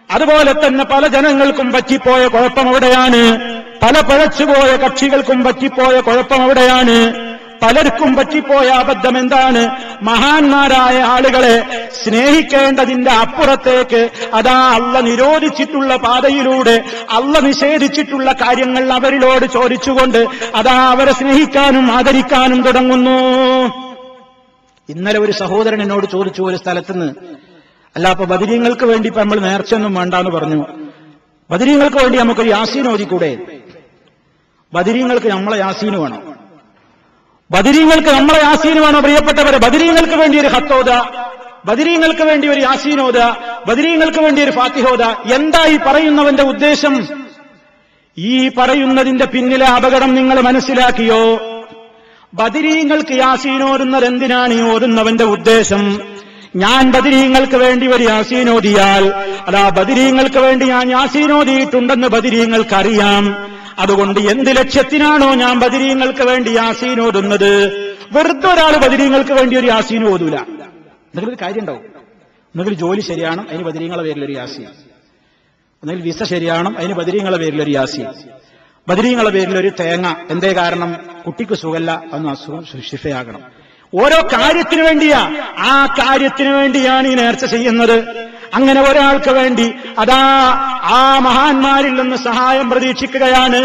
അതുപോലെ തന്നെ പല ജനങ്ങൾക്കും പറ്റിപ്പോയ കുഴപ്പം അവിടെയാണ്. പല പഴച്ചുപോയ കക്ഷികൾക്കും പറ്റിപ്പോയ കുഴപ്പം അവിടെയാണ്. പലർക്കും പറ്റിപ്പോയ അബദ്ധം എന്താണ്? മഹാന്മാരായ ആളുകളെ സ്നേഹിക്കേണ്ടതിന്റെ അപ്പുറത്തേക്ക് അതാ അള്ള നിരോധിച്ചിട്ടുള്ള പാതയിലൂടെ അള്ള നിഷേധിച്ചിട്ടുള്ള കാര്യങ്ങൾ അവരിലോട് ചോദിച്ചുകൊണ്ട് അതാ അവരെ സ്നേഹിക്കാനും ആദരിക്കാനും തുടങ്ങുന്നു. ഇന്നലെ ഒരു സഹോദരൻ എന്നോട് ചോദിച്ചു ഒരു സ്ഥലത്തുനിന്ന്, അല്ല അപ്പൊ ബദരീങ്ങൾക്ക് വേണ്ടി ഇപ്പൊ നമ്മൾ നേർച്ചയൊന്നും വേണ്ടാന്ന് പറഞ്ഞു, ബദരീങ്ങൾക്ക് വേണ്ടി നമുക്കൊരു യാസീൻ ഓതിക്കൂടെ? ബദരീങ്ങൾക്ക് നമ്മളെ യാസീന് വേണം, പ്രിയപ്പെട്ടവരെ. ബദരീങ്ങൾക്ക് വേണ്ടി ഒരു ഹത്തോദ, ബദരീങ്ങൾക്ക് വേണ്ടി ഒരു യാസീനോദ, ബദരീങ്ങൾക്ക് വേണ്ടി ഒരു ഫാത്തിഹോദ. എന്താ ഈ പറയുന്നവന്റെ ഉദ്ദേശം? ഈ പറയുന്നതിന്റെ പിന്നിലെ അപകടം നിങ്ങൾ മനസ്സിലാക്കിയോ? ബദരീങ്ങൾക്ക് യാസീൻ ഓതുന്നത് എന്തിനാണ്? ഈ ഓതുന്നവന്റെ ഉദ്ദേശം, ഞാൻ ബദരീങ്ങൾക്ക് വേണ്ടി ഒരു യാസീൻ ഓതിയാൽ അതാ ബദരീങ്ങൾക്ക് വേണ്ടി ഞാൻ യാസീൻ ഓതിയിട്ടുണ്ടെന്ന് ബദരീങ്ങൾക്ക് അറിയാം. അതുകൊണ്ട് എന്ത് ലക്ഷ്യത്തിനാണോ ഞാൻ ബദരീങ്ങൾക്ക് വേണ്ടി യാസീൻ ഓതുന്നത്, വെറുതെ ഒരാൾ ബദരീങ്ങൾക്ക് വേണ്ടി ഒരു യാസീൻ ഓതൂല. എന്തെങ്കിലും ഒരു കാര്യം ഉണ്ടാവും. ഒന്നുകിൽ ജോലി ശരിയാണ്, അതിന് ബദരീങ്ങളെ പേരിലൊരു യാസീൻ. ഒന്നുകിൽ വിസ ശരിയാണ്, അതിന് ബദരീങ്ങളെ പേരിലൊരു യാസീൻ. ബദരീങ്ങളെ പേരിലൊരു തേങ്ങ. എന്തേ കാരണം? കുട്ടിക്ക് സുഖല്ല, അന്ന് അസുഖം ശിഫയാകണം. ഓരോ കാര്യത്തിനു വേണ്ടിയാ, ആ കാര്യത്തിനു വേണ്ടിയാണ് ഈ നേർച്ച ചെയ്യുന്നത്. അങ്ങനെ ഒരാൾക്ക് വേണ്ടി അതാ ആ മഹാന്മാരിൽ നിന്ന് സഹായം പ്രതീക്ഷിക്കുകയാണ്.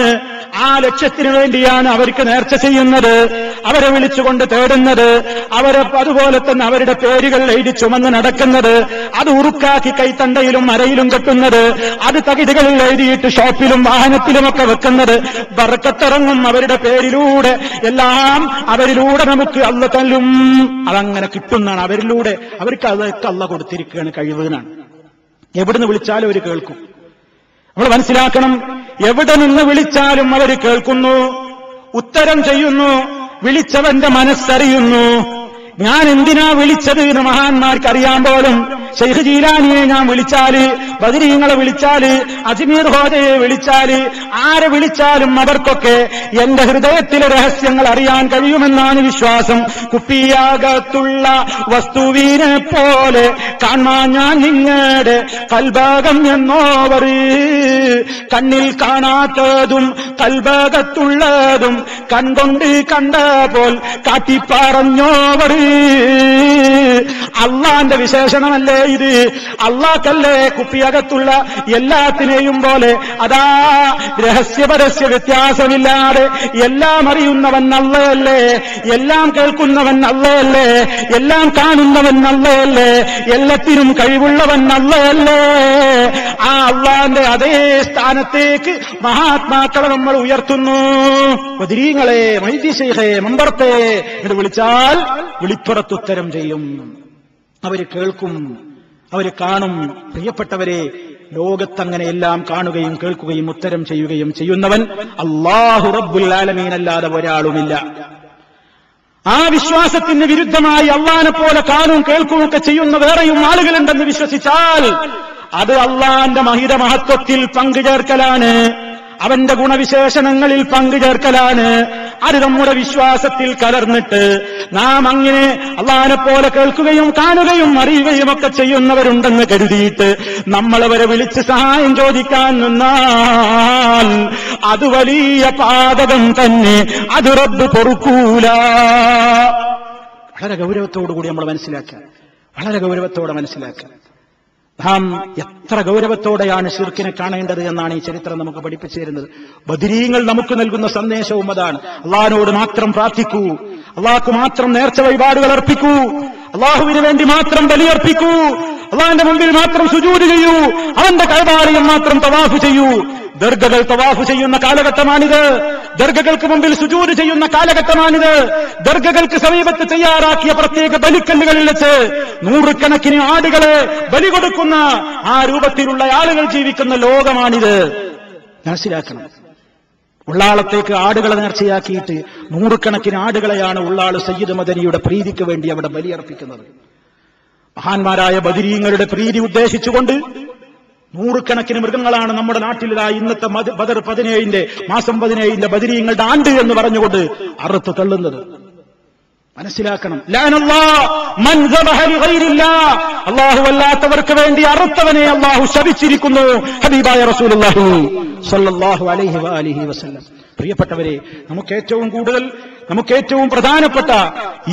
ആ ലക്ഷ്യത്തിനു വേണ്ടിയാണ് അവർക്ക് നേർച്ച ചെയ്യുന്നത്, അവരെ വിളിച്ചുകൊണ്ട് തേടുന്നത്, അവരെ അതുപോലെ തന്നെ അവരുടെ പേരുകൾ എഴുതി ചുമന്ന് നടക്കുന്നത്, അത് ഉറുക്കാക്കി കൈത്തണ്ടയിലും അരയിലും കെട്ടുന്നത്, അത് തകിടുകളിൽ എഴുതിയിട്ട് ഷോപ്പിലും വാഹനത്തിലുമൊക്കെ വെക്കുന്നത്. ബർക്കത്തിറങ്ങും അവരുടെ പേരിലൂടെ, എല്ലാം അവരിലൂടെ നമുക്ക് അള്ള തല്ലും. അതങ്ങനെ കിട്ടുന്നതാണ് അവരിലൂടെ. അവർക്ക് അതൊക്കെ അള്ള കൊടുത്തിരിക്കുകയാണ്, കഴിവുന്നാണ്. എവിടുന്ന് വിളിച്ചാലും അവർ കേൾക്കും. നമ്മൾ മനസ്സിലാക്കണം, എവിടെ നിന്ന് വിളിച്ചാലും അവർ കേൾക്കുന്നു, ഉത്തരം ചെയ്യുന്നു, വിളിച്ചവന്റെ മനസ്സറിയുന്നു. ഞാൻ എന്തിനാ വിളിച്ചത് എന്ന് മഹാന്മാർക്ക് അറിയാൻ പോലും. ശൈഖ് ജീലാനിയെ ഞാൻ വിളിച്ചാല്, ബദരീങ്ങളെ വിളിച്ചാല്, അജ്മീർ ഹോജയെ വിളിച്ചാല്, ആരെ വിളിച്ചാലും അവർക്കൊക്കെ എന്റെ ഹൃദയത്തിലെ രഹസ്യങ്ങൾ അറിയാൻ കഴിയുമെന്നാണ് വിശ്വാസം. കുപ്പിയാകത്തുള്ള വസ്തുവിനെ പോലെ കാണാൻ ഞാൻ നിങ്ങളുടെ കൽഭാഗം എന്നോവർ, കണ്ണിൽ കാണാത്തതും കൽഭാഗത്തുള്ളതും കൺകൊണ്ട് കണ്ട പോൽ കാട്ടിപ്പറഞ്ഞോവർ. അള്ളാന്റെ വിശേഷണമല്ലേ ഇത്? അള്ളാഹ്ക്കല്ലേ കുപ്പിയകത്തുള്ള എല്ലാത്തിനെയും പോലെ അതാ രഹസ്യപരസ്യ വ്യത്യാസമില്ലാതെ എല്ലാം അറിയുന്നവൻ അള്ളയല്ലേ, എല്ലാം കേൾക്കുന്നവൻ അള്ളയല്ലേ, എല്ലാം കാണുന്നവൻ അള്ളയല്ലേ, എല്ലാത്തിനും കഴിവുള്ളവൻ അള്ളയല്ലേ? ആ അള്ളാന്റെ അതേ സ്ഥാനത്തേക്ക് മഹാത്മാക്കളെ നമ്മൾ ഉയർത്തുന്നു. ബദരീങ്ങളെ, മൈദി ശൈഖേ, മമ്പർത്തേ എന്ന് വിളിച്ചാൽ വിളിപ്പുറത്തുത്തരം ചെയ്യും. അവര് കേൾക്കും, അവര് കാണും. പ്രിയപ്പെട്ടവരെ, ലോകത്തങ്ങനെ എല്ലാം കാണുകയും കേൾക്കുകയും ഉത്തരം ചെയ്യുകയും ചെയ്യുന്നവൻ അല്ലാഹു റബ്ബുൽ ആലമീൻ അല്ലാതെ ഒരാളുമില്ല. ആ വിശ്വാസത്തിന് വിരുദ്ധമായി അള്ളാനെ പോലെ കാണും കേൾക്കുകയൊക്കെ ചെയ്യുന്ന വേറെയും ആളുകളുണ്ടെന്ന് വിശ്വസിച്ചാൽ അത് അള്ളാന്റെ മഹത്വത്തിൽ പങ്കുചേർക്കലാണ്, അവന്റെ ഗുണവിശേഷണങ്ങളിൽ പങ്കുചേർക്കലാണ്. അത് നമ്മുടെ വിശ്വാസത്തിൽ കലർന്നിട്ട് നാം അങ്ങനെ അള്ളാനെ പോലെ കേൾക്കുകയും കാണുകയും അറിയുകയും ഒക്കെ ചെയ്യുന്നവരുണ്ടെന്ന് കരുതിയിട്ട് നമ്മളവരെ വിളിച്ച് സഹായം ചോദിക്കാൻ നിന്നാൽ അത് വലിയ പാതകം തന്നെ. അത് റബ്ബ് പൊറുക്കൂല. വളരെ ഗൗരവത്തോടുകൂടി നമ്മൾ മനസ്സിലാക്കുക, വളരെ ഗൗരവത്തോടെ മനസ്സിലാക്കുക. നാം എത്ര ഗൗരവത്തോടെയാണ് ശിർക്കിനെ കാണേണ്ടത് എന്നാണ് ഈ ചരിത്രം നമുക്ക് പഠിപ്പിച്ചു തരുന്നത്. ബദരീങ്ങൾ നമുക്ക് നൽകുന്ന സന്ദേശവും അതാണ്. അള്ളാഹിനോട് മാത്രം പ്രാർത്ഥിക്കൂ, അള്ളാഹ്ക്ക് മാത്രം നേർച്ച വഴിപാടുകൾ അർപ്പിക്കൂ, അള്ളാഹുവിന് വേണ്ടി മാത്രം ബലിയർപ്പിക്കൂ, അള്ളാഹിന്റെ മുമ്പിൽ മാത്രം സുജൂദ് ചെയ്യൂ, അവന്റെ കഅബാലയം മാത്രം തവാഫ് ചെയ്യൂ. ദർഗകൾ തവാഫ് ചെയ്യുന്ന കാലഘട്ടമാണിത്, ദർഗകൾക്ക് മുമ്പിൽ സുജൂദ് ചെയ്യുന്ന കാലഘട്ടമാണിത്. ദർഗകൾക്ക് സമീപത്ത് തയ്യാറാക്കിയ പ്രത്യേക ബലിക്കല്ലുകളിൽ വെച്ച് നൂറുകണക്കിന് ആടുകളെ ബലി കൊടുക്കുന്ന ആ രൂപത്തിലുള്ള ആളുകൾ ജീവിക്കുന്ന ലോകമാണിത്. മനസ്സിലാക്കണം. ഉള്ളാളത്തേക്ക് ആടുകളെ നേർച്ചയാക്കിയിട്ട് നൂറുകണക്കിന് ആടുകളെയാണ് ഉള്ളാള് സയ്യിദ് മദനിയുടെ പ്രീതിക്ക് വേണ്ടി അവിടെ ബലിയർപ്പിക്കുന്നത്. മഹാന്മാരായ ബദരീങ്ങളുടെ പ്രീതി ഉദ്ദേശിച്ചുകൊണ്ട് നൂറുകണക്കിന് മൃഗങ്ങളാണ് നമ്മുടെ നാട്ടിലായി ഇന്നത്തെ ബദർ 17 മാസം 17 ബദരീങ്ങളുടെ ആണ്ട് എന്ന് പറഞ്ഞുകൊണ്ട് അറുത്ത് തള്ളുന്നത്. മനസ്സിലാക്കണം. അല്ലാഹു അല്ലാത്തവർക്ക് വേണ്ടി അറുത്തവനെ അല്ലാഹു ശപിച്ചിരിക്കുന്നു. ഹബീബായ റസൂലുള്ളാഹി സ്വല്ലല്ലാഹു അലൈഹി വആലിഹി വസല്ലം. പ്രിയപ്പെട്ടവരെ, നമുക്ക് ഏറ്റവും പ്രധാനപ്പെട്ട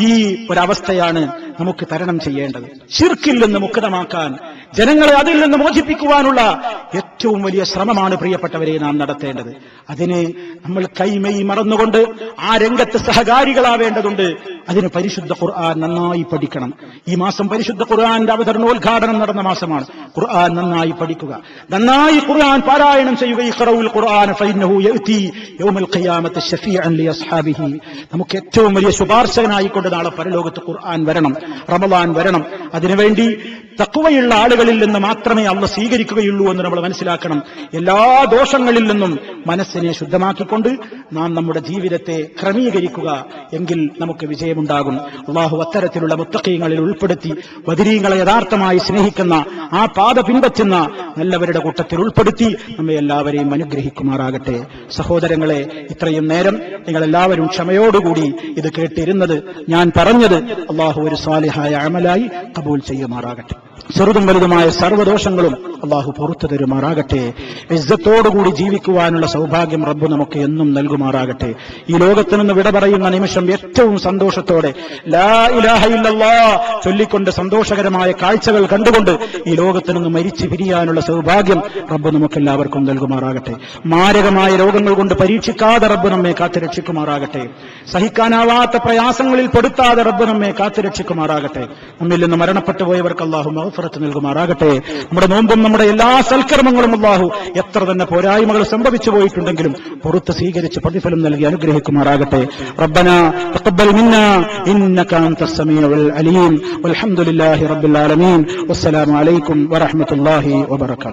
ഈ ഒരവസ്ഥയാണ് നമുക്ക് തരണം ചെയ്യേണ്ടത്. ശിർക്കിൽ നിന്ന് മുക്തമാക്കാൻ, ജനങ്ങളെ അതിൽ നിന്ന് മോചിപ്പിക്കുവാനുള്ള ഏറ്റവും വലിയ ശ്രമമാണ് പ്രിയപ്പെട്ടവരെ നാം നടത്തേണ്ടത്. അതിന് നമ്മൾ കൈമൈ മറന്നുകൊണ്ട് ആ രംഗത്ത് സഹകാരികളാവേണ്ടതുണ്ട്. അതിന് പരിശുദ്ധ ഖുർആൻ നന്നായി പഠിക്കണം. ഈ മാസം പരിശുദ്ധ ഖുർആന്റെ അവതരണോദ്ഘാടനം നടന്ന മാസമാണ്. ഖുർആൻ നന്നായി പഠിക്കുക, നന്നായി ഖുർആൻ പാരായണം ചെയ്യുക. ഇഖ്റഉൽ ഖുർആന ഫഇന്നഹു യഅതി യൗമൽ ഖിയാമത്തി ശഫീഅൻ ലിഅസ്ഹാബിഹി. നമുക്ക് ഏറ്റവും വലിയ ശുപാർശകനായിക്കൊണ്ട് നാളെ പരലോകത്ത് ഖുർആൻ വരണം, റമളാൻ വരണം. അതിനുവേണ്ടി തഖ്വയുള്ള ആളുകളിൽ നിന്ന് മാത്രമേ അള്ളാഹ് സ്വീകരിക്കുകയുള്ളൂ എന്ന് നമ്മൾ മനസ്സിലാക്കണം. എല്ലാ ദോഷങ്ങളിൽ നിന്നും മനസ്സിനെ ശുദ്ധമാക്കിക്കൊണ്ട് നാം നമ്മുടെ ജീവിതത്തെ ക്രമീകരിക്കുക, എങ്കിൽ നമുക്ക് വിജയമുണ്ടാകും. അള്ളാഹു അത്തരത്തിലുള്ള മുത്തഖീങ്ങളിൽ ഉൾപ്പെടുത്തി ബദരീങ്ങളെ യഥാർത്ഥമായി സ്നേഹിക്കുന്ന, ആ പാത പിൻപറ്റുന്ന നല്ലവരുടെ കൂട്ടത്തിൽ ഉൾപ്പെടുത്തി നമ്മെ എല്ലാവരെയും അനുഗ്രഹിക്കുമാറാകട്ടെ. സഹോദരങ്ങളെ, ഇത്രയും നേരം നിങ്ങളെല്ലാവരും ക്ഷമയോടുകൂടി ഇത് കേട്ടിരുന്നത്, ഞാൻ പറഞ്ഞത് അള്ളാഹു ഒരു സ്വാലിഹായ അമലായി കബൂൽ ചെയ്യുമാറാകട്ടെ. ചെറുതും വലുതുമായ സർവ്വദോഷങ്ങളും അള്ളാഹു പുറത്തു തരുമാറാകട്ടെ. ഇസ്സത്തോടുകൂടി ജീവിക്കുവാനുള്ള സൗഭാഗ്യം റബ്ബ് നമുക്ക് എന്നും നൽകുമാറാകട്ടെ. ഈ ലോകത്ത് നിന്ന് വിട പറയുന്ന നിമിഷം ഏറ്റവും സന്തോഷത്തോടെ ലാ ഇലാഹ ഇല്ലല്ലാഹ് ചൊല്ലിക്കൊണ്ട് സന്തോഷകരമായ കാഴ്ചകൾ കണ്ടുകൊണ്ട് ഈ ലോകത്ത് നിന്ന് മരിച്ചു പിരിയാനുള്ള സൗഭാഗ്യം റബ്ബ് നമുക്കെല്ലാവർക്കും നൽകുമാറാകട്ടെ. മാരകമായ രോഗങ്ങൾ കൊണ്ട് പരീക്ഷിക്കാതെ റബ്ബ് നമ്മെ കാത്തുരക്ഷിക്കുമാറാകട്ടെ. സഹിക്കാനാവാത്ത പ്രയാസങ്ങളിൽ പെടുത്താതെ റബ്ബ് നമ്മെ കാത്തുരക്ഷിക്കുമാറാകട്ടെ. നമ്മിൽ നിന്ന് മരണപ്പെട്ടു പോയവർക്ക് അല്ലാഹു മഗ്ഫിറത്ത് നൽകുമാറാകട്ടെ. നമ്മുടെ നോമ്പും നമ്മുടെ എല്ലാ സൽക്കർമ്മങ്ങളും അല്ലാഹു എത്ര തന്നെ പോരായ്മകൾ സംഭവിച്ചു പോയിട്ടുണ്ടെങ്കിലും പുറത്ത് സ്വീകരിച്ച് പ്രതിഫലം നൽകി അനുഗ്രഹിക്കുമാറാകട്ടെ. റബ്ബനാ തഖബ്ബൽ മിന്നാ ഇന്നക അൻതസ് സമീഉൽ അലീം. വൽഹംദുലില്ലാഹി റബ്ബിൽ ആലമീൻ. വസ്സലാമു അലൈക്കും വറഹ്മത്തുള്ളാഹി വബറകാതുഹു.